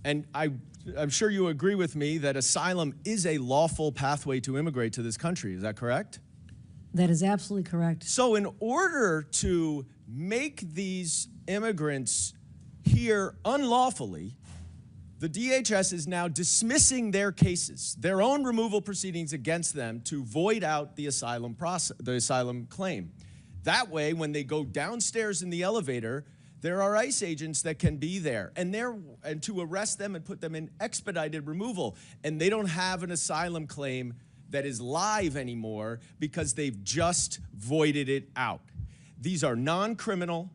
And I'm sure you agree with me that asylum is a lawful pathway to immigrate to this country. Is that correct? That is absolutely correct. So in order to make these immigrants here unlawfully, the DHS is now dismissing their cases, their own removal proceedings against them, to void out the asylum process, the asylum claim. That way, when they go downstairs in the elevator, there are ICE agents that can be there and to arrest them and put them in expedited removal. And they don't have an asylum claim that is live anymore because they've just voided it out. These are non-criminal,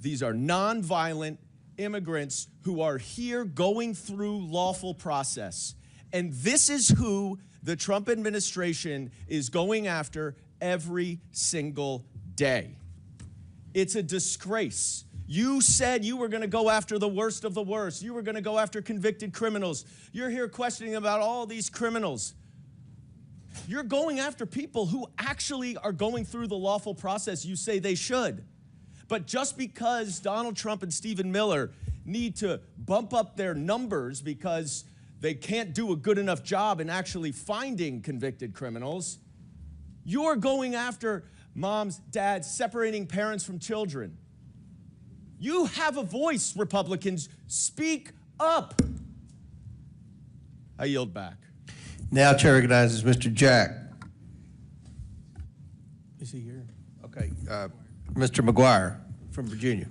these are non-violent immigrants who are here going through lawful process. And this is who the Trump administration is going after every single day. It's a disgrace. You said you were going to go after the worst of the worst. You were going to go after convicted criminals. You're here questioning about all these criminals. You're going after people who actually are going through the lawful process you say they should. But just because Donald Trump and Stephen Miller need to bump up their numbers because they can't do a good enough job in actually finding convicted criminals, you're going after moms, dads, separating parents from children. You have a voice, Republicans. Speak up. I yield back. Now Chair recognizes Mr. Jack. Is he here? Okay, Mr. McGuire from Virginia.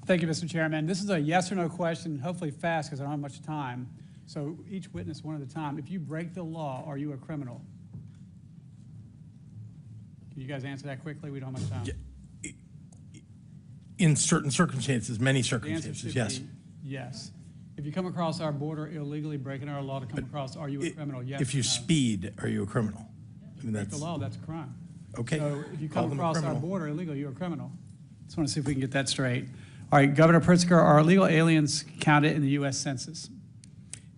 Thank you, Mr. Chairman. This is a yes or no question, hopefully fast because I don't have much time. So each witness one at a time. If you break the law, are you a criminal? Can you guys answer that quickly? We don't have much time. Yeah. In certain circumstances, many The answer circumstances, should yes. be yes. If you come across our border illegally, breaking our law to come across, are you a criminal? Yes. If you or no? speed, are you a criminal? I mean, Break that's the law, that's a crime. okay. So if you Call come them a across our criminal. border illegally, you're a criminal. Just want to see if we can get that straight. All right, Governor Pritzker, are illegal aliens counted in the U.S. Census?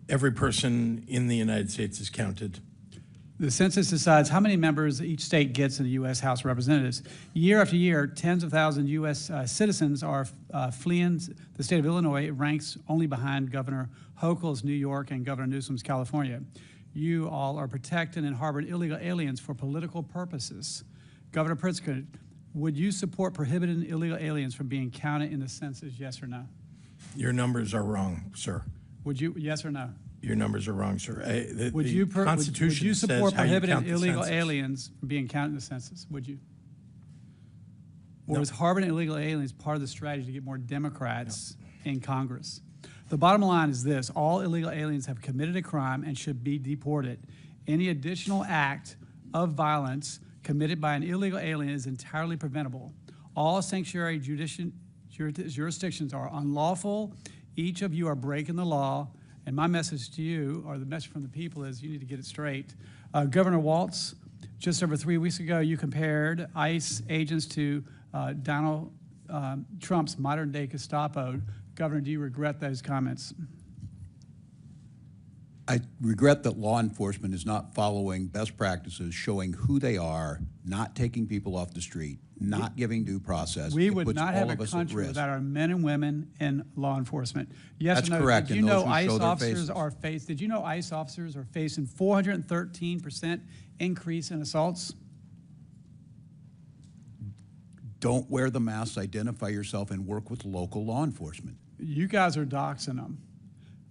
Every person in the United States is counted. The census decides how many members each state gets in the U.S. House of Representatives. Year after year, tens of thousands of U.S. Citizens are fleeing the state of Illinois. It ranks only behind Governor Hochul's New York and Governor Newsom's California. You all are protecting and harboring illegal aliens for political purposes. Governor Pritzker, would you support prohibiting illegal aliens from being counted in the census, yes or no? Your numbers are wrong, sir. Would you, yes or no? Your numbers are wrong, sir. Would you Constitution support says how you prohibiting count the illegal census. aliens from being counted in the census? Would you? Or No. is harboring illegal aliens part of the strategy to get more Democrats in Congress? The bottom line is this: all illegal aliens have committed a crime and should be deported. Any additional act of violence committed by an illegal alien is entirely preventable. All sanctuary jurisdictions are unlawful. Each of you are breaking the law. And my message to you, or the message from the people, is you need to get it straight. Governor Walz, just over 3 weeks ago, you compared ICE agents to Donald Trump's modern-day Gestapo. Governor, do you regret those comments? I regret that law enforcement is not following best practices, showing who they are, not taking people off the street, not giving due process. We It would puts not all have a of us at country risk. without our men and women in law enforcement. Yes That's or no? correct, Did you and know those who ICE show their officers faces. are Did you know ICE officers are facing 413% increase in assaults? Don't wear the masks, identify yourself, and work with local law enforcement. You guys are doxing them.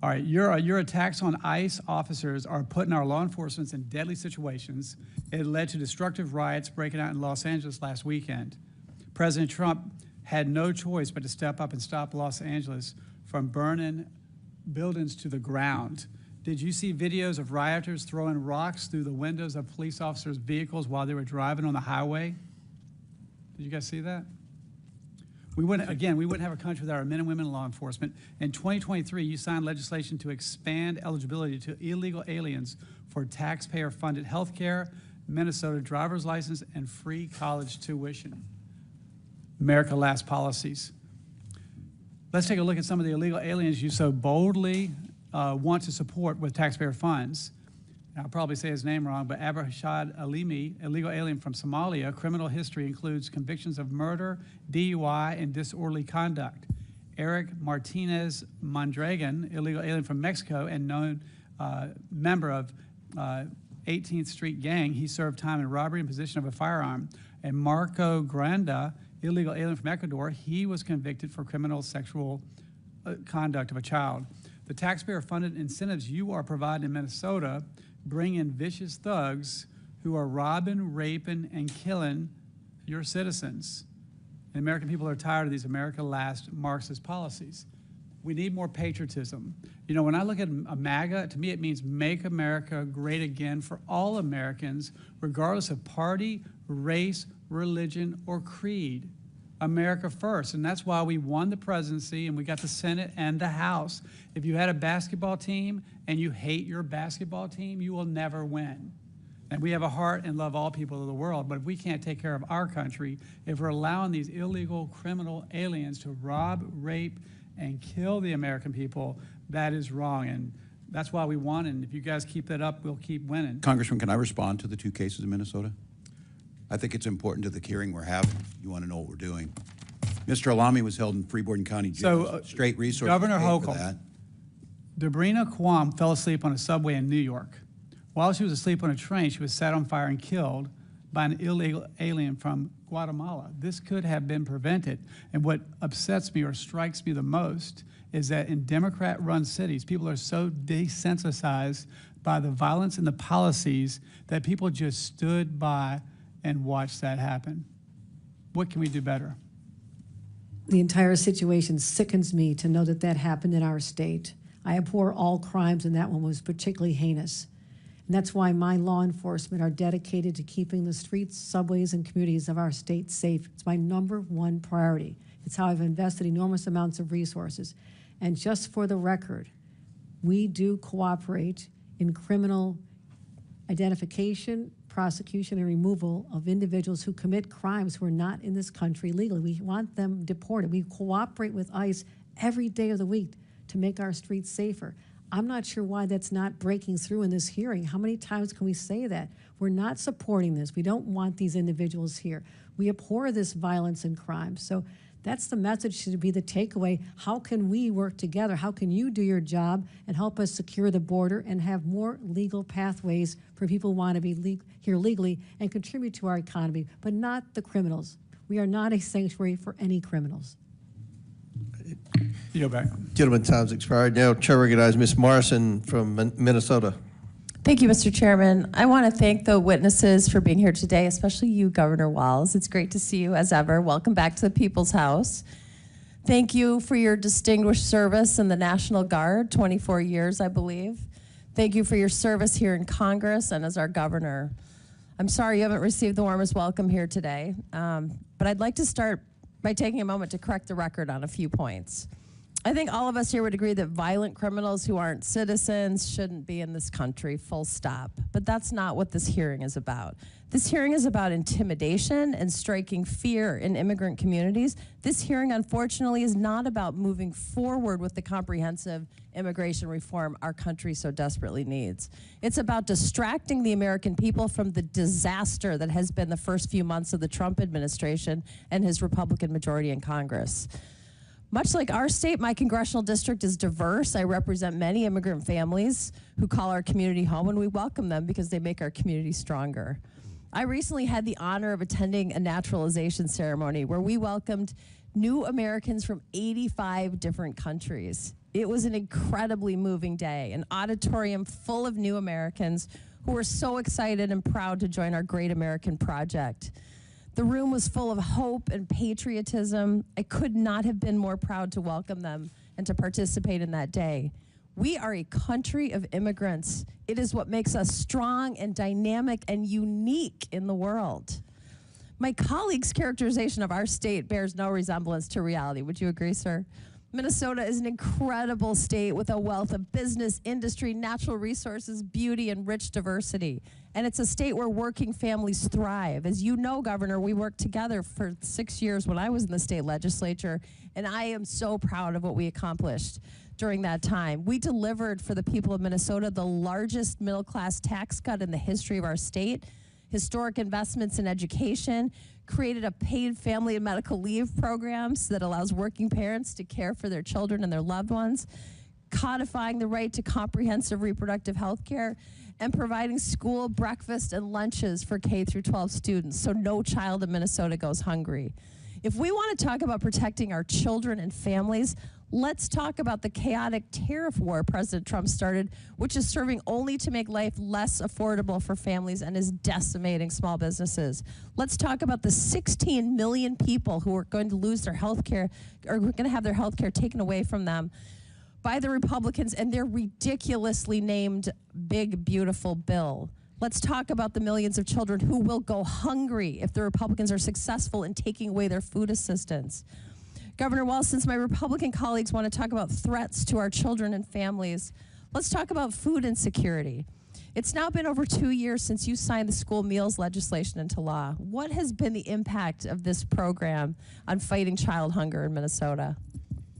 All right, your attacks on ICE officers are putting our law enforcement in deadly situations. It led to destructive riots breaking out in Los Angeles last weekend. President Trump had no choice but to step up and stop Los Angeles from burning buildings to the ground. Did you see videos of rioters throwing rocks through the windows of police officers' vehicles while they were driving on the highway? Did you guys see that? We wouldn't have a country without our men and women in law enforcement. In 2023, you signed legislation to expand eligibility to illegal aliens for taxpayer-funded health care, Minnesota driver's license, and free college tuition. America Last policies. Let's take a look at some of the illegal aliens you so boldly want to support with taxpayer funds. I'll probably say his name wrong, but Abrahashad Alimi, illegal alien from Somalia. Criminal history includes convictions of murder, DUI, and disorderly conduct. Eric Martinez Mondragon, illegal alien from Mexico and known member of 18th Street Gang. He served time in robbery and possession of a firearm. And Marco Granda, illegal alien from Ecuador. He was convicted for criminal sexual conduct of a child. The taxpayer-funded incentives you are providing in Minnesota bring in vicious thugs who are robbing, raping, and killing your citizens. The American people are tired of these America Last Marxist policies. We need more patriotism. You know, when I look at a MAGA, to me it means make America great again for all Americans, regardless of party, race, religion, or creed. America first, and that's why we won the presidency and we got the Senate and the House. If you had a basketball team and you hate your basketball team, you will never win. And we have a heart and love all people of the world, but if we can't take care of our country, if we're allowing these illegal criminal aliens to rob, rape, and kill the American people, that is wrong. And that's why we won, and if you guys keep that up, we'll keep winning. Congressman, can I respond to the two cases in Minnesota? I think it's important to the hearing we're having. You want to know what we're doing. Mr. Alami was held in Freeborn County Jail. So, straight resources. Governor paid for Hochul, that. Debrina Kwam fell asleep on a subway in New York. While she was asleep on a train, she was set on fire and killed by an illegal alien from Guatemala. This could have been prevented. And what upsets me or strikes me the most is that in Democrat-run cities, people are so desensitized by the violence and the policies that people just stood by and watched that happen. What can we do better? The entire situation sickens me to know that that happened in our state. I abhor all crimes, and that one was particularly heinous. And that's why my law enforcement are dedicated to keeping the streets, subways, and communities of our state safe. It's my #1 priority. It's how I've invested enormous amounts of resources. And just for the record, we do cooperate in criminal identification, prosecution, and removal of individuals who commit crimes who are not in this country legally. We want them deported. We cooperate with ICE every day of the week to make our streets safer. I'm not sure why that's not breaking through in this hearing. How many times can we say that? We're not supporting this. We don't want these individuals here. We abhor this violence and crime. So that's the message should be the takeaway. How can we work together? How can you do your job and help us secure the border and have more legal pathways for people who want to be here legally and contribute to our economy, but not the criminals. We are not a sanctuary for any criminals. You go back. Gentleman, time's expired. Now, Chair recognizes Ms. Morrison from Minnesota. Thank you, Mr. Chairman. I want to thank the witnesses for being here today, especially you, Governor Walz. It's great to see you as ever. Welcome back to the People's House. Thank you for your distinguished service in the National Guard, 24 years, I believe. Thank you for your service here in Congress and as our governor. I'm sorry you haven't received the warmest welcome here today, but I'd like to start by taking a moment to correct the record on a few points. I think all of us here would agree that violent criminals who aren't citizens shouldn't be in this country, full stop. But that's not what this hearing is about. This hearing is about intimidation and striking fear in immigrant communities. This hearing, unfortunately, is not about moving forward with the comprehensive immigration reform our country so desperately needs. It's about distracting the American people from the disaster that has been the first few months of the Trump administration and his Republican majority in Congress. Much like our state, my congressional district is diverse. I represent many immigrant families who call our community home, and we welcome them because they make our community stronger. I recently had the honor of attending a naturalization ceremony where we welcomed new Americans from 85 different countries. It was an incredibly moving day, an auditorium full of new Americans who were so excited and proud to join our great American project. The room was full of hope and patriotism. I could not have been more proud to welcome them and to participate in that day. We are a country of immigrants. It is what makes us strong and dynamic and unique in the world. My colleague's characterization of our state bears no resemblance to reality. Would you agree, sir? Minnesota is an incredible state with a wealth of business, industry, natural resources, beauty, and rich diversity. And it's a state where working families thrive. As you know, Governor, we worked together for 6 years when I was in the state legislature, and I am so proud of what we accomplished during that time. We delivered for the people of Minnesota the largest middle-class tax cut in the history of our state, historic investments in education, created a paid family and medical leave programs that allows working parents to care for their children and their loved ones, codifying the right to comprehensive reproductive health care, and providing school breakfast and lunches for K through 12 students so no child in Minnesota goes hungry. If we want to talk about protecting our children and families, let's talk about the chaotic tariff war President Trump started, which is serving only to make life less affordable for families and is decimating small businesses. Let's talk about the 16 million people who are going to lose their health care, or going to have their health care taken away from them by the Republicans and their ridiculously named Big Beautiful Bill. Let's talk about the millions of children who will go hungry if the Republicans are successful in taking away their food assistance. Governor Walz, since my Republican colleagues want to talk about threats to our children and families, let's talk about food insecurity. It's now been over 2 years since you signed the school meals legislation into law. What has been the impact of this program on fighting child hunger in Minnesota?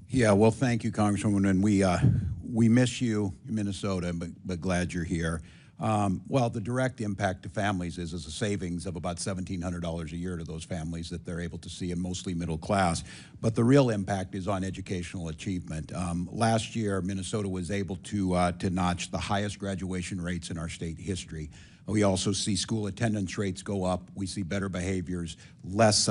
Yeah, well, thank you, Congresswoman, and we miss you in Minnesota, but glad you're here. Well, the direct impact to families is a savings of about $1,700 a year to those families that they're able to see, and mostly middle class. But the real impact is on educational achievement. Last year, Minnesota was able to notch the highest graduation rates in our state history. We also see school attendance rates go up. We see better behaviors, less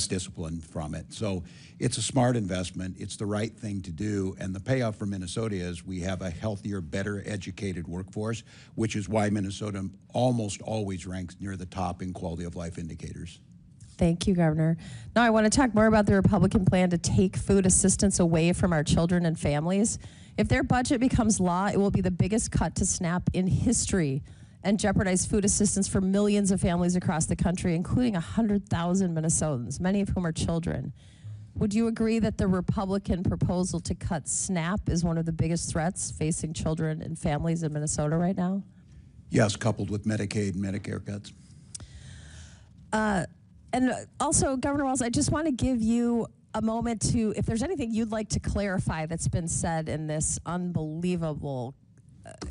discipline from it. So it's a smart investment. It's the right thing to do. And the payoff for Minnesota is we have a healthier, better educated workforce, which is why Minnesota almost always ranks near the top in quality of life indicators. Thank you, Governor. Now I want to talk more about the Republican plan to take food assistance away from our children and families. If their budget becomes law, it will be the biggest cut to SNAP in history and jeopardize food assistance for millions of families across the country, including 100,000 Minnesotans, many of whom are children. Would you agree that the Republican proposal to cut SNAP is one of the biggest threats facing children and families in Minnesota right now? Yes, coupled with Medicaid and Medicare cuts. And also, Governor Walz, I just want to give you a moment to, if there's anything you'd like to clarify that's been said in this unbelievable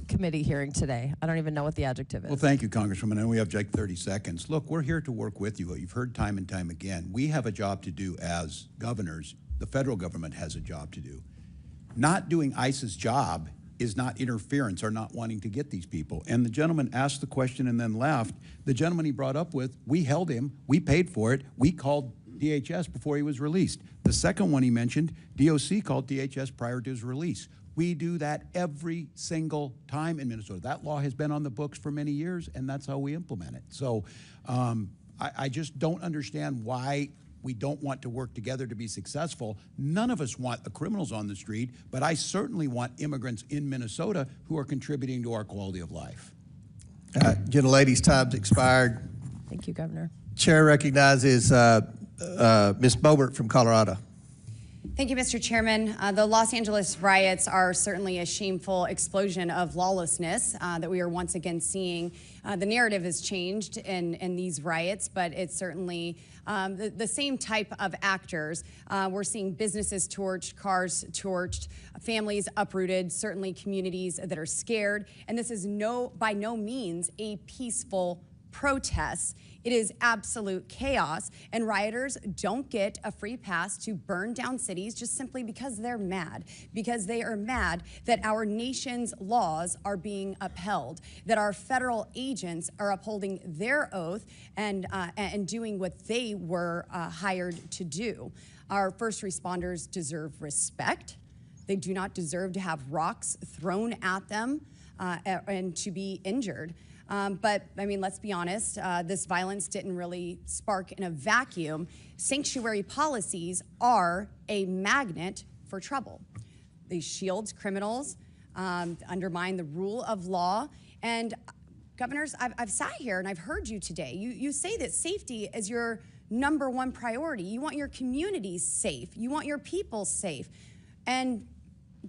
committee hearing today. I don't even know what the adjective is. Well, thank you, Congresswoman. And we have like 30 seconds. Look, we're here to work with you. You've heard time and time again. We have a job to do as governors. The federal government has a job to do. Not doing ICE's job is not interference or not wanting to get these people. And the gentleman asked the question and then left. The gentleman he brought up with, we held him, we paid for it, we called DHS before he was released. The second one he mentioned, DOC called DHS prior to his release. We do that every single time in Minnesota. That law has been on the books for many years, and that's how we implement it. So I just don't understand why we don't want to work together to be successful. None of us want the criminals on the street, but I certainly want immigrants in Minnesota who are contributing to our quality of life. Gentlelady's time's expired. Thank you, Governor. Chair recognizes Ms. Bobert from Colorado. Thank you, Mr. Chairman. The Los Angeles riots are certainly a shameful explosion of lawlessness that we are once again seeing. The narrative has changed in these riots, but it's certainly the same type of actors. We're seeing businesses torched, cars torched, families uprooted, certainly communities that are scared. And this is by no means a peaceful protest. It is absolute chaos, and rioters don't get a free pass to burn down cities just simply because they're mad, because they are mad that our nation's laws are being upheld, that our federal agents are upholding their oath and doing what they were hired to do. Our first responders deserve respect. They do not deserve to have rocks thrown at them and to be injured. But, I mean, let's be honest, this violence didn't really spark in a vacuum. Sanctuary policies are a magnet for trouble. They shield criminals, undermine the rule of law. And, governors, I've sat here and I've heard you today. You say that safety is your #1 priority. You want your communities safe. You want your people safe. And,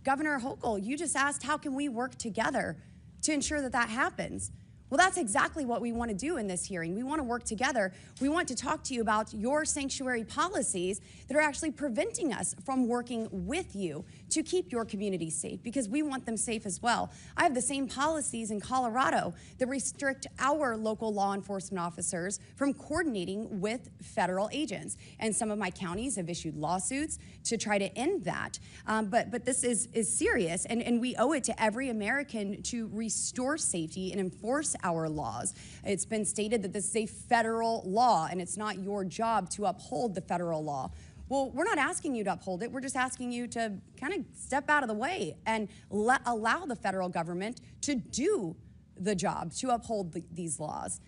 Governor Hochul, you just asked, how can we work together to ensure that that happens? Well, that's exactly what we want to do in this hearing. We want to work together. We want to talk to you about your sanctuary policies that are actually preventing us from working with you to keep your community safe, because we want them safe as well. I have the same policies in Colorado that restrict our local law enforcement officers from coordinating with federal agents. And some of my counties have issued lawsuits to try to end that. But this is serious, and we owe it to every American to restore safety and enforce our laws. It's been stated that this is a federal law and it's not your job to uphold the federal law. Well, we're not asking you to uphold it. We're just asking you to kind of step out of the way and allow the federal government to do the job, to uphold these laws.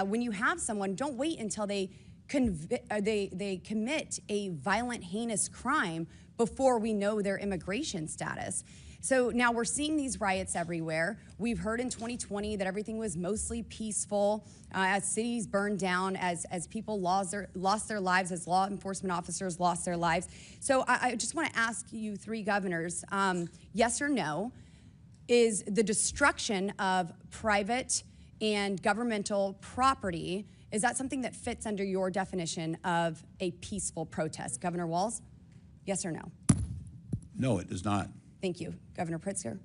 When you have someone, don't wait until they commit a violent, heinous crime before we know their immigration status. So now we're seeing these riots everywhere. We've heard in 2020 that everything was mostly peaceful as cities burned down, as people lost their lives, as law enforcement officers lost their lives. So I just want to ask you three governors, yes or no, is the destruction of private and governmental property, is that something that fits under your definition of a peaceful protest? Governor Walz, yes or no? No, it does not. Thank you. Governor Pritzker?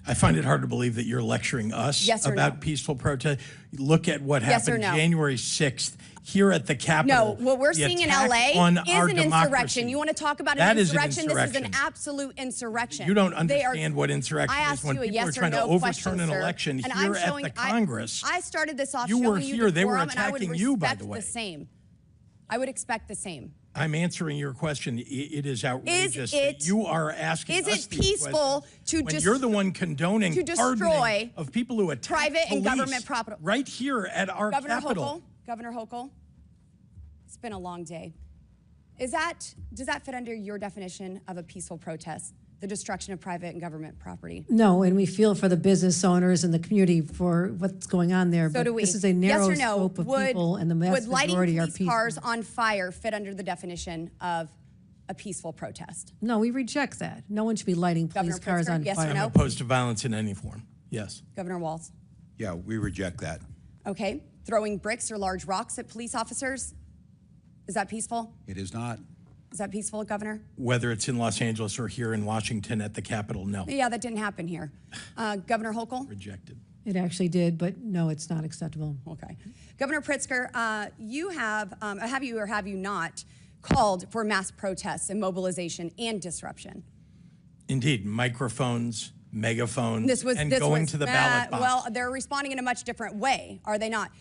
I find it hard to believe that you're lecturing us about peaceful protest. Look at what happened January 6th here at the Capitol. No, what we're seeing in LA is an insurrection. You want to talk about an insurrection? This is an absolute insurrection. You don't understand what insurrection is when people are trying to overturn an election here at the Congress. I started this off you were showing you here. They were decorum, and I would attacking you, by the expect way. the same. I would expect the same. I'm answering your question. It is outrageous that you are asking us Is it peaceful to when you're the one condoning destroy of people who attack private and police government property right here at our Capitol? Governor Hochul, it's been a long day. Does that fit under your definition of a peaceful protest? The destruction of private and government property? No, and we feel for the business owners and the community for what's going on there. So but do we. This is a narrow yes or no, scope of people, and the vast majority are Would lighting peaceful. police cars on fire fit under the definition of a peaceful protest? No, we reject that. No one should be lighting police cars on fire. I'm opposed to violence in any form. Yes. Governor Walz? Yeah, we reject that. Okay. Throwing bricks or large rocks at police officers? Is that peaceful? It is not. Is that peaceful, Governor? Whether it's in Los Angeles or here in Washington at the Capitol, no. Yeah, that didn't happen here. Governor Hochul? Rejected. It actually did, but no, it's not acceptable. Okay. Governor Pritzker, you have you or have you not called for mass protests and mobilization and disruption? Indeed, microphones, megaphones, going to the ballot box. Well, they're responding in a much different way, are they not?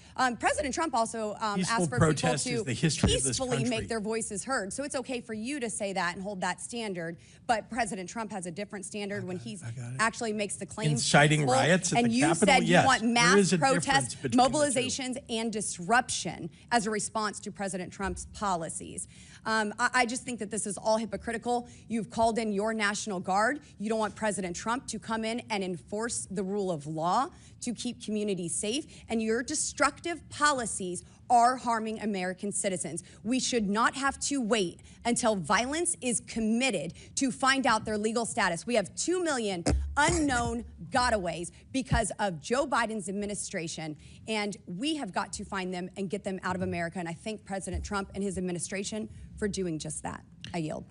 President Trump also asked for people to peacefully make their voices heard. So it's okay for you to say that and hold that standard, but President Trump has a different standard when he actually makes the claim. Inciting riots at the Capitol, and you said you want mass protests, mobilizations, and disruption as a response to President Trump's policies. I just think that this is all hypocritical. You've called in your National Guard. You don't want President Trump to to come in and enforce the rule of law to keep communities safe, and your destructive policies are harming American citizens. We should not have to wait until violence is committed to find out their legal status. We have 2 million unknown gotaways because of Joe Biden's administration, and we have got to find them and get them out of America. And I thank President Trump and his administration for doing just that. I yield.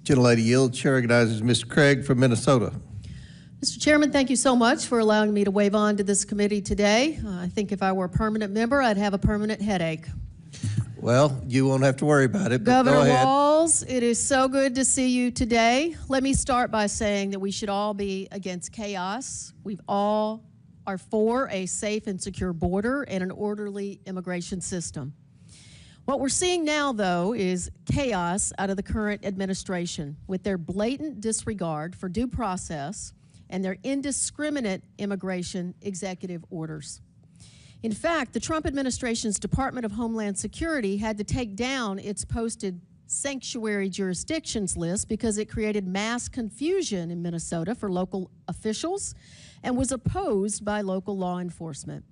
Gentlelady yields. Chair recognizes Mr. Craig from Minnesota. Mr. Chairman, thank you so much for allowing me to wave on to this committee today. I think if I were a permanent member, I'd have a permanent headache. Well, you won't have to worry about it, but Governor go ahead. Walz, it is so good to see you today. Let me start by saying that we should all be against chaos. We all are for a safe and secure border and an orderly immigration system. What we're seeing now, though, is chaos out of the current administration with their blatant disregard for due process and their indiscriminate immigration executive orders. In fact, the Trump administration's Department of Homeland Security had to take down its posted sanctuary jurisdictions list because it created mass confusion in Minnesota for local officials and was opposed by local law enforcement.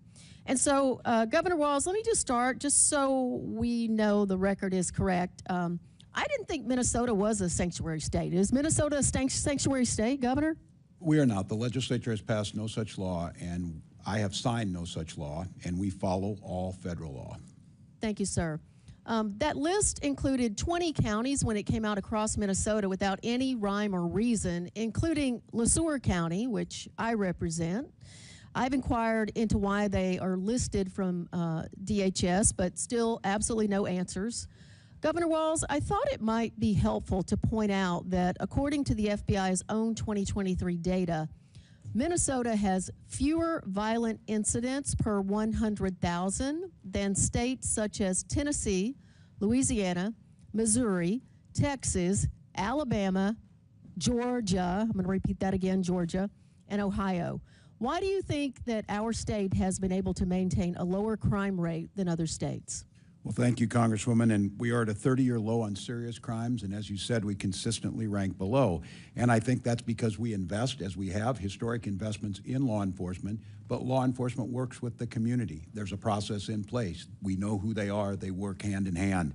And so, Governor Walz, let me just start, just so we know the record is correct. I didn't think Minnesota was a sanctuary state. Is Minnesota a sanctuary state, Governor? We are not. The legislature has passed no such law, and I have signed no such law, and we follow all federal law. Thank you, sir. That list included 20 counties when it came out across Minnesota without any rhyme or reason, including LeSueur County, which I represent. I've inquired into why they are listed from DHS, but still absolutely no answers. Governor Walz, I thought it might be helpful to point out that according to the FBI's own 2023 data, Minnesota has fewer violent incidents per 100,000 than states such as Tennessee, Louisiana, Missouri, Texas, Alabama, Georgia, I'm going to repeat that again, Georgia, and Ohio. Why do you think that our state has been able to maintain a lower crime rate than other states? Well, thank you, Congresswoman. And we are at a 30-year low on serious crimes. And as you said, we consistently rank below. And I think that's because we invest, as we have, historic investments in law enforcement. But law enforcement works with the community. There's a process in place. We know who they are. They work hand in hand.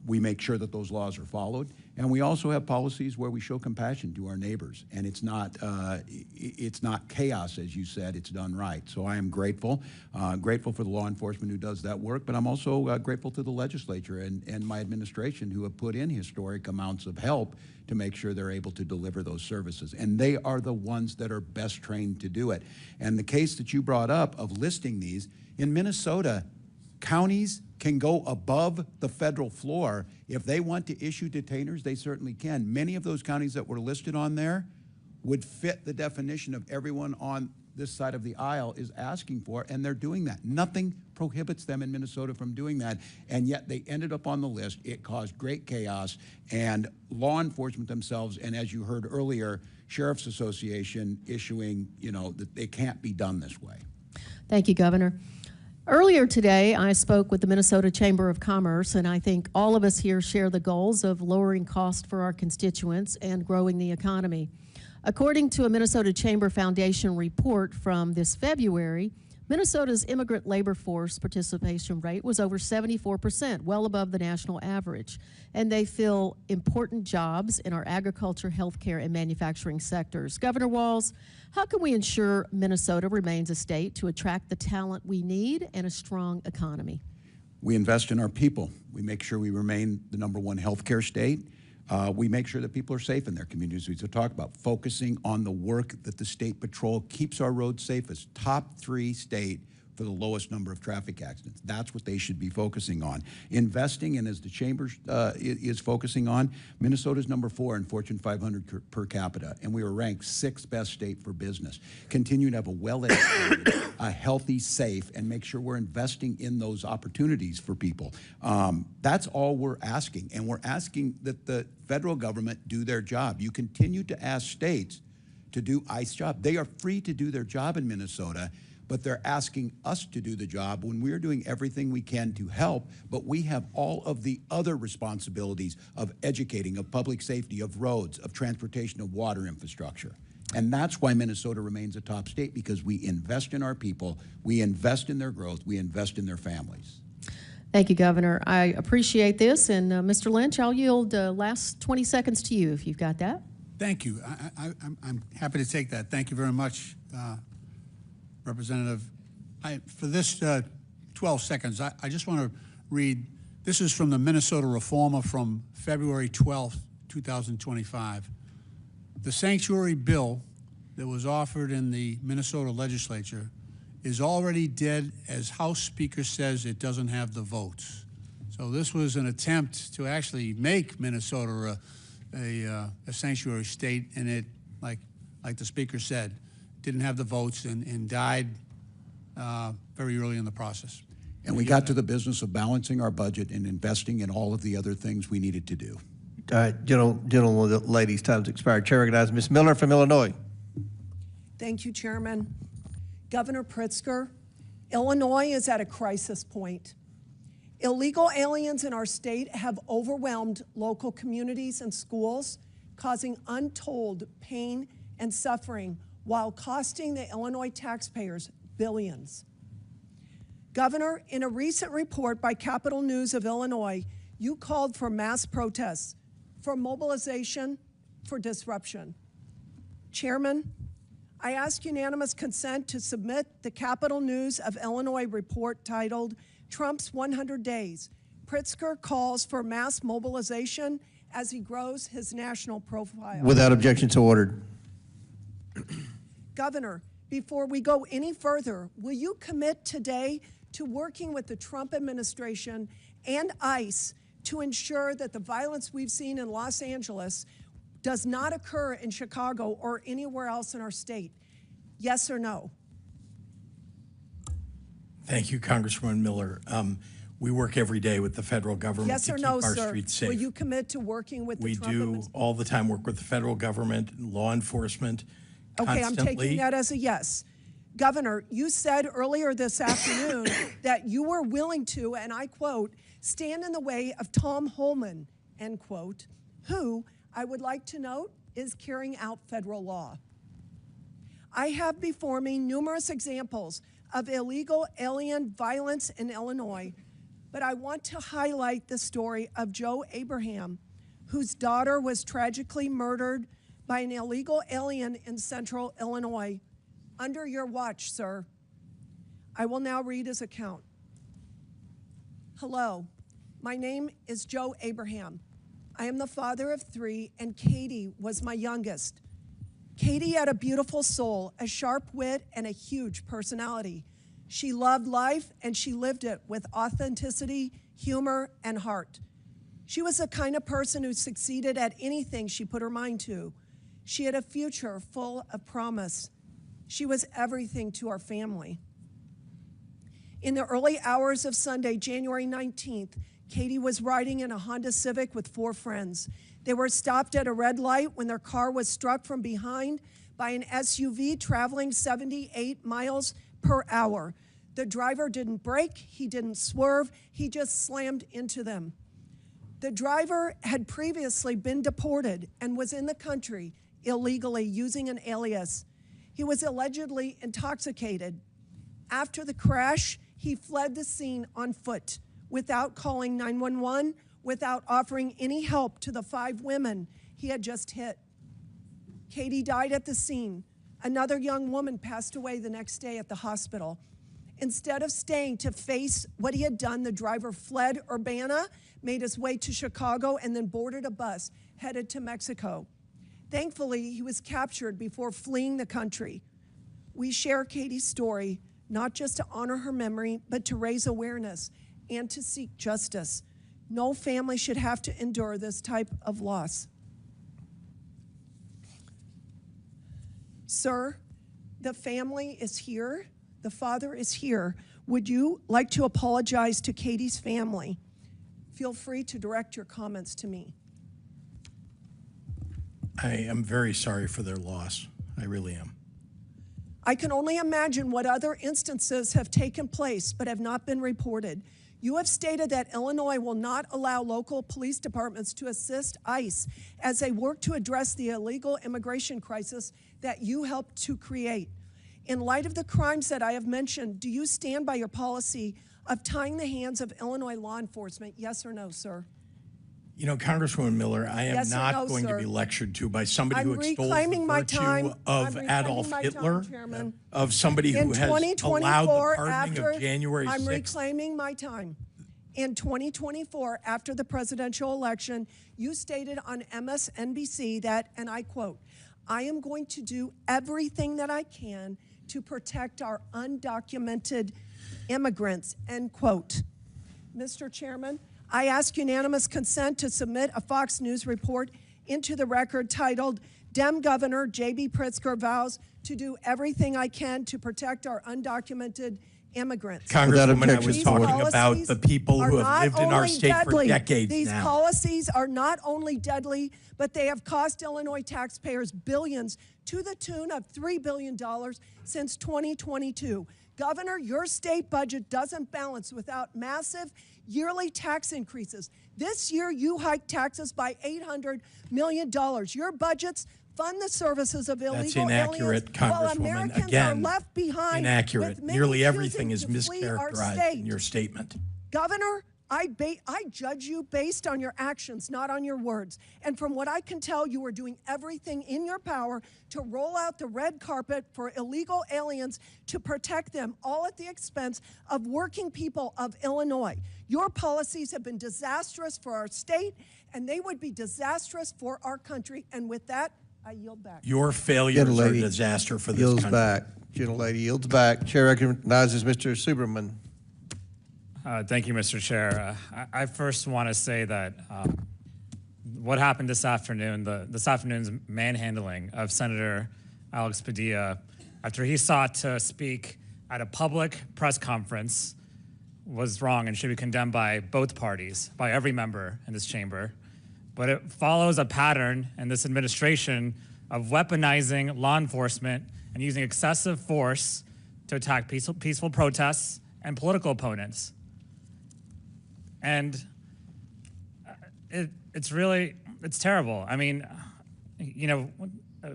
We make sure that those laws are followed. And we also have policies where we show compassion to our neighbors. And it's not chaos, as you said. It's done right. So I am grateful. Grateful for the law enforcement who does that work. But I'm also grateful to the legislature and my administration who have put in historic amounts of help to make sure they're able to deliver those services. And they are the ones that are best trained to do it. And the case that you brought up of listing these, in Minnesota, counties can go above the federal floor. If they want to issue detainers, they certainly can. Many of those counties that were listed on there would fit the definition of everyone on this side of the aisle is asking for, and they're doing that. Nothing prohibits them in Minnesota from doing that, and yet they ended up on the list. It caused great chaos, and law enforcement themselves, and as you heard earlier, Sheriff's Association issuing, that they can't be done this way. Thank you, Governor. Earlier today, I spoke with the Minnesota Chamber of Commerce, and I think all of us here share the goals of lowering cost for our constituents and growing the economy. According to a Minnesota Chamber Foundation report from this February, Minnesota's immigrant labor force participation rate was over 74%, well above the national average. And they fill important jobs in our agriculture, healthcare, and manufacturing sectors. Governor Walz, how can we ensure Minnesota remains a state to attract the talent we need and a strong economy? We invest in our people. We make sure we remain the #1 healthcare state. We make sure that people are safe in their communities. We talk about focusing on the work that the State Patrol keeps our roads safest. Top 3 state for the lowest number of traffic accidents. That's what they should be focusing on. Investing, and as the Chamber is focusing on, Minnesota's #4 in Fortune 500 per capita, and we were ranked 6th best state for business. Continue to have a well-educated, a healthy, safe, and make sure we're investing in those opportunities for people. That's all we're asking, and we're asking that the federal government do their job. You continue to ask states to do ICE job. They are free to do their job in Minnesota, but they're asking us to do the job when we're doing everything we can to help, but we have all of the other responsibilities of educating, of public safety, of roads, of transportation, of water infrastructure. And that's why Minnesota remains a top state, because we invest in our people, we invest in their growth, we invest in their families. Thank you, Governor. I appreciate this. And Mr. Lynch, I'll yield last 20 seconds to you if you've got that. Thank you. I'm happy to take that. Thank you very much, Representative. For this 12 seconds, I just want to read, this is from the Minnesota Reformer from February 12th, 2025. The sanctuary bill that was offered in the Minnesota legislature is already dead, as House Speaker says it doesn't have the votes. So this was an attempt to actually make Minnesota a sanctuary state, and it, like the Speaker said, didn't have the votes and died very early in the process. And we got to the business of balancing our budget and investing in all of the other things we needed to do. All right, gentlemen, ladies, time's expired. Chair recognizes Ms. Miller from Illinois. Thank you, Chairman. Governor Pritzker, Illinois is at a crisis point. Illegal aliens in our state have overwhelmed local communities and schools, causing untold pain and suffering while costing the Illinois taxpayers billions. Governor, in a recent report by Capital News of Illinois, you called for mass protests, for mobilization, for disruption. Chairman, I ask unanimous consent to submit the Capital News of Illinois report titled Trump's 100 Days. Pritzker calls for mass mobilization as he grows his national profile. Without objection, so ordered. Governor, before we go any further, will you commit today to working with the Trump administration and ICE to ensure that the violence we've seen in Los Angeles does not occur in Chicago or anywhere else in our state? Yes or no? Thank you, Congresswoman Miller. We work every day with the federal government Yes to or keep no, our sir? streets safe. Will you commit to working with the We Trump do administration? all the time work with the federal government, law enforcement, Okay, constantly. I'm taking that as a yes. Governor, you said earlier this afternoon that you were willing to, and I quote, stand in the way of Tom Holman, end quote, who, I would like to note, is carrying out federal law. I have before me numerous examples of illegal alien violence in Illinois, but I want to highlight the story of Joe Abraham, whose daughter was tragically murdered by an illegal alien in central Illinois. Under your watch, sir. I will now read his account. Hello, my name is Joe Abraham. I am the father of 3, and Katie was my youngest. Katie had a beautiful soul, a sharp wit, and a huge personality. She loved life, and she lived it with authenticity, humor, and heart. She was the kind of person who succeeded at anything she put her mind to. She had a future full of promise. She was everything to our family. In the early hours of Sunday, January 19th, Katie was riding in a Honda Civic with 4 friends. They were stopped at a red light when their car was struck from behind by an SUV traveling 78 miles per hour. The driver didn't brake, he didn't swerve, he just slammed into them. The driver had previously been deported and was in the country illegally using an alias. He was allegedly intoxicated. After the crash, he fled the scene on foot without calling 911, without offering any help to the 5 women he had just hit. Katie died at the scene. Another young woman passed away the next day at the hospital. Instead of staying to face what he had done, the driver fled Urbana, made his way to Chicago, and then boarded a bus headed to Mexico. Thankfully, he was captured before fleeing the country. We share Katie's story, not just to honor her memory, but to raise awareness and to seek justice. No family should have to endure this type of loss. Sir, the family is here. The father is here. Would you like to apologize to Katie's family? Feel free to direct your comments to me. I am very sorry for their loss. I really am. I can only imagine what other instances have taken place but have not been reported. You have stated that Illinois will not allow local police departments to assist ICE as they work to address the illegal immigration crisis that you helped to create. In light of the crimes that I have mentioned, do you stand by your policy of tying the hands of Illinois law enforcement? Yes or no, sir? You know, Congresswoman Miller, I am Yes or not no, going sir? to be lectured to by somebody who I'm extols reclaiming the my virtue time. of I'm Adolf reclaiming my Hitler, time, Chairman. of somebody who In has allowed the 2024, pardoning of January 6th. I'm reclaiming my time. In 2024, after the presidential election, you stated on MSNBC that, and I quote, "I am going to do everything that I can to protect our undocumented immigrants," end quote. Mr. Chairman, I ask unanimous consent to submit a Fox News report into the record titled, "Dem Governor J.B. Pritzker vows to do everything I can to protect our undocumented immigrants." Congresswoman, I was These talking policies about the people who are have not lived in our only state for deadly. decades These now. policies are not only deadly, but they have cost Illinois taxpayers billions to the tune of $3 billion since 2022. Governor, your state budget doesn't balance without massive yearly tax increases. This year, you hiked taxes by $800 million. Your budgets fund the services of illegal That's inaccurate, aliens, while Congresswoman. Americans Again, are left behind. inaccurate. With many Nearly everything choosing is to flee our mischaracterized state. in your statement. Governor, I judge you based on your actions, not on your words. And from what I can tell, you are doing everything in your power to roll out the red carpet for illegal aliens to protect them, all at the expense of working people of Illinois. Your policies have been disastrous for our state, and they would be disastrous for our country. And with that, I yield back. Your failures are a Gentlelady disaster for this yields country. back. Gentlelady yields back. Chair recognizes Mr. Superman. Thank you, Mr. Chair. I first want to say that what happened this afternoon, this afternoon's manhandling of Senator Alex Padilla after he sought to speak at a public press conference was wrong and should be condemned by both parties, by every member in this chamber. But it follows a pattern in this administration of weaponizing law enforcement and using excessive force to attack peaceful protests and political opponents. And it's terrible. I mean, you know,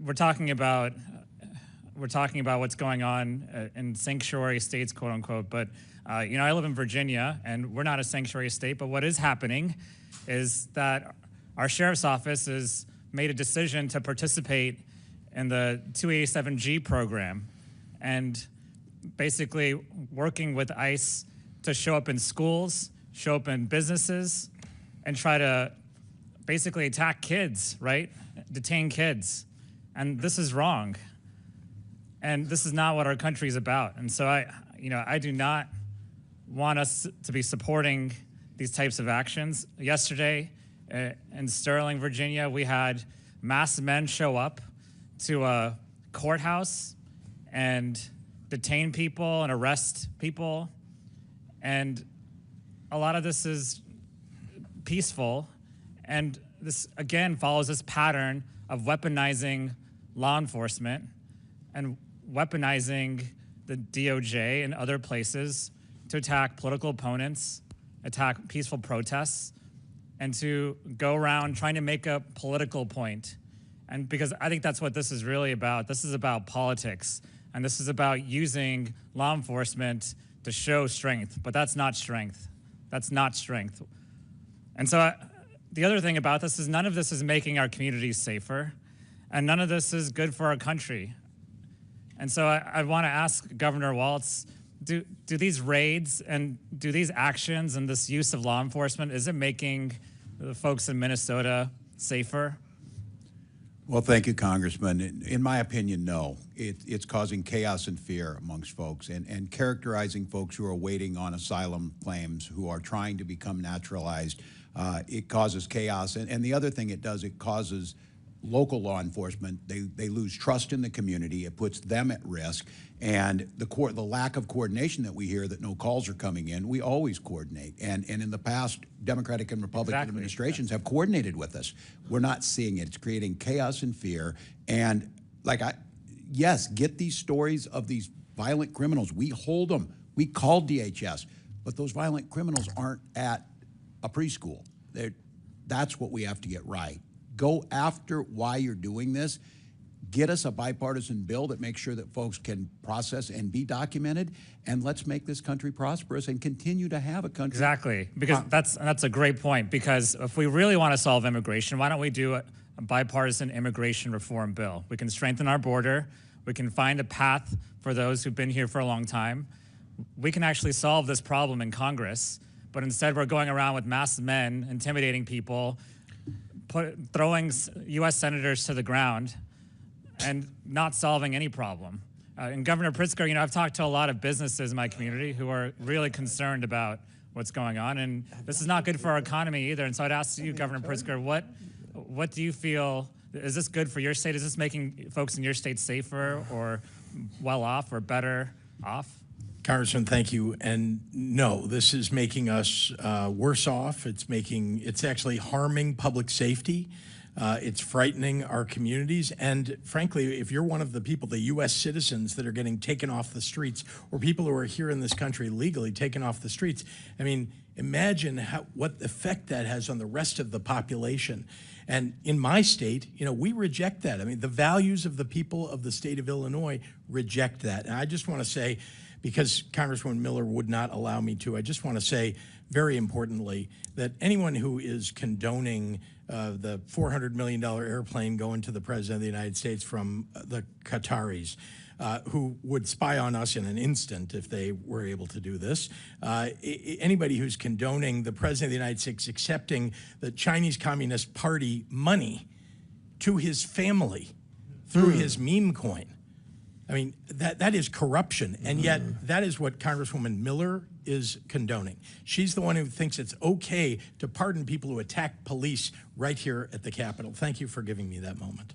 we're talking about what's going on in sanctuary states, quote unquote. But you know, I live in Virginia, and we're not a sanctuary state. But what is happening is that our sheriff's office has made a decision to participate in the 287G program, and basically working with ICE to show up in schools, show up in businesses, and try to basically attack kids, right? Detain kids. And this is wrong. And this is not what our country is about. And so I do not want us to be supporting these types of actions. Yesterday in Sterling, Virginia, we had masked men show up to a courthouse and detain people and arrest people. And a lot of this is peaceful, and this again follows this pattern of weaponizing law enforcement and weaponizing the DOJ and other places to attack political opponents, attack peaceful protests, and to go around trying to make a political point. And because I think that's what this is really about. This is about politics, and this is about using law enforcement to show strength, but that's not strength. That's not strength. And so the other thing about this is none of this is making our communities safer, and none of this is good for our country. And so I want to ask Governor Walz, do these raids and do these actions and this use of law enforcement, is it making the folks in Minnesota safer? Well, thank you, Congressman. In my opinion, no. It's causing chaos and fear amongst folks and characterizing folks who are waiting on asylum claims, who are trying to become naturalized. It causes chaos. And the other thing it does, it causes local law enforcement, they lose trust in the community. It puts them at risk. And the lack of coordination that we hear, that no calls are coming in, we always coordinate. And in the past, Democratic and Republican administrations have coordinated with us. We're not seeing it. It's creating chaos and fear. And yes, get these stories of these violent criminals. We hold them. We call DHS. but those violent criminals aren't at a preschool. That's what we have to get right. Go after why you're doing this. Get us a bipartisan bill that makes sure that folks can process and be documented, and let's make this country prosperous and continue to have a country. Exactly, because that's a great point, because if we really want to solve immigration, why don't we do a bipartisan immigration reform bill? We can strengthen our border, we can find a path for those who've been here for a long time. We can actually solve this problem in Congress, but instead we're going around with masked men, intimidating people, throwing U.S. senators to the ground, and not solving any problem. And Governor Pritzker, you know, I've talked to a lot of businesses in my community who are really concerned about what's going on, and this is not good for our economy either. And so I'd ask you, Governor Pritzker, what do you feel, is this good for your state? Is this making folks in your state safer or well off or better off? Congressman, thank you. And no, this is making us worse off. It's actually harming public safety. It's frightening our communities. And frankly, if you're one of the people, the U.S. citizens that are getting taken off the streets, or people who are here in this country legally taken off the streets, I mean, imagine what effect that has on the rest of the population. And in my state, you know, we reject that. I mean, the values of the people of the state of Illinois reject that. And I just want to say, because Congresswoman Miller would not allow me to, I just want to say very importantly that anyone who is condoning the $400 million airplane going to the President of the United States from the Qataris, who would spy on us in an instant if they were able to do this. Anybody who's condoning the President of the United States accepting the Chinese Communist Party money to his family through his meme coin. I mean, that is corruption, and yet that is what Congresswoman Miller is condoning. She's the one who thinks it's okay to pardon people who attack police right here at the Capitol. Thank you for giving me that moment.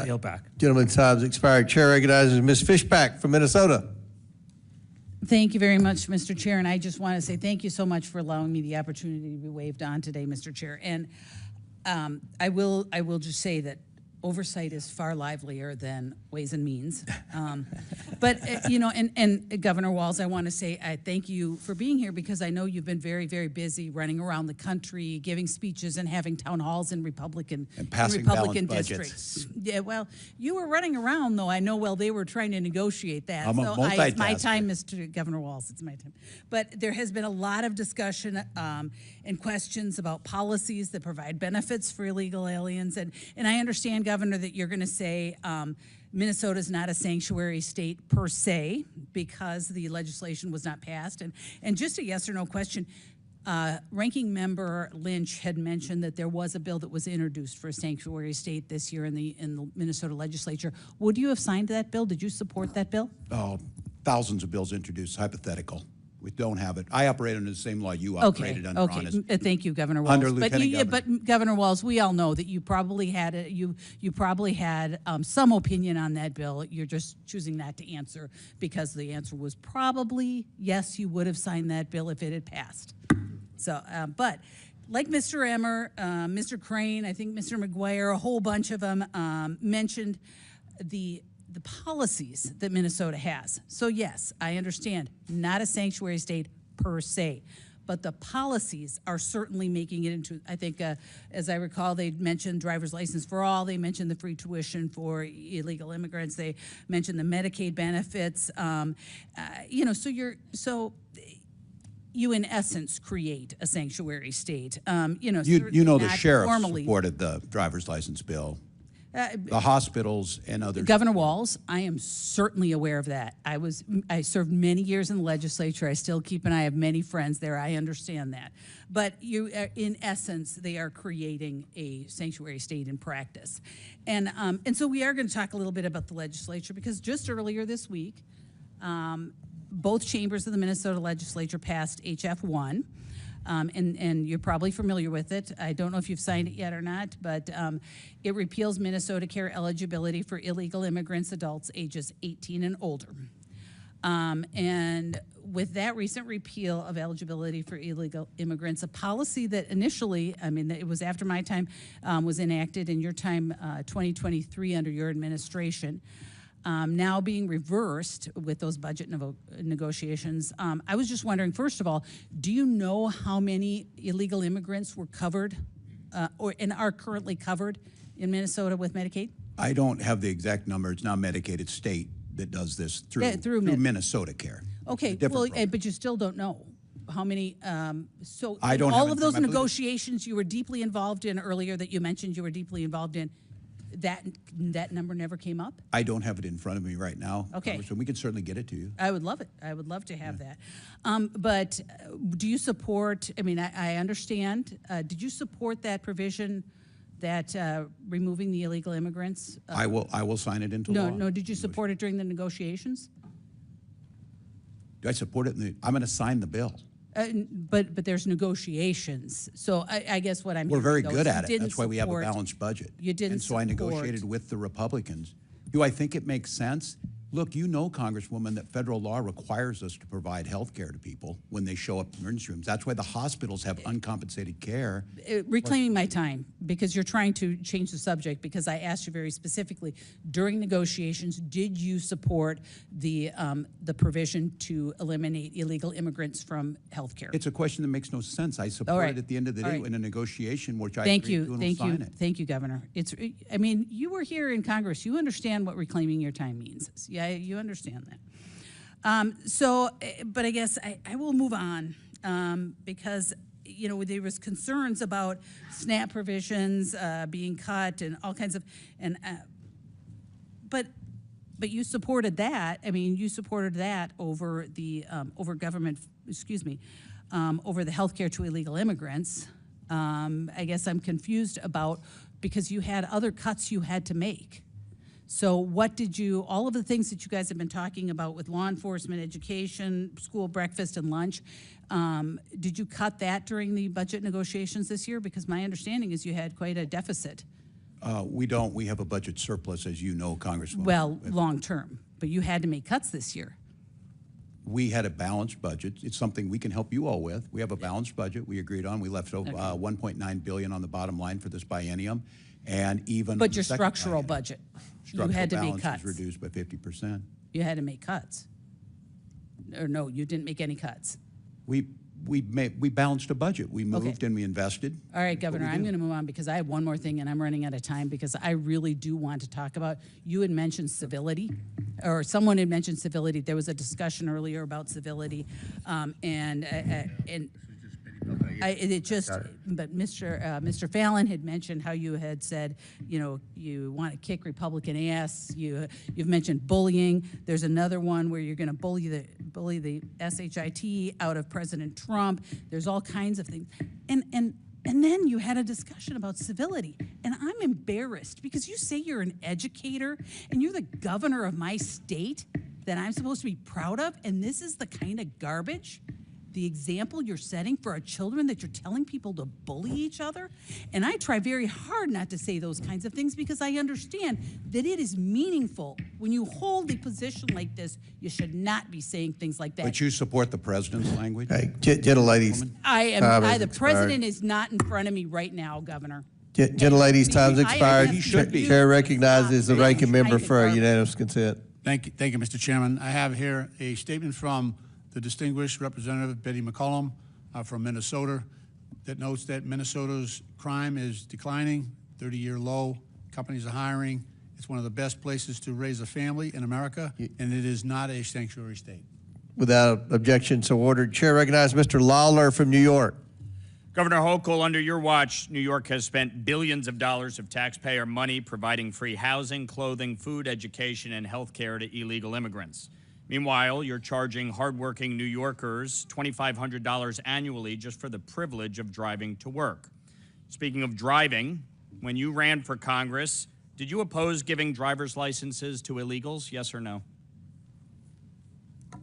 Yield back. Gentleman's time's expired. Chair recognizes Ms. Fishback from Minnesota. Thank you very much, Mr. Chair, and I just want to say thank you so much for allowing me the opportunity to be waved on today, Mr. Chair. And I will just say that oversight is far livelier than Ways and Means. But, you know, and Governor Walz, I want to say I thank you for being here, because I know you've been very, very busy running around the country, giving speeches and having town halls in Republican districts. Yeah, well, you were running around, though, I know, while they were trying to negotiate that. It's my time, Mr. Governor Walz, it's my time. But there has been a lot of discussion and questions about policies that provide benefits for illegal aliens. And I understand, Governor, that you're going to say Minnesota's not a sanctuary state per se because the legislation was not passed. And just a yes or no question, Ranking Member Lynch had mentioned that there was a bill that was introduced for a sanctuary state this year in the Minnesota legislature. Would you have signed that bill? Did you support that bill? Oh, thousands of bills introduced, hypothetical. We don't have it. I operate under the same law you operated under. Okay. Thank you, Governor Walz. Under Lieutenant Governor. But Governor Walz, we all know that you probably had some opinion on that bill. You're just choosing not to answer because the answer was probably yes. You would have signed that bill if it had passed. So, but like Mr. Emmer, Mr. Crane, I think Mr. McGuire, a whole bunch of them mentioned the policies that Minnesota has. So yes, I understand, not a sanctuary state per se, but the policies are certainly making it into, I think, as I recall, they mentioned driver's license for all, they mentioned the free tuition for illegal immigrants, they mentioned the Medicaid benefits, you know, so you in essence create a sanctuary state. You know the sheriff supported the driver's license bill. The hospitals and others. Governor Walz, I am certainly aware of that. I served many years in the legislature. I still keep an eye. I have many friends there. I understand that. But in essence, they are creating a sanctuary state in practice. And so we are going to talk a little bit about the legislature, because just earlier this week, both chambers of the Minnesota legislature passed HF 1. And you're probably familiar with it. I don't know if you've signed it yet or not, but it repeals Minnesota care eligibility for illegal immigrants, adults ages 18 and older. And with that recent repeal of eligibility for illegal immigrants, a policy that initially, I mean, it was after my time, was enacted in your time, 2023 under your administration, now being reversed with those budget negotiations. I was just wondering, first of all, do you know how many illegal immigrants were covered and are currently covered in Minnesota with Medicaid? I don't have the exact number. It's not Medicaid. It's state that does this through Minnesota Care. Okay, well, but you still don't know how many. So I don't have all of those I believe negotiations you were deeply involved in earlier that you mentioned you were deeply involved in, that number never came up? I don't have it in front of me right now. Okay. So we can certainly get it to you. I would love it. I would love to have that. But do you support, I mean, I understand, did you support that provision that removing the illegal immigrants? I will sign it into law. No, did you support it during the negotiations? Do I support it? I'm going to sign the bill. But there's negotiations. So I guess what I'm We're very hearing, good though, at is it. That's why we have a balanced budget. You didn't And so I negotiated with the Republicans. Do I think it makes sense? Look, you know, Congresswoman, that federal law requires us to provide health care to people when they show up in emergency rooms. That's why the hospitals have uncompensated care. Reclaiming my time, because you're trying to change the subject, because I asked you very specifically, during negotiations, did you support the provision to eliminate illegal immigrants from health care? It's a question that makes no sense. I support it at the end of the day in a negotiation, which I agree to and will sign it. Thank you, Governor. I mean, you were here in Congress. You understand what reclaiming your time means. Yeah, you understand that. But I guess I will move on because, you know, there was concerns about SNAP provisions being cut and all kinds of, but you supported that. I mean, you supported that over the over government, over the health care to illegal immigrants. I guess I'm confused about, because you had other cuts you had to make. So what did you, all of the things that you guys have been talking about with law enforcement, education, school breakfast and lunch, did you cut that during the budget negotiations this year? Because my understanding is you had quite a deficit. We don't. We have a budget surplus, as you know, Congresswoman. Well, long term, but you had to make cuts this year. We had a balanced budget. It's something we can help you all with. We have a balanced budget we agreed on. We left $1.9 billion on the bottom line for this biennium. And even but your structural budget, you had to make cuts. Was reduced by 50%. You had to make cuts, or no? You didn't make any cuts. We balanced a budget. We moved and we invested. All right, Governor, I'm going to move on because I have one more thing, and I'm running out of time because I really do want to talk about. You had mentioned civility, or someone had mentioned civility. There was a discussion earlier about civility, But Mr. Fallon had mentioned how you had said, you know, you want to kick Republican ass. You've mentioned bullying. There's another one where you're going to bully the SHIT out of President Trump. There's all kinds of things, and then you had a discussion about civility, and I'm embarrassed because you say you're an educator and you're the governor of my state that I'm supposed to be proud of, and this is the kind of garbage. The example you're setting for our children, that you're telling people to bully each other. And I try very hard not to say those kinds of things because I understand that it is meaningful. When you hold a position like this, you should not be saying things like that. But you support the president's language? Hey, gentlelady's the president is not in front of me right now, Governor. Gentlelady's time's expired. He should be. Chair recognizes the ranking member for a unanimous consent. Thank you, Mr. Chairman. I have here a statement from the distinguished Representative Betty McCollum from Minnesota that notes that Minnesota's crime is declining, 30-year low, companies are hiring. It's one of the best places to raise a family in America, and it is not a sanctuary state. Without objection, so ordered. Chair recognizes Mr. Lawler from New York. Governor Hochul, under your watch, New York has spent billions of dollars of taxpayer money providing free housing, clothing, food, education, and health care to illegal immigrants. Meanwhile, you're charging hardworking New Yorkers $2,500 annually just for the privilege of driving to work. Speaking of driving, when you ran for Congress, did you oppose giving driver's licenses to illegals, yes or no?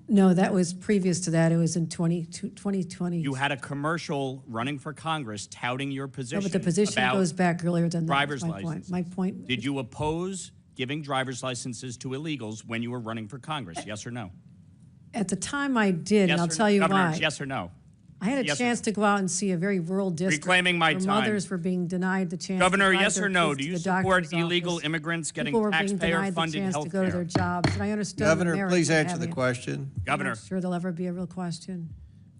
No, that was previous to that. It was in 2020. You had a commercial running for Congress touting your position. No, but the position goes back earlier than that. Driver's my license. My point. Did you oppose giving driver's licenses to illegals when you were running for Congress, yes or no? At the time I did, and I'll tell you Governor, why. yes or no? I had a Yes or chance to go out and see a very rural district. Reclaiming my where time. mothers were being denied the chance Governor, to drive yes their or no, kids do to you the support doctor's illegal office. immigrants getting People were being denied the taxpayer-funded chance health to go to care? their jobs, and I understood the Governor, merits please of answer the having it. question. I'm Governor. not sure there'll ever be a real question.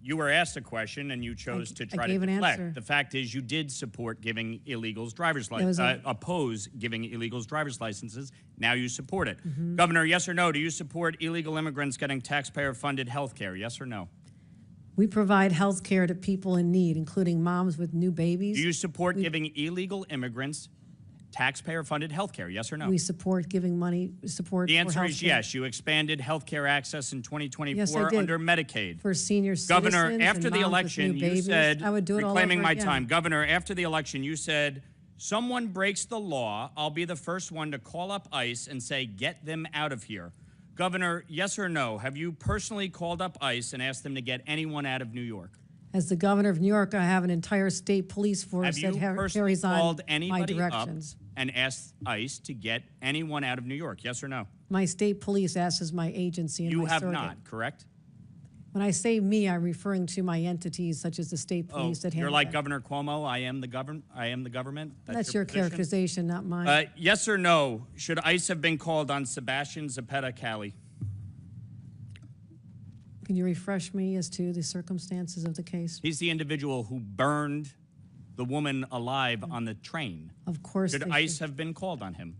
You were asked a question and you chose to try to gave an deflect. answer. The fact is you did support giving illegals driver's There was licenses, a- oppose giving illegals driver's licenses. Now you support it. Mhm. Governor, yes or no, do you support illegal immigrants getting taxpayer-funded health care? Yes or no? We provide health care to people in need, including moms with new babies. Do you support giving illegal immigrants taxpayer-funded health care? Yes or no? We support giving money, support The for answer is healthcare. yes. You expanded health care access in 2024 Yes, I did. under Medicaid. For senior Governor, citizens after and the moms with election, new you babies. said, I would do it all reclaiming over my again. time. Governor, after the election, you said, someone breaks the law, I'll be the first one to call up ICE and say, get them out of here. Governor, yes or no, have you personally called up ICE and asked them to get anyone out of New York? As the governor of New York, I have an entire state police force Have you that personally carries on called my anybody up directions. and asked ICE to get anyone out of New York? Yes or no? My state police acts as my agency and You my have surrogate. not, correct? When I say me, I'm referring to my entities such as the state police that you're handle like that. Governor Cuomo. I am the government. That's your position? characterization, not mine. Yes or no? Should ICE have been called on Sebastian Zapata Cali? Can you refresh me as to the circumstances of the case? He's the individual who burned the woman alive on the train. Of course. Should they ICE have been called on him?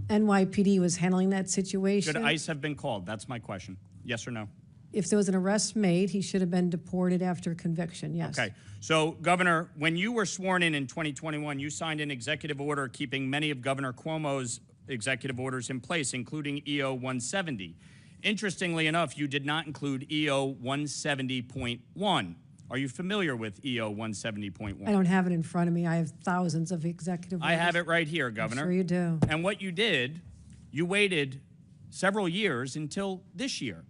NYPD was handling that situation. Should ICE have been called? That's my question. Yes or no? If there was an arrest made, he should have been deported after conviction, yes. Okay. So, Governor, when you were sworn in 2021, you signed an executive order keeping many of Governor Cuomo's executive orders in place, including EO 170. Interestingly enough, you did not include EO 170.1. Are you familiar with EO 170.1? I don't have it in front of me. I have thousands of executive I have orders. it right here, Governor. I'm sure you do. And what you did, you waited several years until this year,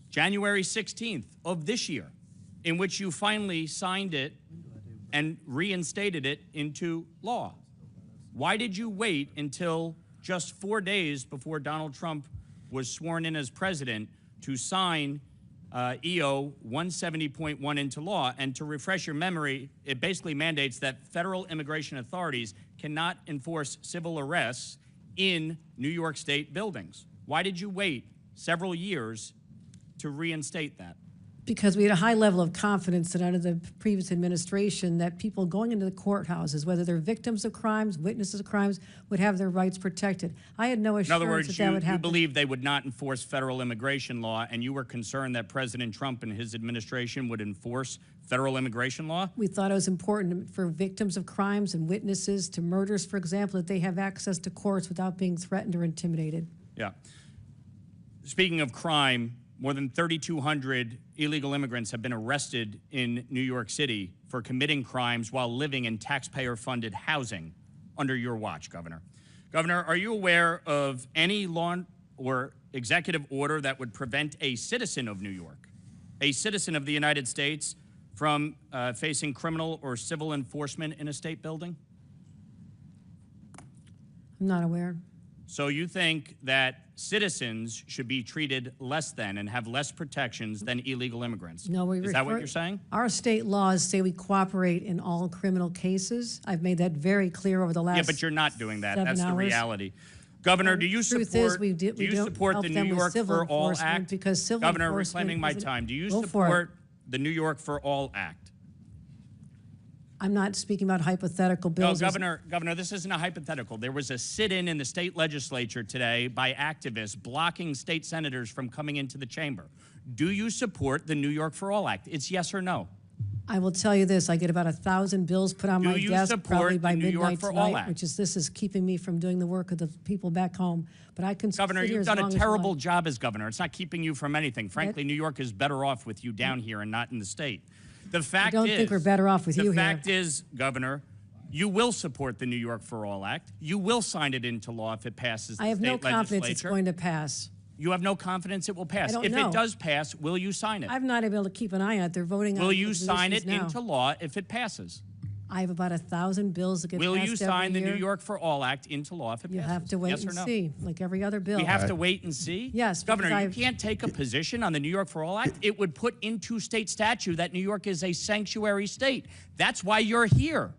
January 16th of this year, in which you finally signed it and reinstated it into law. Why did you wait until just 4 days before Donald Trump was sworn in as president to sign EO 170.1 into law? And to refresh your memory, it basically mandates that federal immigration authorities cannot enforce civil arrests in New York State buildings. Why did you wait several years to reinstate that? Because we had a high level of confidence that under the previous administration that people going into the courthouses, whether they're victims of crimes, witnesses of crimes, would have their rights protected. I had no In assurance other words, that that would you happen. believe they would not enforce federal immigration law, and you were concerned that President Trump and his administration would enforce federal immigration law? We thought it was important for victims of crimes and witnesses to murders, for example, that they have access to courts without being threatened or intimidated. Yeah. Speaking of crime, more than 3,200 illegal immigrants have been arrested in New York City for committing crimes while living in taxpayer-funded housing under your watch, Governor. Governor, are you aware of any law or executive order that would prevent a citizen of New York, a citizen of the United States, from facing criminal or civil enforcement in a state building? I'm not aware. So you think that citizens should be treated less than and have less protections than illegal immigrants? No, Is that what you're saying? Our state laws say we cooperate in all criminal cases. I've made that very clear over the last Yeah, but you're not doing that. 7 That's the hours. reality. Governor, do you Truth support, is, we do you don't support help the New them with York civil for All enforcement Act? because civil Governor, enforcement reclaiming my isn't- time. Do you Go for it. support the New York for All Act? I'm not speaking about hypothetical No, bills. Governor, this isn't a hypothetical. There was a sit-in in the state legislature today by activists blocking state senators from coming into the chamber. Do you support the New York for All Act? It's yes or no. I will tell you this, I get about 1,000 bills put on Do my you desk support probably by the New York midnight for All tonight, Act? this is keeping me from doing the work of the people back home. But I can Governor, sit here you've as done long a as you terrible like. job as governor. It's not keeping you from anything. Frankly, New York is better off with you down here and not in the state. The fact don't think we're better off with you The here. fact is, Governor, you will support the New York for All Act. You will sign it into law if it passes the I have state no confidence it's legislature. going to pass. You have no confidence it will pass. I don't If know. it does pass, will you sign it? I'm not able to keep an eye on it. They're voting on Will the you sign it positions now. into law if it passes? I have about 1,000 bills that get Will passed you every sign the year. New York for All Act into law if it You passes? have to wait Yes and or no? see, like every other bill. We have to wait and see? Yes, Governor, because you can't take a position on the New York for All Act. It would put into state statute that New York is a sanctuary state. That's why you're here.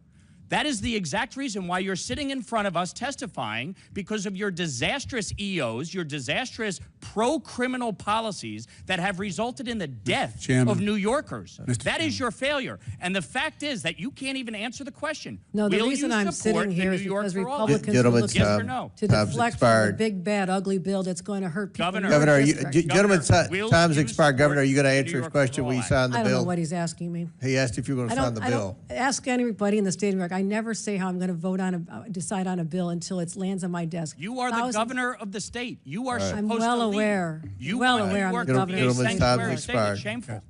That is the exact reason why you're sitting in front of us testifying, because of your disastrous EOs, your disastrous pro-criminal policies that have resulted in the death of New Yorkers. That is your failure. And the fact is that you can't even answer the question. No, the Will reason you I'm support sitting here the is New York because for All Act? Republicans Gentlemen, are looking yes or no? to time's deflect from expired. the big bad ugly bill that's going to hurt people. Governor, Governor, District. gentleman's will time's you expired. Governor, are you going to support answer the New his York question? for Will you All sign the I don't know bill? what he's asking me. He asked if you were going to sign the bill. Ask anybody in the state of New York. I never say how I'm going to vote on decide on a bill until it lands on my desk. You are the governor of the state. You are supposed I'm to well lead. aware. You well want aware New I'm York the to governor. be a Gentleman's time's sanctuary state. expired. It's shameful.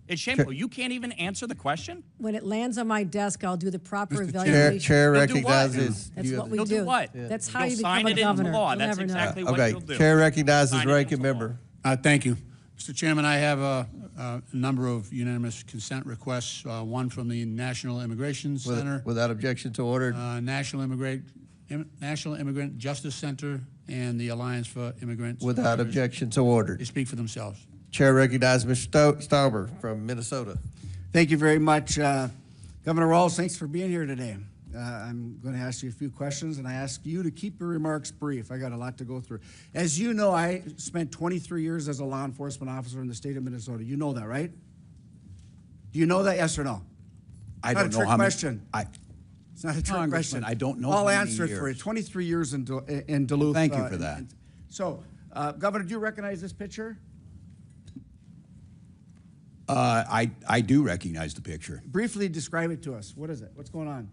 It's shameful. You can't even answer the question? When it lands on my desk, I'll do the proper Chair, evaluation. Chair You'll do what? recognizes. That's you what have we You'll do. do what? That's how You'll you sign become it a into governor. law. You'll That's never know. exactly what Okay, you'll do. Chair recognizes Sign it ranking into law. member. Thank you. Mr. Chairman, I have a number of unanimous consent requests, one from the National Immigration Center, Without objection to order. National Immigrant Justice Center, and the Alliance for Immigrants. Without objection to order. They speak for themselves. Chair recognizes Mr. Stauber from Minnesota. Thank you very much. Governor Walz, thanks for being here today. I'm going to ask you a few questions, and I ask you to keep your remarks brief. I got a lot to go through. As you know, I spent 23 years as a law enforcement officer in the state of Minnesota. You know that, right? Do you know that, yes or no? I Not don't a know trick how many. question. It's not a trick Congressman, question. I don't know I'll how many answer it for you. years. 23 years in Duluth. Thank you for that. So, Governor, do you recognize this picture? I do recognize the picture. Briefly describe it to us. What is it? What's going on?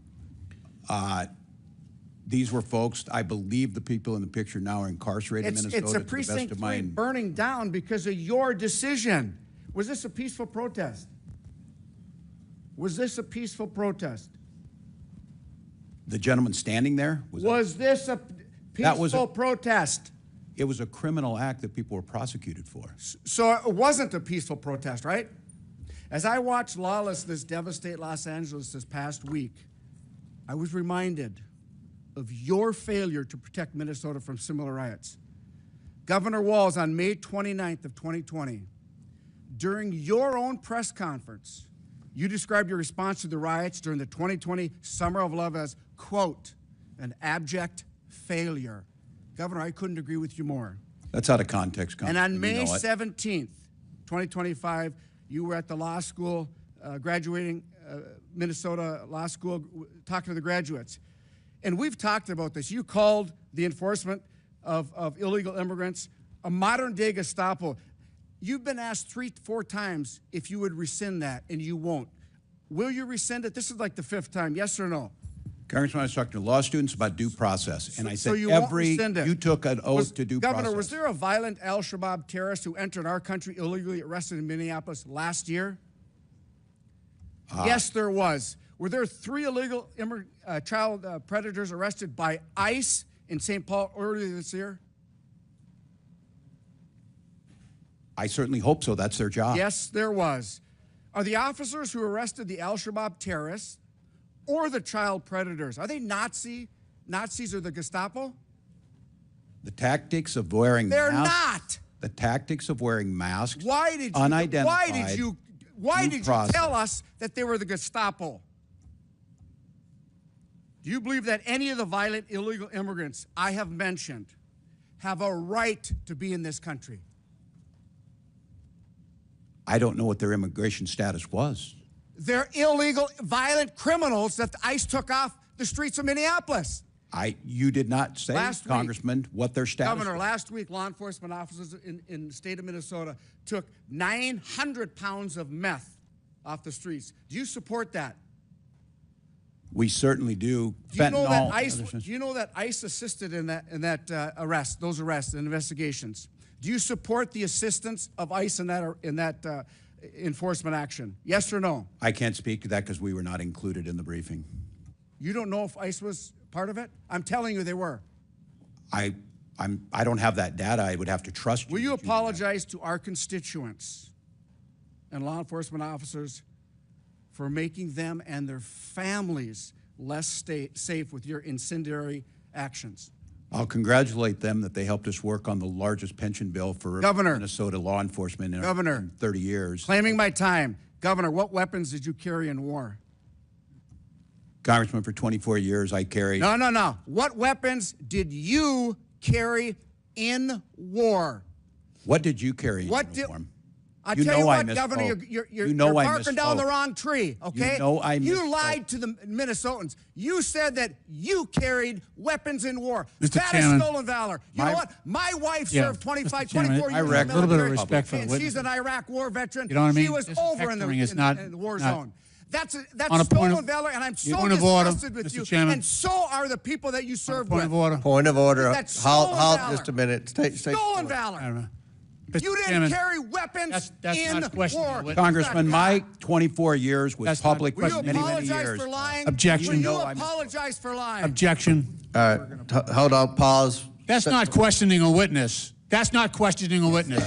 These were folks, I believe the people in the picture now are incarcerated in Minnesota. It's a precinct 3 burning down because of your decision. Was this a peaceful protest? Was this a peaceful protest? The gentleman standing there? Was this a peaceful protest? It was a criminal act that people were prosecuted for. So it wasn't a peaceful protest, right? As I watched lawlessness devastate Los Angeles this past week, I was reminded of your failure to protect Minnesota from similar riots. Governor Walz, on May 29th of 2020, during your own press conference, you described your response to the riots during the 2020 Summer of Love as, quote, an abject failure. Governor, I couldn't agree with you more. That's out of context, And on Congressman, May you know it. 17th, 2025, you were at the law school, graduating Minnesota Law School, talking to the graduates. And we've talked about this. You called the enforcement of illegal immigrants a modern-day Gestapo. You've been asked 3-4 times if you would rescind that, and you won't. Will you rescind it? This is like the 5th time, yes or no? Congressman, I was talking to law students about due process, and I So said you won't rescind it. you took an oath to due Governor, process. was there a violent al-Shabaab terrorist who entered our country illegally, arrested in Minneapolis last year? Yes, there was. Were there 3 illegal child predators arrested by ICE in St. Paul earlier this year? I certainly hope so. That's their job. Yes, there was. Are the officers who arrested the al-Shabaab terrorists or the child predators, are they Nazis or the Gestapo? The tactics of wearing They're masks. not. The tactics of wearing masks. Why did you, unidentified. why did you process. tell us that they were the Gestapo? Do you believe that any of the violent illegal immigrants I have mentioned have a right to be in this country? I don't know what their immigration status was. They're illegal, violent criminals that ICE took off the streets of Minneapolis. You did not say, Last week, Congressman, what their status Governor, was. last week, law enforcement officers in the state of Minnesota took 900 pounds of meth off the streets. Do you support that? We certainly do. Do you know that Fentanyl, ICE? other things. Do you know that ICE assisted in that arrest, those arrests and investigations? Do you support the assistance of ICE in that enforcement action? Yes or no? I can't speak to that because we were not included in the briefing. You don't know if ICE was part of it? I'm telling you they were. I don't have that data. I would have to trust you. Will you apologize to our constituents and law enforcement officers for making them and their families less safe with your incendiary actions. I'll congratulate them that they helped us work on the largest pension bill for Minnesota law enforcement in 30 years. Claiming my time. Governor, what weapons did you carry in war? Congressman, for 24 years, I carried... No. What weapons did you carry in war? What did you carry in uniform? I tell you what, Governor, you're barking down the wrong tree, okay? You lied to the Minnesotans. You said that you carried weapons in war. That is stolen valor. You know what? My wife served 24 years in the military. A little bit of respect for the witness. She's an Iraq war veteran. You know what I mean? She was over in the war zone. That's stolen valor, and I'm so disgusted with you. And so are the people that you served with. Point of order. That's stolen Halt valor. just a minute. Stolen valor. You didn't carry weapons in war. Congressman, my 24 years was public Will you many apologize for lying? Objection. Will you apologize for lying? Objection. All right, hold on, pause. That's not questioning a witness. That's not questioning a witness.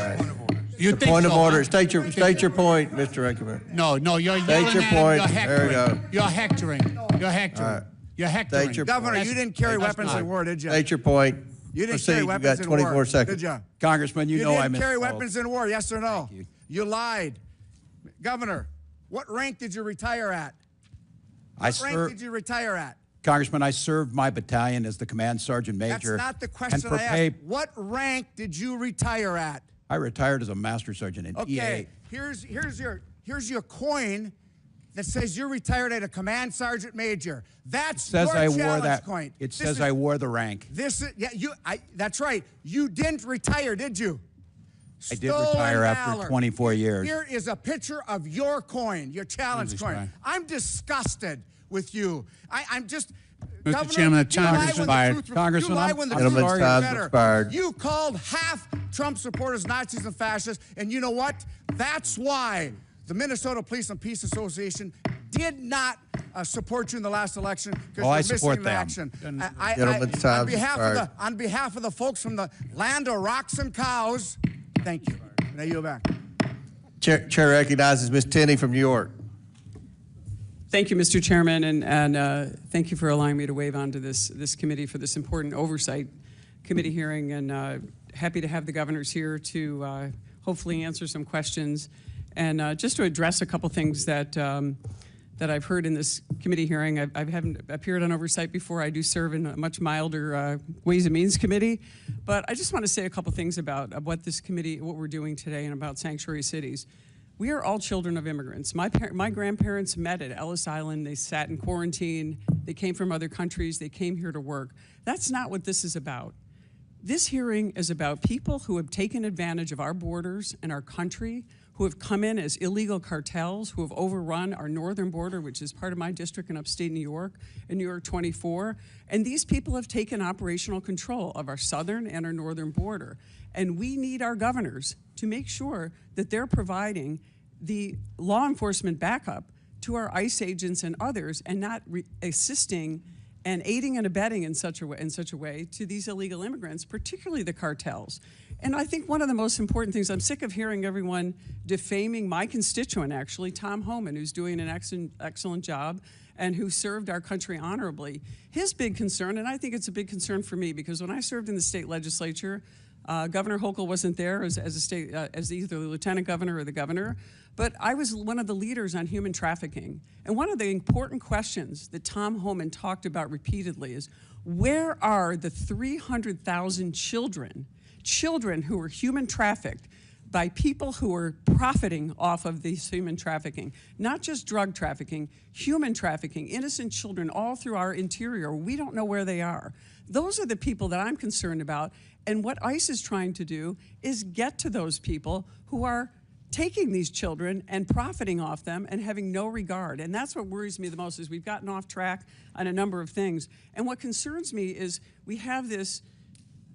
You think point of so, order. huh? State your point, Mr. Eckerman. No, you're state your point. There we go. You're hectoring. You're hectoring. Right. You're hectoring. State your Governor, point. you didn't carry weapons in war, did you? State your point. You didn't Proceed. carry weapons You got in 24 war, seconds. did you? Congressman, you know I didn't carry misspoke. weapons in war, yes or no? You lied. Governor, what rank did you retire at? What rank did you retire at? Congressman, I served my battalion as the command sergeant major. That's not the question I asked. What rank did you retire at? I retired as a master sergeant in Okay, EA. here's your coin that says you're retired at a command sergeant major. That's Says your I challenge wore that. coin. It says I wore the rank. That's right. You didn't retire, did you? I did retire after valor. 24 years. Here is a picture of your coin, your challenge coin. I'm disgusted with you. I'm just. Mr. Governor, Chairman, the time is expired. Congressman, gentleman's time is expired. You called half Trump supporters Nazis and fascists, and you know what? That's why the Minnesota Police and Peace Association did not support you in the last election because I you're support missing them. action. Gentleman's time on is behalf expired. on behalf of the folks from the land of rocks and cows, thank you. Now you back. Chair recognizes Ms. Tenney from New York. Thank you, Mr. Chairman, and thank you for allowing me to wave onto this committee for this important oversight committee hearing, and happy to have the governors here to hopefully answer some questions, and just to address a couple things that I've heard in this committee hearing. I haven't appeared on oversight before. I do serve in a much milder Ways and Means Committee, but I just want to say a couple things about what this committee, what we're doing today, and about sanctuary cities. We are all children of immigrants. My grandparents met at Ellis Island. They sat in quarantine. They came from other countries. They came here to work. That's not what this is about. This hearing is about people who have taken advantage of our borders and our country, who have come in as illegal cartels, who have overrun our northern border, which is part of my district in upstate New York, in New York 24. And these people have taken operational control of our southern and our northern border. And we need our governors to make sure that they're providing the law enforcement backup to our ICE agents and others, and not assisting and aiding and abetting in such a way to these illegal immigrants, particularly the cartels. And I think one of the most important things, I'm sick of hearing everyone defaming my constituent, actually, Tom Homan, who's doing an excellent job and who served our country honorably. His big concern, and I think it's a big concern for me, because when I served in the state legislature, Governor Hochul wasn't there as either the lieutenant governor or the governor, but I was one of the leaders on human trafficking. And one of the important questions that Tom Homan talked about repeatedly is, where are the 300,000 children who were human trafficked by people who are profiting off of this human trafficking? Not just drug trafficking, human trafficking, innocent children all through our interior. We don't know where they are. Those are the people that I'm concerned about. And what ICE is trying to do is get to those people who are taking these children and profiting off them and having no regard. And that's what worries me the most, is we've gotten off track on a number of things. And what concerns me is we have this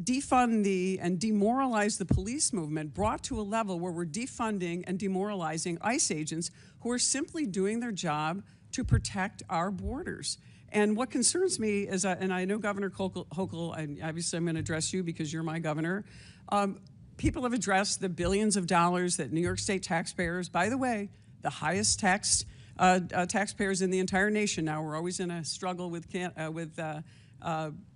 defund and demoralize the police movement brought to a level where we're defunding and demoralizing ICE agents who are simply doing their job to protect our borders. And what concerns me is, and I know Governor Hochul, and obviously I'm going to address you because you're my governor, people have addressed the billions of dollars that New York State taxpayers, by the way, the highest taxed taxpayers in the entire nation now. We're always in a struggle with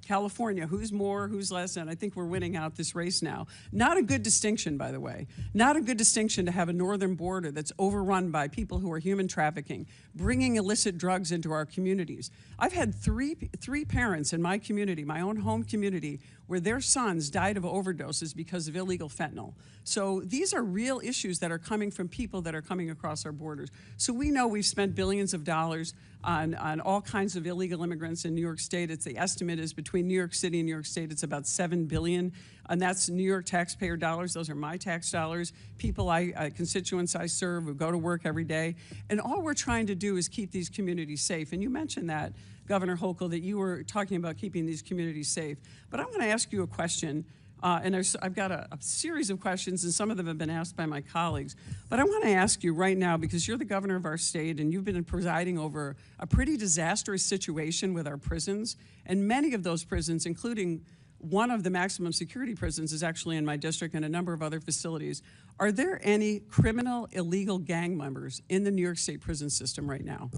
California, who's more, who's less, and I think we're winning out this race now. Not a good distinction, by the way. Not a good distinction to have a northern border that's overrun by people who are human trafficking, bringing illicit drugs into our communities. I've had three parents in my community, my own home community, where their sons died of overdoses because of illegal fentanyl. So these are real issues that are coming from people that are coming across our borders. So we know we've spent billions of dollars on all kinds of illegal immigrants in New York State. The estimate is between New York City and New York State, it's about $7 billion, and that's New York taxpayer dollars. Those are my tax dollars, constituents I serve who go to work every day. And all we're trying to do is keep these communities safe. And you mentioned that, Governor Hochul, that you were talking about keeping these communities safe. But I want to ask you a question. And I've got a series of questions, and some of them have been asked by my colleagues. But I want to ask you right now, because you're the governor of our state, and you've been presiding over a pretty disastrous situation with our prisons, and many of those prisons, including one of the maximum security prisons, is actually in my district, and a number of other facilities. Are there any criminal, illegal gang members in the New York State prison system right now?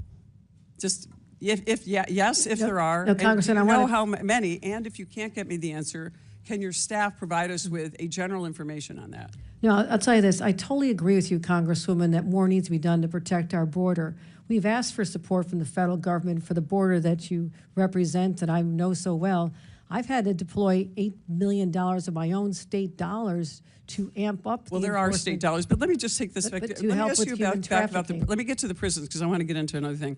Just, yes, if there are. No, Congressman, I know how many, and if you can't get me the answer, can your staff provide us with a general information on that? No, I'll tell you this. I totally agree with you, Congresswoman, that more needs to be done to protect our border. We've asked for support from the federal government for the border that you represent and I know so well. I've had to deploy $8 million of my own state dollars to amp up Well, there are state dollars, but let me just take this back. Let me ask you back about let me get to the prisons, because I want to get into another thing.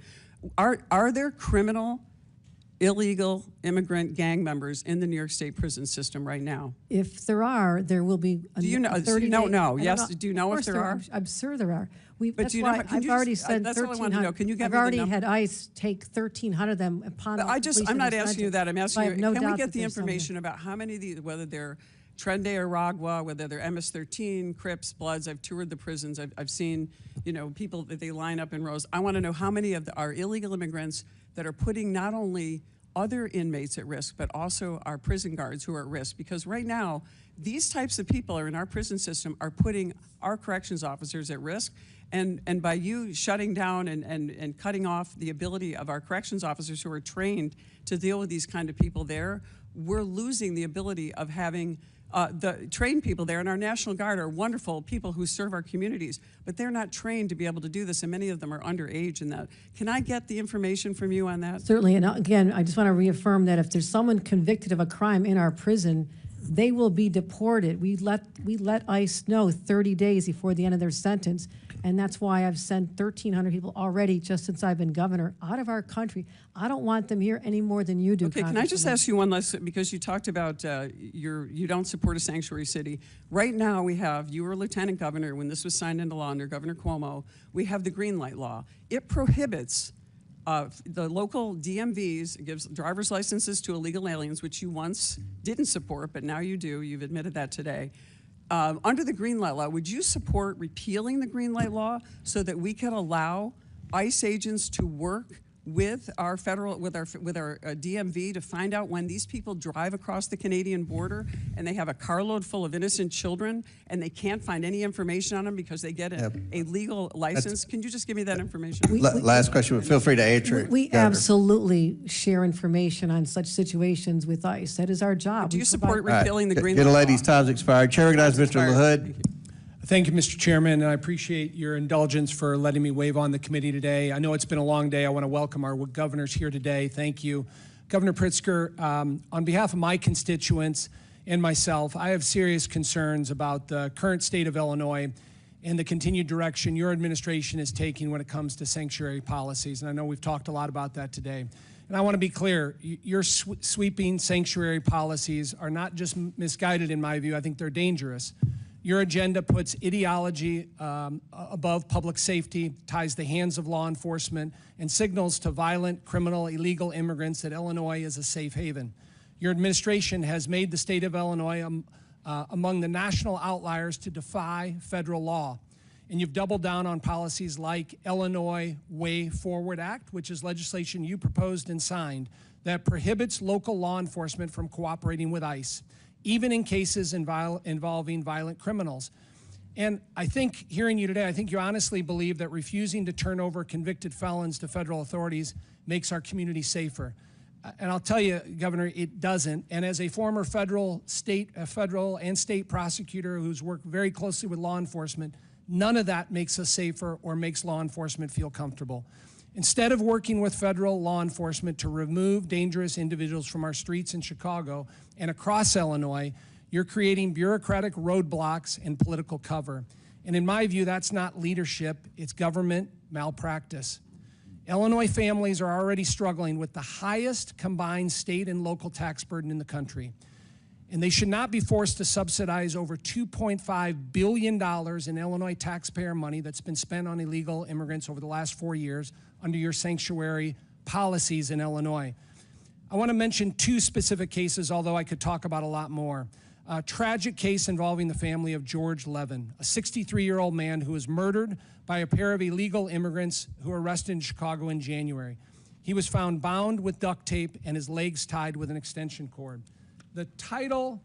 Are there criminal, illegal immigrant gang members in the New York State prison system right now? If there are, there will be a 30-day. No. Yes, do you know if there are? I'm sure there are. That's why I've already sent 1,300. Can you get I've already had ICE take 1,300 of them upon. I'm not asking you that. I'm asking you, can we get the information about how many of these, whether they're Trende or Ragua, whether they're MS-13, Crips, Bloods? I've toured the prisons. I've seen, people that they line up in rows. I want to know how many of our illegal immigrants that are putting not only other inmates at risk, but also our prison guards who are at risk. Because right now, these types of people are in our prison system are putting our corrections officers at risk. And by you shutting down and cutting off the ability of our corrections officers who are trained to deal with these kind of people there, we're losing the ability of having the trained people there. And our National Guard are wonderful people who serve our communities, but they're not trained to be able to do this, and many of them are underage in that. Can I get the information from you on that? Certainly, and again, I just want to reaffirm that if there's someone convicted of a crime in our prison, they will be deported. We let ICE know 30 days before the end of their sentence, and that's why I've sent 1,300 people already just since I've been governor out of our country. I don't want them here any more than you do. Okay, can I just ask you one last, because you talked about you don't support a sanctuary city. Right now you were a lieutenant governor when this was signed into law under Governor Cuomo. We have the green light law. It prohibits the local DMVs, gives driver's licenses to illegal aliens, which you once didn't support, but now you do. You've admitted that today. Under the green light law, would you support repealing the green light law so that we can allow ICE agents to work with our DMV to find out when these people drive across the Canadian border and they have a carload full of innocent children and they can't find any information on them because they get a legal license? Can you just give me that information? Last question, but feel free to answer it. We absolutely share information on such situations with ICE. That is our job. Do you support repealing the green light law? Gentle lady's time's expired. Chair recognizes Mr. LaHood. Thank you, Mr. Chairman, and I appreciate your indulgence for letting me wave on the committee today. I know it's been a long day. I want to welcome our governors here today. Thank you. Governor Pritzker, on behalf of my constituents and myself, I have serious concerns about the current state of Illinois and the continued direction your administration is taking when it comes to sanctuary policies, and I know we've talked a lot about that today. And I want to be clear, your sweeping sanctuary policies are not just misguided in my view, I think they're dangerous. Your agenda puts ideology above public safety, ties the hands of law enforcement, and signals to violent, criminal, illegal immigrants that Illinois is a safe haven. Your administration has made the state of Illinois among the national outliers to defy federal law. And you've doubled down on policies like Illinois Way Forward Act, which is legislation you proposed and signed that prohibits local law enforcement from cooperating with ICE, even in cases involving violent criminals. And I think, hearing you today, I think you honestly believe that refusing to turn over convicted felons to federal authorities makes our community safer. And I'll tell you, Governor, it doesn't. And as a former federal and state prosecutor who's worked very closely with law enforcement, none of that makes us safer or makes law enforcement feel comfortable. Instead of working with federal law enforcement to remove dangerous individuals from our streets in Chicago and across Illinois, you're creating bureaucratic roadblocks and political cover. And in my view, that's not leadership, it's government malpractice. Illinois families are already struggling with the highest combined state and local tax burden in the country. And they should not be forced to subsidize over $2.5 billion in Illinois taxpayer money that's been spent on illegal immigrants over the last 4 years under your sanctuary policies in Illinois. I want to mention 2 specific cases, although I could talk about a lot more. A tragic case involving the family of George Levin, a 63-year-old man who was murdered by a pair of illegal immigrants who were arrested in Chicago in January. He was found bound with duct tape and his legs tied with an extension cord. The title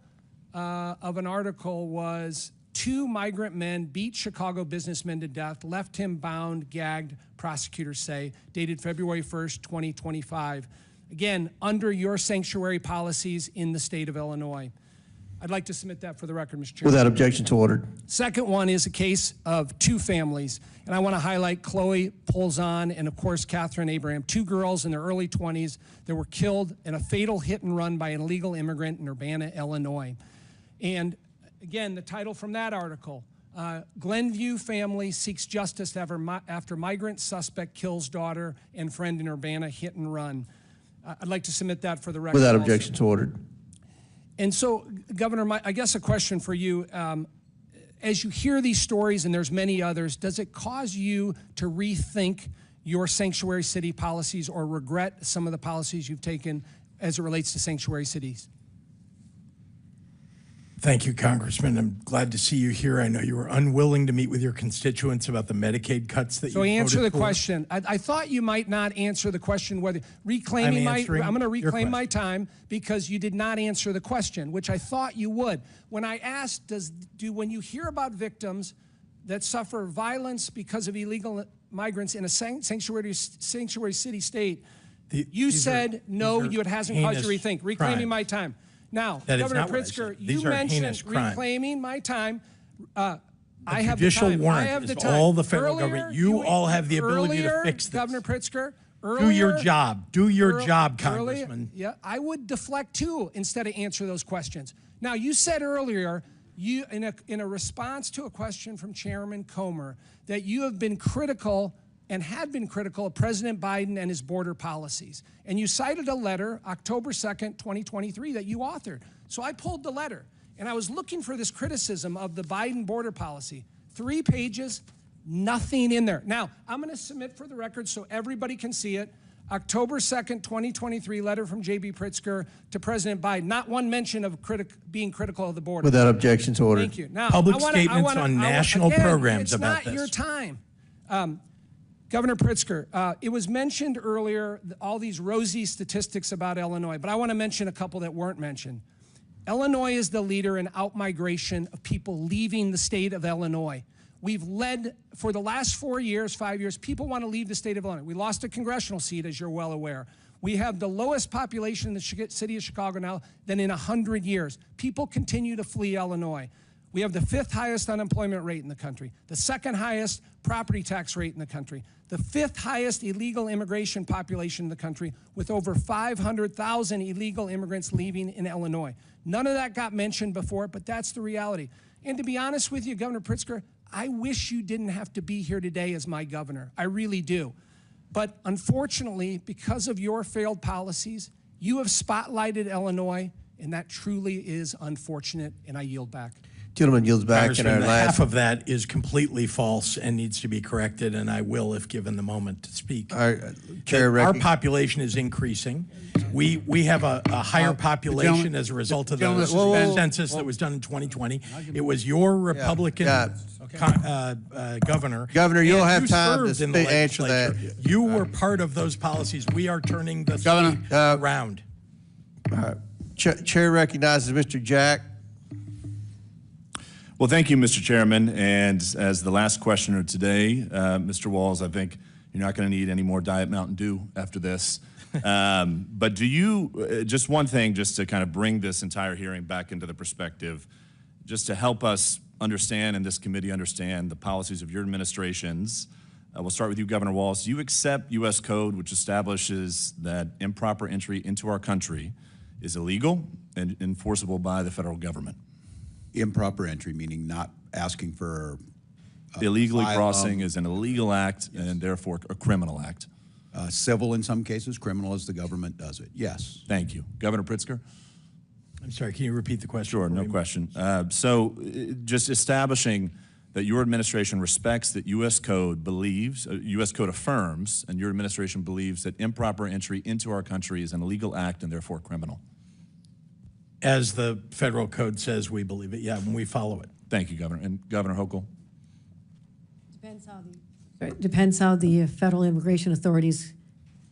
of an article was, "2 Migrant Men Beat Chicago Businessmen to Death, Left Him Bound, Gagged," prosecutors say, dated February 1st, 2025. Again, under your sanctuary policies in the state of Illinois. I'd like to submit that for the record, Mr. Chairman. Without objection to ordered. Second one is a case of 2 families, and I want to highlight Chloe Polzon and, of course, Catherine Abraham, 2 girls in their early 20s that were killed in a fatal hit and run by an illegal immigrant in Urbana, Illinois. And again, the title from that article, Glenview family seeks justice after migrant suspect kills daughter and friend in Urbana hit and run. I'd like to submit that for the record. Without objection to ordered. And so, Governor, I guess a question for you, as you hear these stories, and there's many others, does it cause you to rethink your sanctuary city policies or regret some of the policies you've taken as it relates to sanctuary cities? Thank you, Congressman. I'm glad to see you here. I know you were unwilling to meet with your constituents about the Medicaid cuts that you voted for. So answer the question. I thought you might not answer the question whether reclaiming I'm going to reclaim my time because you did not answer the question, which I thought you would. When I asked, when you hear about victims that suffer violence because of illegal migrants in a sanctuary city state, you said no, it hasn't caused you to rethink. Reclaiming my time. Now, Governor Pritzker, you mentioned reclaiming my time. I have the time. Judicial warrant is all the federal government. You all have the ability to fix this. Governor Pritzker, do your job. Do your job, Congressman. Yeah, I would deflect too instead of answer those questions. Now, you said earlier, in a response to a question from Chairman Comer, that you have been critical and had been critical of President Biden and his border policies. And you cited a letter, October 2nd, 2023, that you authored. So I pulled the letter, and I was looking for this criticism of the Biden border policy. 3 pages, nothing in there. Now, I'm going to submit for the record so everybody can see it. October 2nd, 2023, letter from J.B. Pritzker to President Biden. Not one mention of being critical of the border. Without objection to order. Thank you. Now, public statements on national programs about It's this. not your time. Governor Pritzker, it was mentioned earlier, all these rosy statistics about Illinois, but I want to mention a couple that weren't mentioned. Illinois is the leader in outmigration of people leaving the state of Illinois. We've led, for the last 4 years, 5 years, people want to leave the state of Illinois. We lost a congressional seat, as you're well aware. We have the lowest population in the city of Chicago now than in 100 years. People continue to flee Illinois. We have the 5th highest unemployment rate in the country, the 2nd highest property tax rate in the country, the 5th highest illegal immigration population in the country, with over 500,000 illegal immigrants leaving in Illinois. None of that got mentioned before, but that's the reality. And to be honest with you, Governor Pritzker, I wish you didn't have to be here today as my governor. I really do. But unfortunately, because of your failed policies, you have spotlighted Illinois, and that truly is unfortunate, and I yield back. Gentleman yields back. In our last half of that is completely false and needs to be corrected, and I will if given the moment to speak. Our population is increasing. We have a higher population as a result of the census that was done in 2020. It was your Republican governor. Governor, you'll have time to answer that. You were part of those policies. We are turning the state around. Chair recognizes Mr. Jack. Well, thank you, Mr. Chairman. And as the last questioner today, Mr. Walz, I think you're not going to need any more Diet Mountain Dew after this. But do you, just one thing, just to kind of bring this entire hearing back into the perspective, just to help us understand and this committee understand the policies of your administrations. We'll start with you, Governor Walz. Do you accept U.S. Code, which establishes that improper entry into our country is illegal and enforceable by the federal government? Improper entry, meaning not asking for illegally crossing is an illegal act and therefore a criminal act. Civil in some cases, criminal as the government does it, yes. Thank you. Governor Pritzker? I'm sorry, can you repeat the question? Sure, no question. So just establishing that your administration respects that U.S. Code believes, U.S. Code affirms, and your administration believes that improper entry into our country is an illegal act and therefore criminal. As the federal code says, we believe it, yeah, and we follow it. Thank you, Governor. And Governor Hochul? Depends how the federal immigration authorities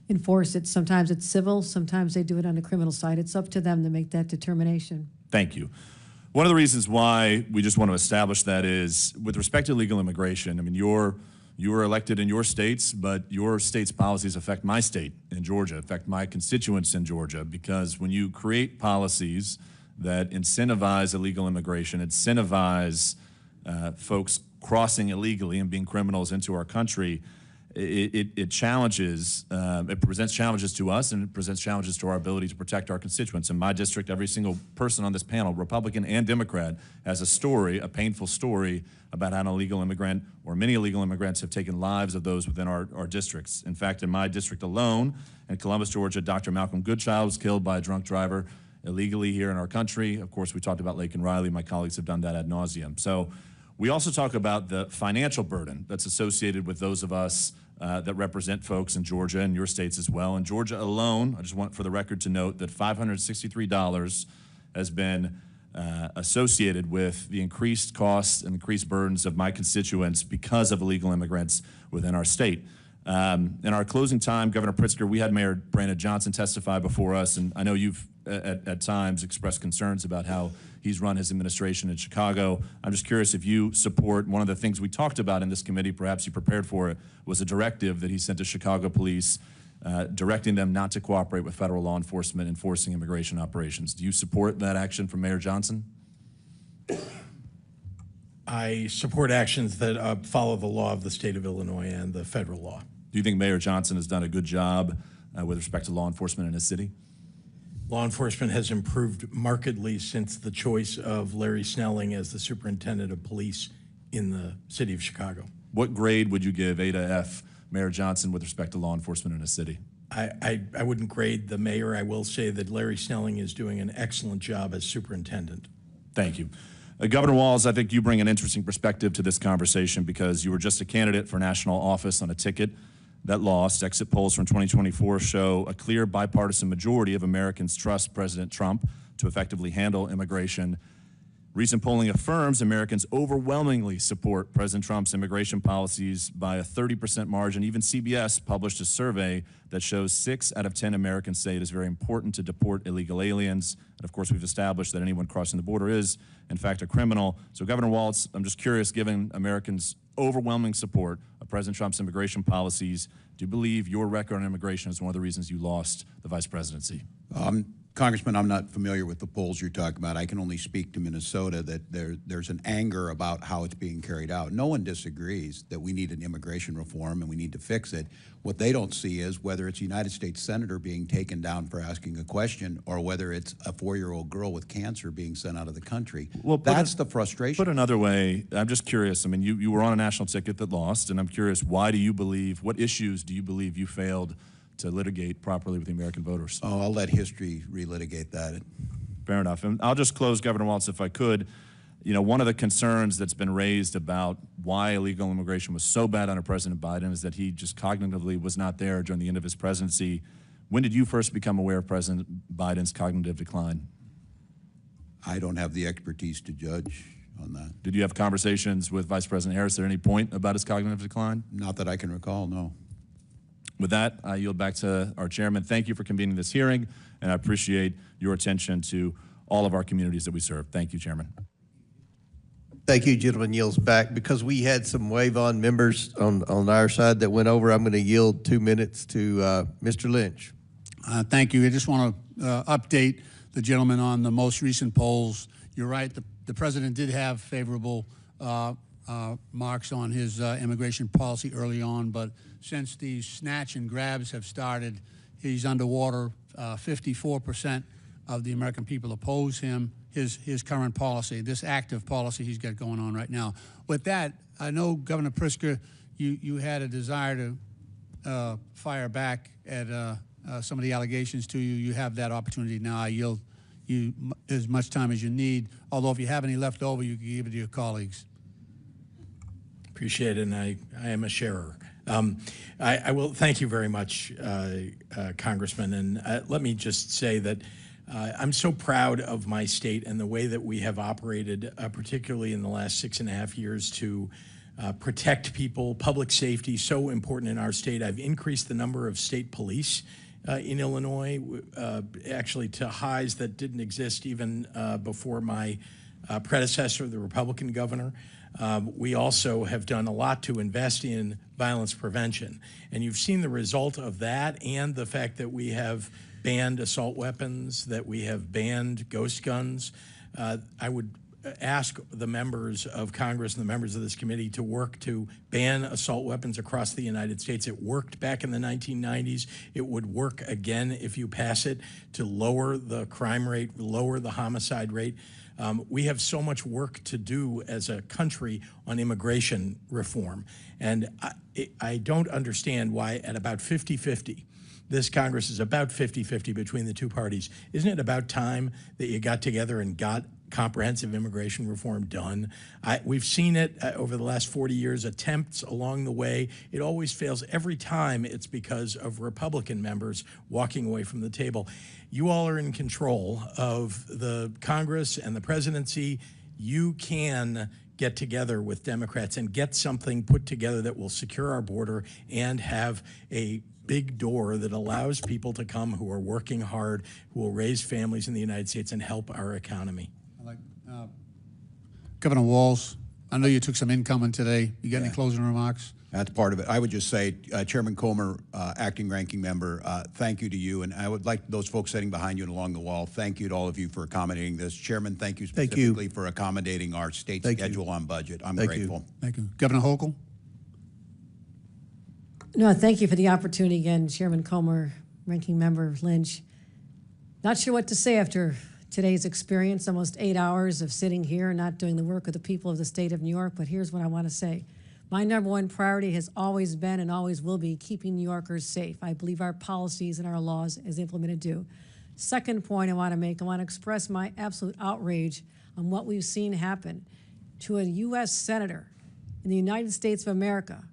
enforce it. Sometimes it's civil, sometimes they do it on the criminal side. It's up to them to make that determination. Thank you. One of the reasons why we just want to establish that is with respect to illegal immigration, I mean, you were elected in your states, but your state's policies affect my state in Georgia, affect my constituents in Georgia, because when you create policies that incentivize illegal immigration, incentivize folks crossing illegally and being criminals into our country, it challenges, it presents challenges to us and it presents challenges to our ability to protect our constituents. In my district, every single person on this panel, Republican and Democrat, has a story, a painful story about how an illegal immigrant or many illegal immigrants have taken lives of those within our districts. In fact, in my district alone, in Columbus, Georgia, Dr. Malcolm Goodchild was killed by a drunk driver illegally here in our country. Of course, we talked about Laken Riley. My colleagues have done that ad nauseum. So we also talk about the financial burden that's associated with those of us that represent folks in Georgia and your states as well. In Georgia alone, I just want for the record to note that $563 has been associated with the increased costs and increased burdens of my constituents because of illegal immigrants within our state. In our closing time, Governor Pritzker, we had Mayor Brandon Johnson testify before us, and I know you've at times expressed concerns about how he's run his administration in Chicago. I'm just curious if you support one of the things we talked about in this committee, perhaps you prepared for it, was a directive that he sent to Chicago police directing them not to cooperate with federal law enforcement enforcing immigration operations. Do you support that action from Mayor Johnson? I support actions that follow the law of the state of Illinois and the federal law. Do you think Mayor Johnson has done a good job with respect to law enforcement in his city? Law enforcement has improved markedly since the choice of Larry Snelling as the superintendent of police in the city of Chicago. What grade would you give A to F Mayor Johnson with respect to law enforcement in his city? I wouldn't grade the mayor. I will say that Larry Snelling is doing an excellent job as superintendent. Thank you. Governor Walz, I think you bring an interesting perspective to this conversation because you were just a candidate for national office on a ticket that lost. Exit polls from 2024 show a clear bipartisan majority of Americans trust President Trump to effectively handle immigration. Recent polling affirms Americans overwhelmingly support President Trump's immigration policies by a 30% margin. Even CBS published a survey that shows 6 out of 10 Americans say it is very important to deport illegal aliens. And of course, we've established that anyone crossing the border is, in fact, a criminal. So Governor Walz, I'm just curious, given Americans' overwhelming support of President Trump's immigration policies, do you believe your record on immigration is one of the reasons you lost the vice presidency? Congressman, I'm not familiar with the polls you're talking about. I can only speak to Minnesota that there's an anger about how it's being carried out. No one disagrees that we need an immigration reform and we need to fix it. What they don't see is whether it's a United States Senator being taken down for asking a question or whether it's a 4-year-old girl with cancer being sent out of the country. Well, that's the frustration. Put another way, I'm just curious. I mean, you were on a national ticket that lost, and I'm curious, why do you believe, what issues do you believe you failed to litigate properly with the American voters? Oh, I'll let history relitigate that. Fair enough. And I'll just close, Governor Walz, if I could. You know, one of the concerns that's been raised about why illegal immigration was so bad under President Biden is that he just cognitively was not there during the end of his presidency. When did you first become aware of President Biden's cognitive decline? I don't have the expertise to judge on that. Did you have conversations with Vice President Harris at any point about his cognitive decline? Not that I can recall, no. With that, I yield back to our chairman. Thank you for convening this hearing, and I appreciate your attention to all of our communities that we serve. Thank you, Chairman. Thank you, gentlemen. Yields back. Because we had some wave-on members on our side that went over, I'm going to yield 2 minutes to Mr. Lynch. Thank you. I just want to update the gentleman on the most recent polls. You're right. The president did have favorable marks on his immigration policy early on, but since these snatch and grabs have started, he's underwater. 54% of the American people oppose his current policy, this active policy he's got going on right now. With that, I know, Governor Pritzker, you had a desire to fire back at some of the allegations to you. You have that opportunity now. I yield you as much time as you need, although if you have any left over, you can give it to your colleagues. Appreciate it, and I am a sharer. I will thank you very much, Congressman, and let me just say that I'm so proud of my state and the way that we have operated, particularly in the last 6.5 years, to protect people. Public safety, so important in our state. I've increased the number of state police in Illinois, actually to highs that didn't exist even before my predecessor, the Republican governor. We also have done a lot to invest in violence prevention. And you've seen the result of that and the fact that we have banned assault weapons, that we have banned ghost guns. I would ask the members of Congress and the members of this committee to work to ban assault weapons across the United States. It worked back in the 1990s. It would work again if you pass it to lower the crime rate, lower the homicide rate. We have so much work to do as a country on immigration reform. And I don't understand why at about 50-50, this Congress is about 50-50 between the two parties. Isn't it about time that you got together and got comprehensive immigration reform done? We've seen it over the last 40 years, attempts along the way. It always fails. Every time it's because of Republican members walking away from the table. You all are in control of the Congress and the presidency. You can get together with Democrats and get something put together that will secure our border and have a big door that allows people to come who are working hard, who will raise families in the United States and help our economy. Governor Walz, I know you took some incoming today. You got any closing remarks? That's part of it. I would just say, Chairman Comer, acting ranking member, thank you to you. And I would like those folks sitting behind you and along the wall, thank you to all of you for accommodating this. Chairman, thank you specifically for accommodating our state schedule on budget. I'm grateful. Thank you. Governor Hochul? No, thank you for the opportunity again, Chairman Comer, Ranking Member Lynch. Not sure what to say after today's experience, almost 8 hours of sitting here and not doing the work of the people of the state of New York, but here's what I want to say. My number one priority has always been and always will be keeping New Yorkers safe. I believe our policies and our laws as implemented do. Second point I want to make, I want to express my absolute outrage on what we've seen happen to a U.S. Senator in the United States of America.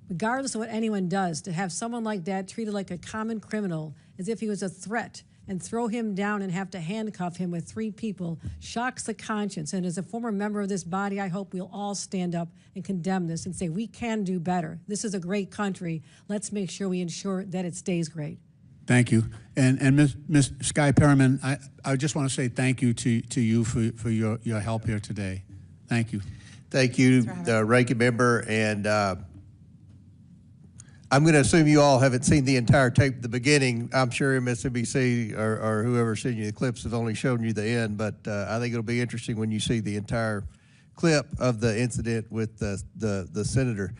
Regardless of what anyone does, to have someone like that treated like a common criminal as if he was a threat and throw him down and have to handcuff him with 3 people shocks the conscience. And as a former member of this body, I hope we'll all stand up and condemn this and say we can do better. This is a great country. Let's make sure we ensure that it stays great. Thank you. And Ms. Sky Perriman, I just want to say thank you to you for your help here today. Thank you. Thank you, Ranking Member. And I'm going to assume you all haven't seen the entire tape at the beginning. I'm sure MSNBC or whoever sent you the clips has only shown you the end, but I think it'll be interesting when you see the entire clip of the incident with the senator.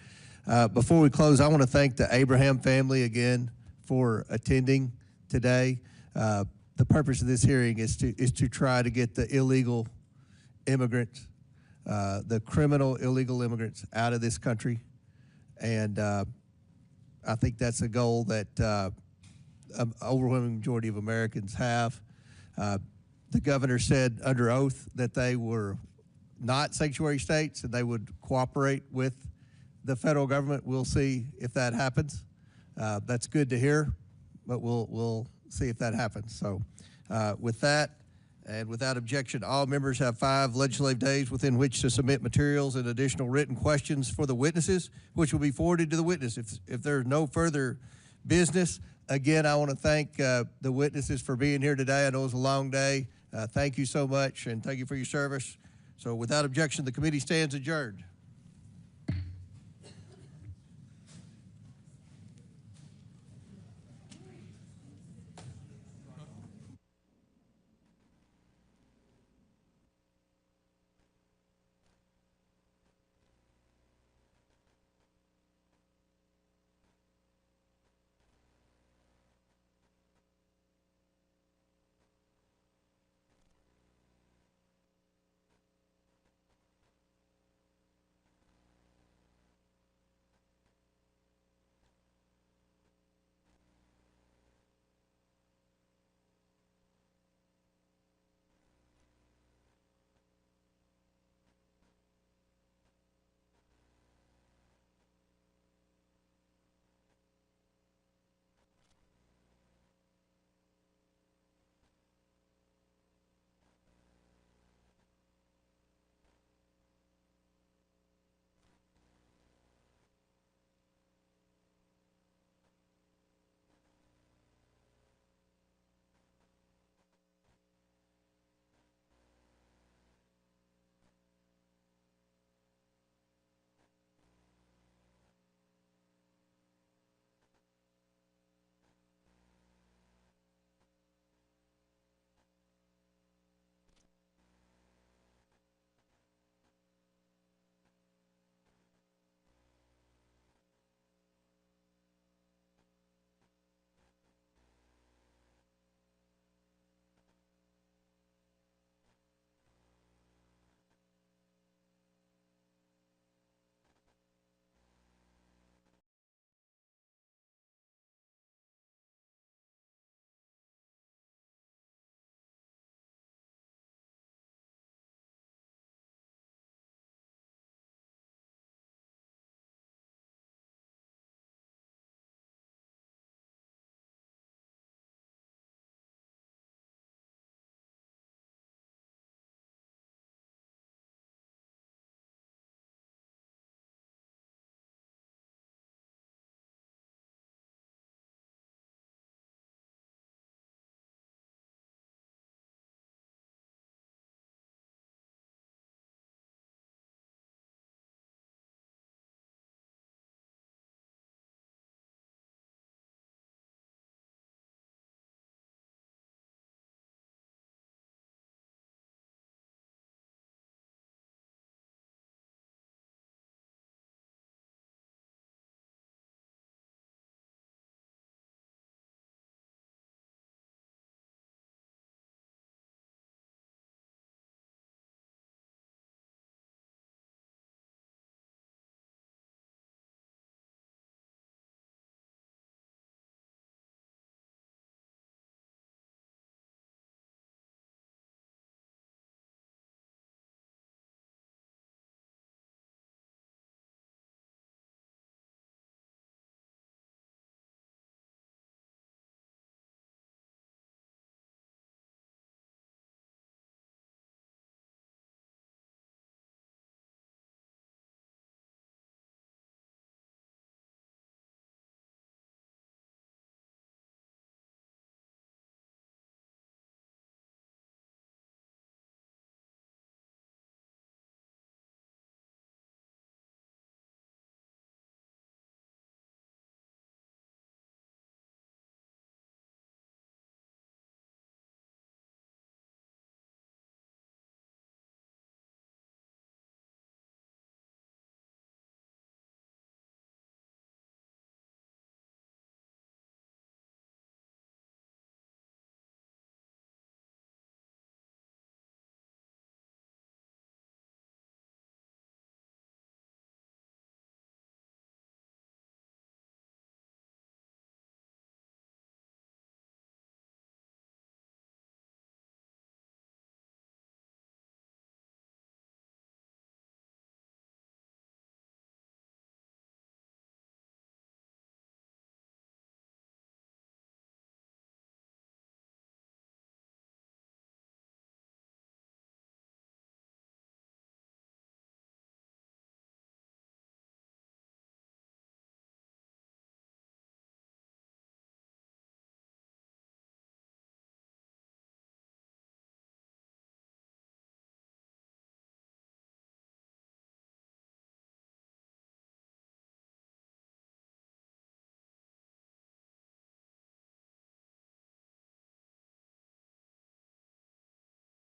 Before we close, I want to thank the Abraham family again for attending today. The purpose of this hearing is to try to get the illegal immigrants, the criminal illegal immigrants out of this country. And I think that's a goal that an overwhelming majority of Americans have. The governor said under oath that they were not sanctuary states and they would cooperate with the federal government. We'll see if that happens. That's good to hear, but we'll see if that happens. So with that, and without objection, all members have 5 legislative days within which to submit materials and additional written questions for the witnesses, which will be forwarded to the witness. If there's no further business, again, I want to thank the witnesses for being here today. I know it was a long day. Thank you so much, and thank you for your service So without objection, the committee stands adjourned.